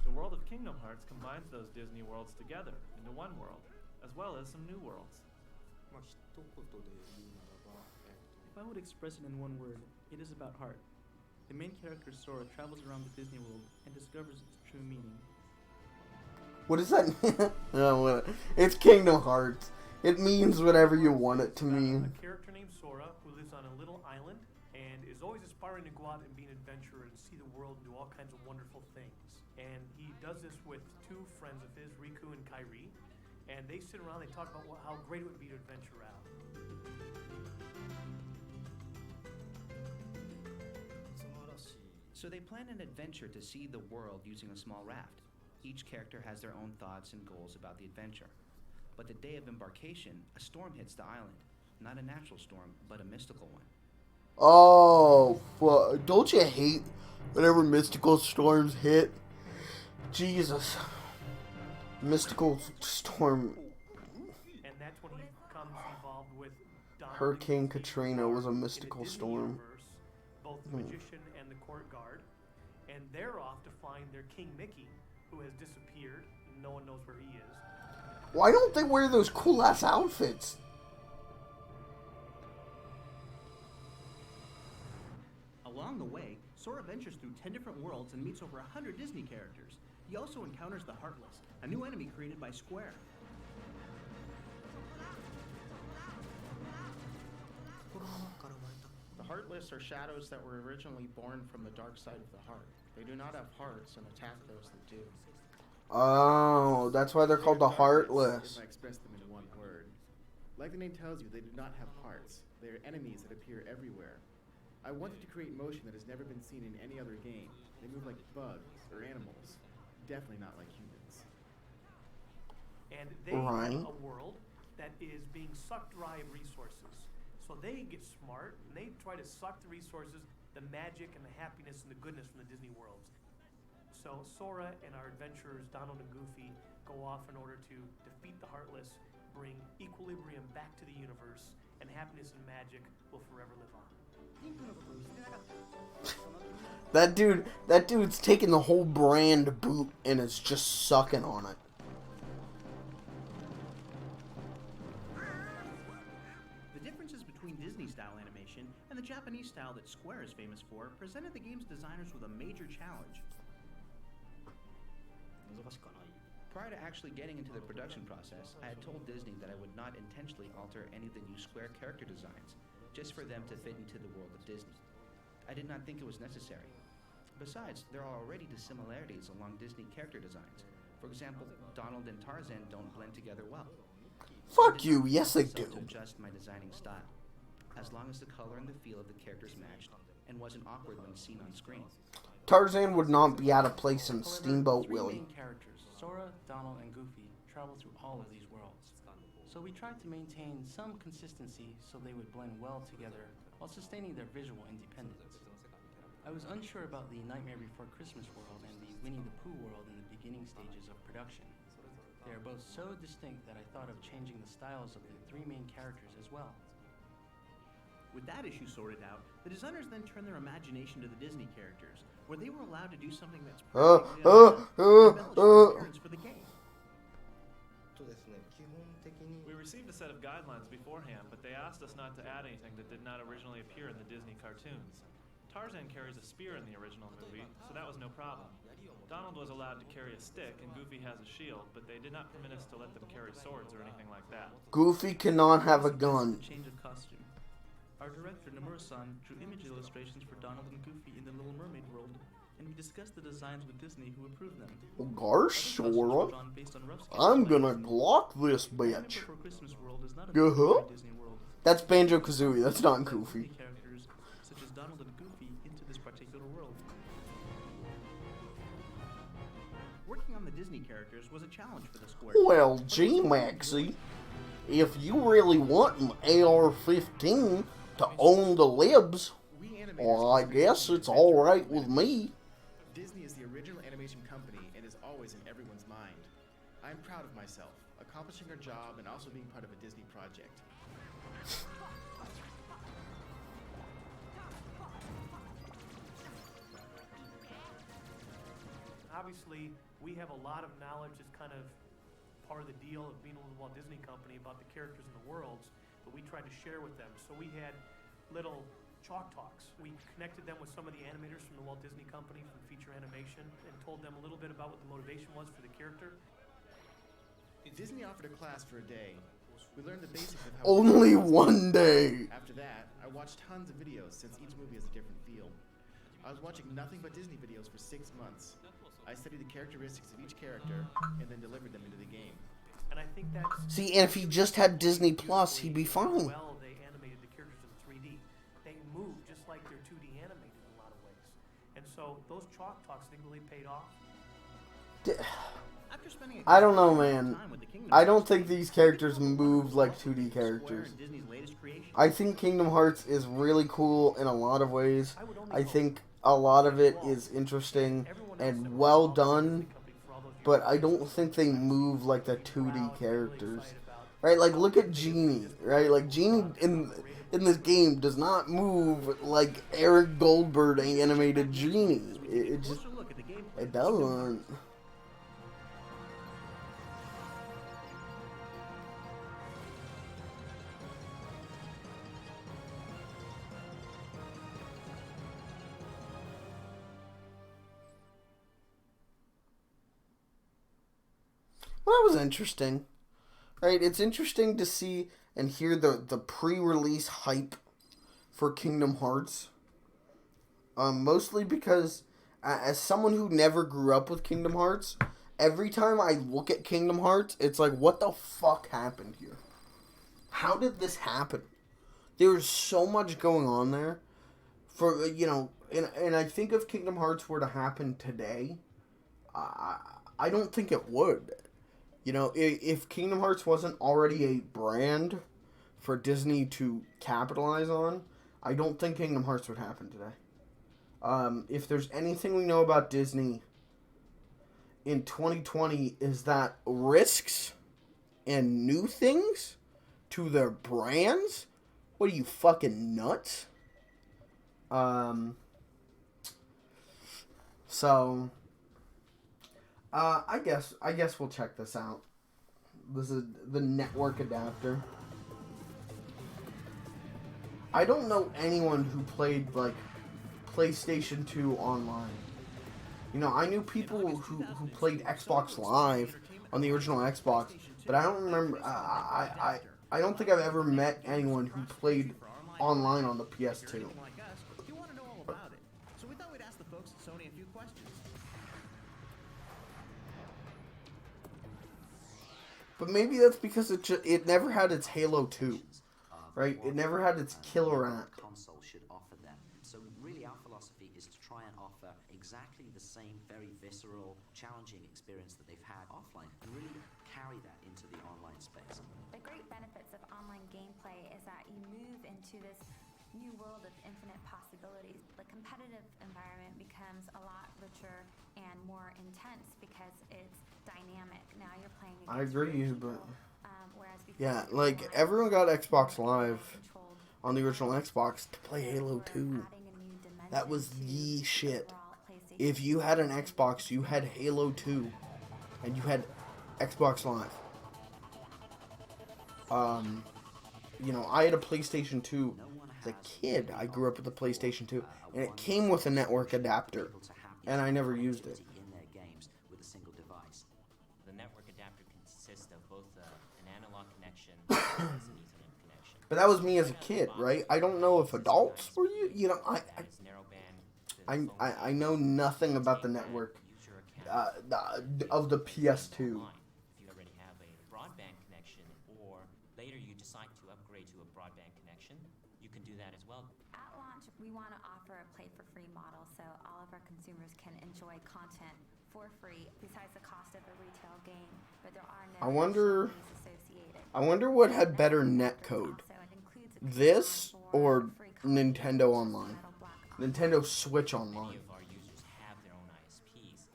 The world of Kingdom Hearts combines those Disney worlds together into one world, as well as some new worlds. If I would express it in one word, it is about heart. The main character Sora travels around the Disney world and discovers its true meaning. What does that mean? No, it's Kingdom Hearts. It means whatever you want it to mean. A character named Sora who lives on a little island and is always aspiring to go out and be an adventurer and see the world and do all kinds of wonderful things. And he does this with two friends of his, Riku and Kairi, and they sit around and they talk about how great it would be to adventure out. So they plan an adventure to see the world using a small raft. Each character has their own thoughts and goals about the adventure. But the day of embarkation, a storm hits the island. Not a natural storm, but a mystical one. Oh, don't you hate whenever mystical storms hit? Jesus. Mystical storm. And that's when he becomes involved with Donald Hurricane and Goofy, Katrina who was a are in mystical Disney storm. universe, both the magician and the court guard. And they're off to find their King Mickey, who has disappeared. No one knows where he is. Why don't they wear those cool ass outfits? Along the way, Sora ventures through 10 different worlds and meets over 100 Disney characters. He also encounters the Heartless, a new enemy created by Square. The Heartless are shadows that were originally born from the dark side of the heart. They do not have hearts and attack those that do. Oh, that's why they're called the Heartless. If I express them in one word. Like the name tells you, they do not have hearts. They are enemies that appear everywhere. I wanted to create motion that has never been seen in any other game. They move like bugs or animals. Definitely not like humans. And they have a world that is being sucked dry of resources. So they get smart and they try to suck the resources, the magic and the happiness and the goodness from the Disney worlds. So Sora and our adventurers, Donald and Goofy, go off in order to defeat the Heartless, bring equilibrium back to the universe, and happiness and magic will forever live on. That dude's taking the whole brand boot and is just sucking on it. The differences between Disney-style animation and the Japanese style that Square is famous for presented the game's designers with a major challenge. Prior to actually getting into the production process, I had told Disney that I would not intentionally alter any of the new Square character designs, just for them to fit into the world of Disney. I did not think it was necessary. Besides, there are already dissimilarities along Disney character designs. For example, Donald and Tarzan don't blend together well. Fuck you, yes they do. To adjust my designing style, as long as the color and the feel of the characters matched and wasn't awkward when seen on screen. Tarzan would not be out of place in Steamboat Willie. Three main characters, Sora, Donald, and Goofy, travel through all of these worlds. So we tried to maintain some consistency so they would blend well together while sustaining their visual independence. I was unsure about the Nightmare Before Christmas world and the Winnie the Pooh world in the beginning stages of production. They are both so distinct that I thought of changing the styles of the three main characters as well. With that issue sorted out, the designers then turned their imagination to the Disney characters, where they were allowed to do something that's appearance for the game. We received a set of guidelines beforehand, but they asked us not to add anything that did not originally appear in the Disney cartoons. Tarzan carries a spear in the original movie, so that was no problem. Donald was allowed to carry a stick, and Goofy has a shield, but they did not permit us to let them carry swords or anything like that. Goofy cannot have a gun. Change of costume. Our director, Nomura-san, drew image illustrations for Donald and Goofy in the Little Mermaid world, and we discussed the designs with Disney, who approved them. Gosh, Sora, I'm gonna Glock this bitch. That's Banjo-Kazooie, that's not Goofy. Characters such as Donald and Goofy into this particular world. Working on the Disney characters was a challenge for the Square. Well, gee, Maxie, if you really want an AR-15 to own the libs, well, I guess it's alright with me. Disney is the original animation company and is always in everyone's mind. I'm proud of myself, accomplishing our job and also being part of a Disney project. Obviously, we have a lot of knowledge as kind of part of the deal of being with the Walt Disney Company about the characters in the worlds, but we tried to share with them. So we had little chalk talks. We connected them with some of the animators from the Walt Disney Company from feature animation and told them a little bit about what the motivation was for the character. Disney offered a class for a day. We learned the basics of how... Only one day. After that, I watched tons of videos since each movie has a different feel. I was watching nothing but Disney videos for 6 months. I studied the characteristics of each character and then delivered them into the game. And I think that's... See, and if he just had Disney Plus, he'd be fine. Well, they animated the characters in 3D. They move just like they're 2D animated in a lot of ways. And so So those chalk talks think really paid off. I don't know, man. I don't think these characters move like 2D characters. I think Kingdom Hearts is really cool in a lot of ways. I think a lot of it is interesting and well done, but I don't think they move like the 2D characters. Right? Like, look at Genie, right? Like, Genie in this game does not move like Eric Goldberg animated Genie. It just, it doesn't. Well, that was interesting. Right? It's interesting to see and hear the pre-release hype for Kingdom Hearts. Mostly because, as someone who never grew up with Kingdom Hearts, every time I look at Kingdom Hearts, it's like, what the fuck happened here? How did this happen? There's so much going on there. For, you know, and I think if Kingdom Hearts were to happen today, I don't think it would. You know, if Kingdom Hearts wasn't already a brand for Disney to capitalize on, I don't think Kingdom Hearts would happen today. If there's anything we know about Disney in 2020 is that risks and new things to their brands? What are you, fucking nuts? So I guess we'll check this out. This is the network adapter. I don't know anyone who played like PlayStation 2 online. You know, I knew people who played Xbox Live on the original Xbox, but I don't remember. I don't think I've ever met anyone who played online on the PS2. But maybe that's because it never had its Halo 2, right? It never had its killer app. Console should offer them. So really our philosophy is to try and offer exactly the same very visceral, challenging experience that they've had offline and really carry that into the online space. The great benefits of online gameplay is that you move into this new world of infinite possibilities. The competitive environment becomes a lot richer and more intense because it's dynamic. Now you're playing against I agree, people, but whereas before yeah, like everyone got Xbox Live on the original Xbox to play Halo 2. That was the shit. If you had an Xbox, you had Halo 2, and you had Xbox Live. You know, I had a PlayStation 2 as a kid. I grew up with a PlayStation 2, and it came with a network adapter, and I never used it. The network adapter consists of both an analog connection and an Ethernet connection. But that was me as a kid, right? I don't know if adults were you know, I know nothing about the network of the PS2. If you already have a broadband connection, or later you decide to upgrade to a broadband connection, you can do that as well. At launch, we want to offer a play-for-free model so all of our consumers can enjoy content for free besides the cost of a retail game, but there are no I wonder associated. What had better netcode. This or Nintendo Online. Nintendo Switch Online. Many of our users have their own ISPs,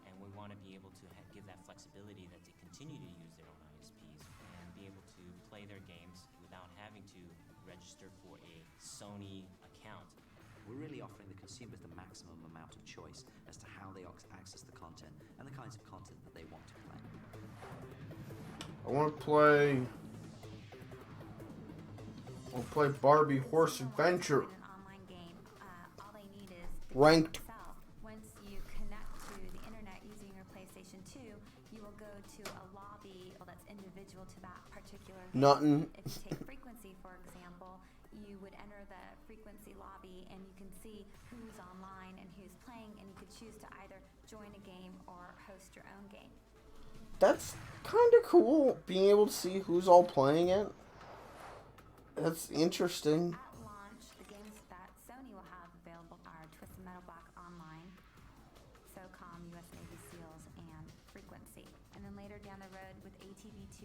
and we want to be able to give that flexibility that they continue to use their own ISPs and be able to play their games without having to register for a Sony account. We're really offering the consumers the maximum amount of choice as to how they access the content and the kinds of content that they want to play. I want to play... I'll play Barbie Horse Adventure. Ranked. Once you connect to the internet using your PlayStation 2, you will go to a lobby that's individual to that particular game. Nothing. If you take frequency, for example, you would enter the frequency lobby and you can see who's online and who's playing, and you could choose to either join a game or host your own game. That's kind of cool, being able to see who's all playing it. That's interesting. At launch, the games that Sony will have available are Twisted Metal Black Online,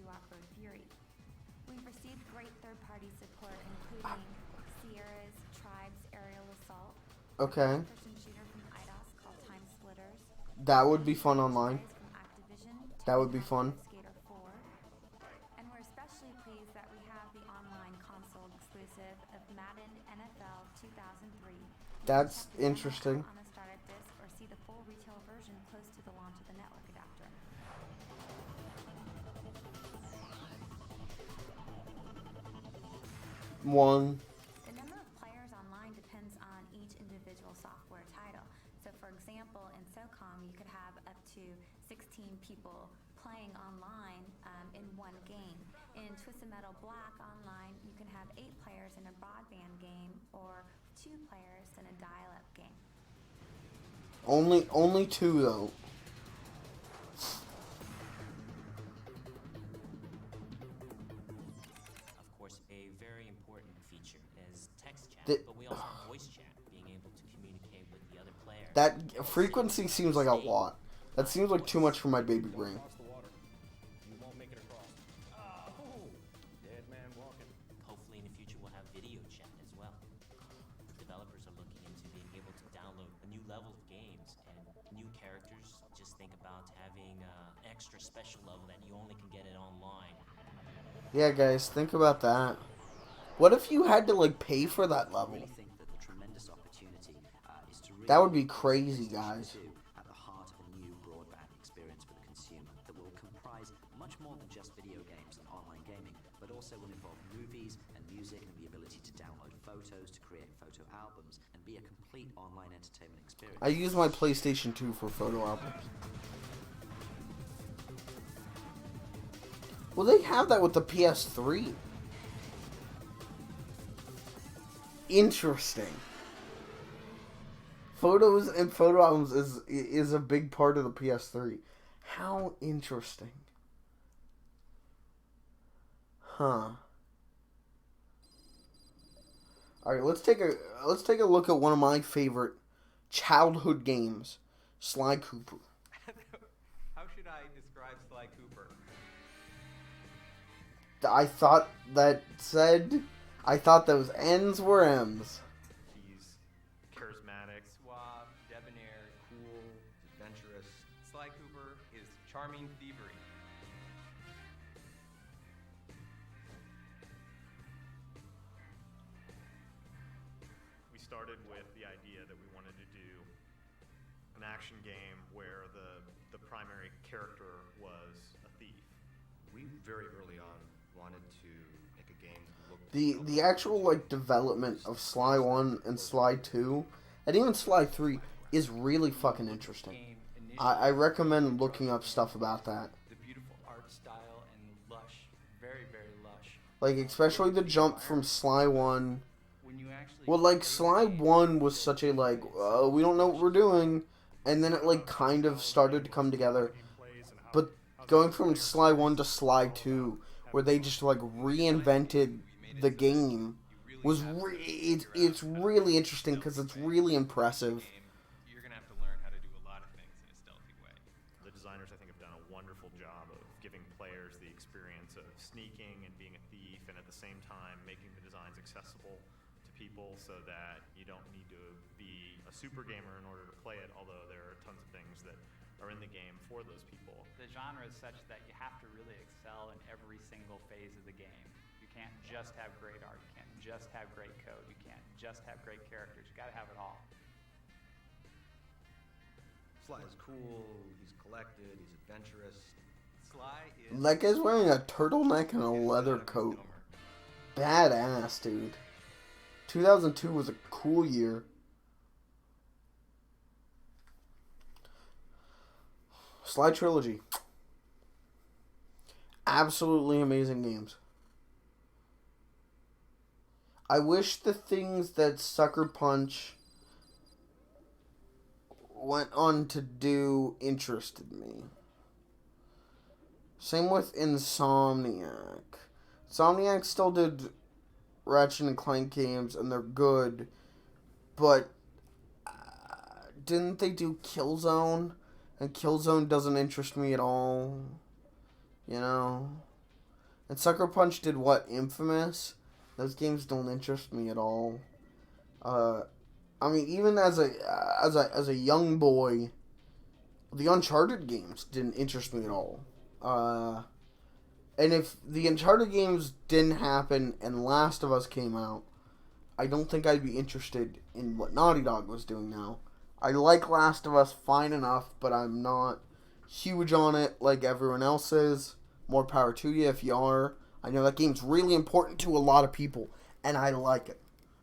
Walker Fury. We've received great third-party support, including Sierra's Tribes Aerial Assault, Okay. a first-person shooter from IDOS called Time Splitters, That would be fun online. from Activision, That would be fun. Skater 4, and we're especially pleased that we have the online console exclusive of Madden NFL 2003. That's interesting. On a startup disc or see the full retail version close to the launch of the network adapter. One. The number of players online depends on each individual software title. So for example, in SOCOM, you could have up to 16 people playing online in one game. In Twisted Metal Black Online, you can have 8 players in a broadband game or 2 players in a dial-up game. Only 2 though. Of course, a very important feature is text chat, The- but we also have voice chat, being able to communicate with the other player. That frequency seems like a lot. That seems like too much for my baby brain. You won't make it across. Oh, dead man walking. Hopefully in the future we'll have video chat as well. Developers are looking into being able to download a new level of games and new characters. Just think about having an extra special level that you only can get it online. Yeah, guys, think about that. What if you had to like pay for that I level? really think that the tremendous opportunity is to really That would be crazy, guys. at the heart of a new broadband experience for the consumer that will comprise much more than just video games and online gaming, but also will involve movies and music and the ability to download photos, to create photo albums, and be a complete online entertainment experience. I use my PlayStation 2 for photo albums. Well, they have that with the PS3. Interesting. Photos and photo albums is a big part of the PS3. How interesting. Huh. All right, let's take a look at one of my favorite childhood games, Sly Cooper. How should I describe Sly Cooper? I thought those N's were M's. He's charismatic, suave, debonair, cool, adventurous. Sly Cooper is charming thievery. We started with the idea that we wanted to do an action game where the primary character was a thief. We very early on wanted to make a game that looked The actual like development of Sly 1 and Sly 2 and even Sly 3 is really fucking interesting. I recommend looking up stuff about that. The beautiful art style and lush, very, very lush. Like especially the jump from Sly 1. When you actually Well, like Sly 1 was such a like we don't know what we're doing, and then it like kind of started to come together. But going from Sly 1 to Sly 2, where they just like reinvented the game, was it's really interesting because it's really impressive. You're gonna have to learn how to do a lot of things in a stealthy way. The designers, I think, have done a wonderful job of giving players the experience of sneaking and being a thief, and at the same time making the designs accessible to people so that you don't need to be a super gamer in order to play it, although there are tons of things that are in the game for those people. The genre is such that you have to really excel in every single phase of the game. You can't just have great art, you can't just have great code, you can't just have great characters, you gotta have it all. Sly is cool, he's collected, he's adventurous. Sly is... That guy's wearing a turtleneck and a leather coat. Badass, dude. 2002 was a cool year. Sly Trilogy. Absolutely amazing games. I wish the things that Sucker Punch went on to do interested me. Same with Insomniac. Insomniac still did Ratchet and Clank games, and they're good, but didn't they do Killzone? And Killzone doesn't interest me at all. You know? And Sucker Punch did what? Infamous? Those games don't interest me at all. I mean, even as a young boy, the Uncharted games didn't interest me at all. And if the Uncharted games didn't happen and Last of Us came out, I don't think I'd be interested in what Naughty Dog was doing now. I like Last of Us fine enough, but I'm not huge on it like everyone else is. More power to you if you are. I know that game's really important to a lot of people, and I like it.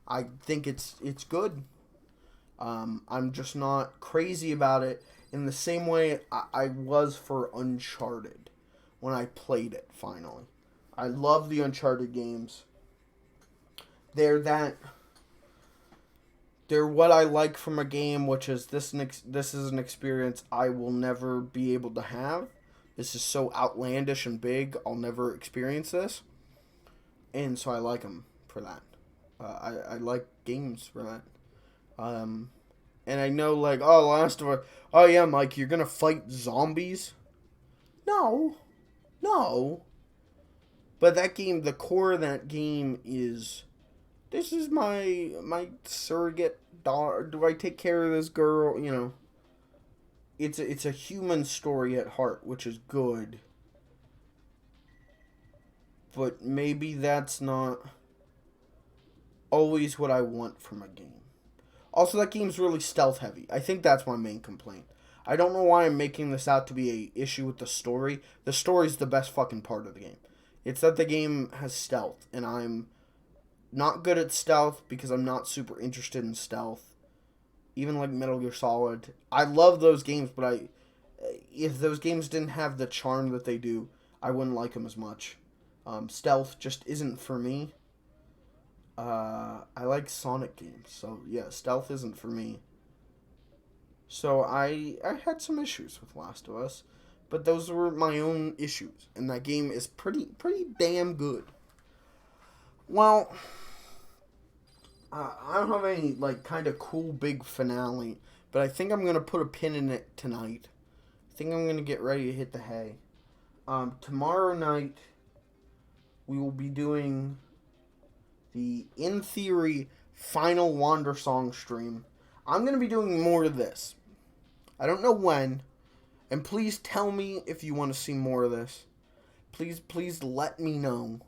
I think it's good. I'm just not crazy about it in the same way I was for Uncharted when I played it finally. I love the Uncharted games. They're what I like from a game, which is this is an experience I will never be able to have. This is so outlandish and big, I'll never experience this. And so I like them for that. I like games for that. And I know, like, oh, Last of Us, oh yeah, Mike, you're gonna fight zombies? No. But that game, the core of that game is, this is my surrogate daughter. Do I take care of this girl? You know, it's a human story at heart, which is good. But maybe that's not always what I want from a game. Also, that game's really stealth heavy. I think that's my main complaint. I don't know why I'm making this out to be a issue with the story. The story's the best fucking part of the game. It's that the game has stealth, and I'm not good at stealth because I'm not super interested in stealth. Even like Metal Gear Solid. I love those games, but if those games didn't have the charm that they do, I wouldn't like them as much. Stealth just isn't for me. I like Sonic games, so yeah, stealth isn't for me. So I had some issues with Last of Us, but those were my own issues, and that game is pretty damn good. Well, I don't have any like kind of cool big finale, but I think I'm gonna put a pin in it tonight. I think I'm gonna get ready to hit the hay. Tomorrow night we will be doing the, in theory, final Wander Song stream. I'm going to be doing more of this. I don't know when. And please tell me if you want to see more of this. Please let me know.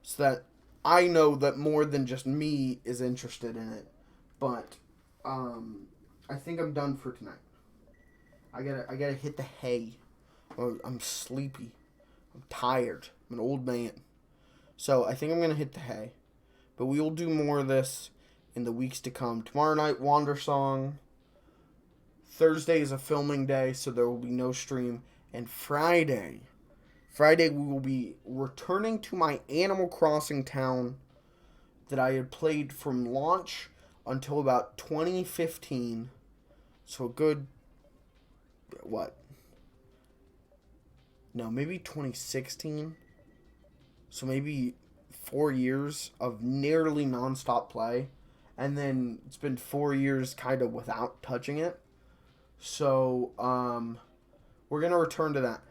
So that I know that more than just me is interested in it. But, I think I'm done for tonight. I gotta hit the hay. I'm sleepy. I'm tired. I'm an old man. So, I think I'm gonna hit the hay. But we will do more of this in the weeks to come. Tomorrow night, Wander Song. Thursday is a filming day, so there will be no stream. And Friday we will be returning to my Animal Crossing town that I had played from launch until about 2015. So a good, what? No, maybe 2016. So maybe 4 years of nearly non-stop play, and then it's been 4 years kind of without touching it. So we're gonna return to that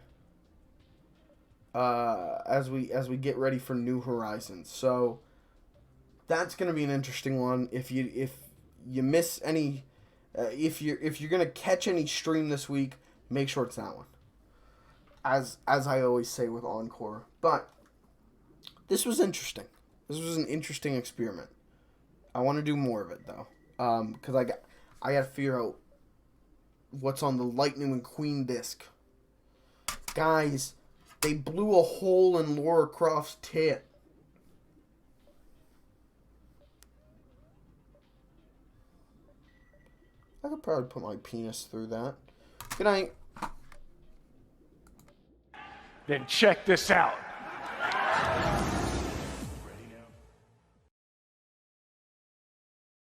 as we get ready for New Horizons. So that's gonna be an interesting one. If you miss any, if you're gonna catch any stream this week, make sure it's that one. As I always say with Encore, but this was interesting. This was an interesting experiment. I want to do more of it though, because I got to figure out what's on the Lightning McQueen disc. Guys, they blew a hole in Lara Croft's tit. I could probably put my penis through that. Good night. Then check this out.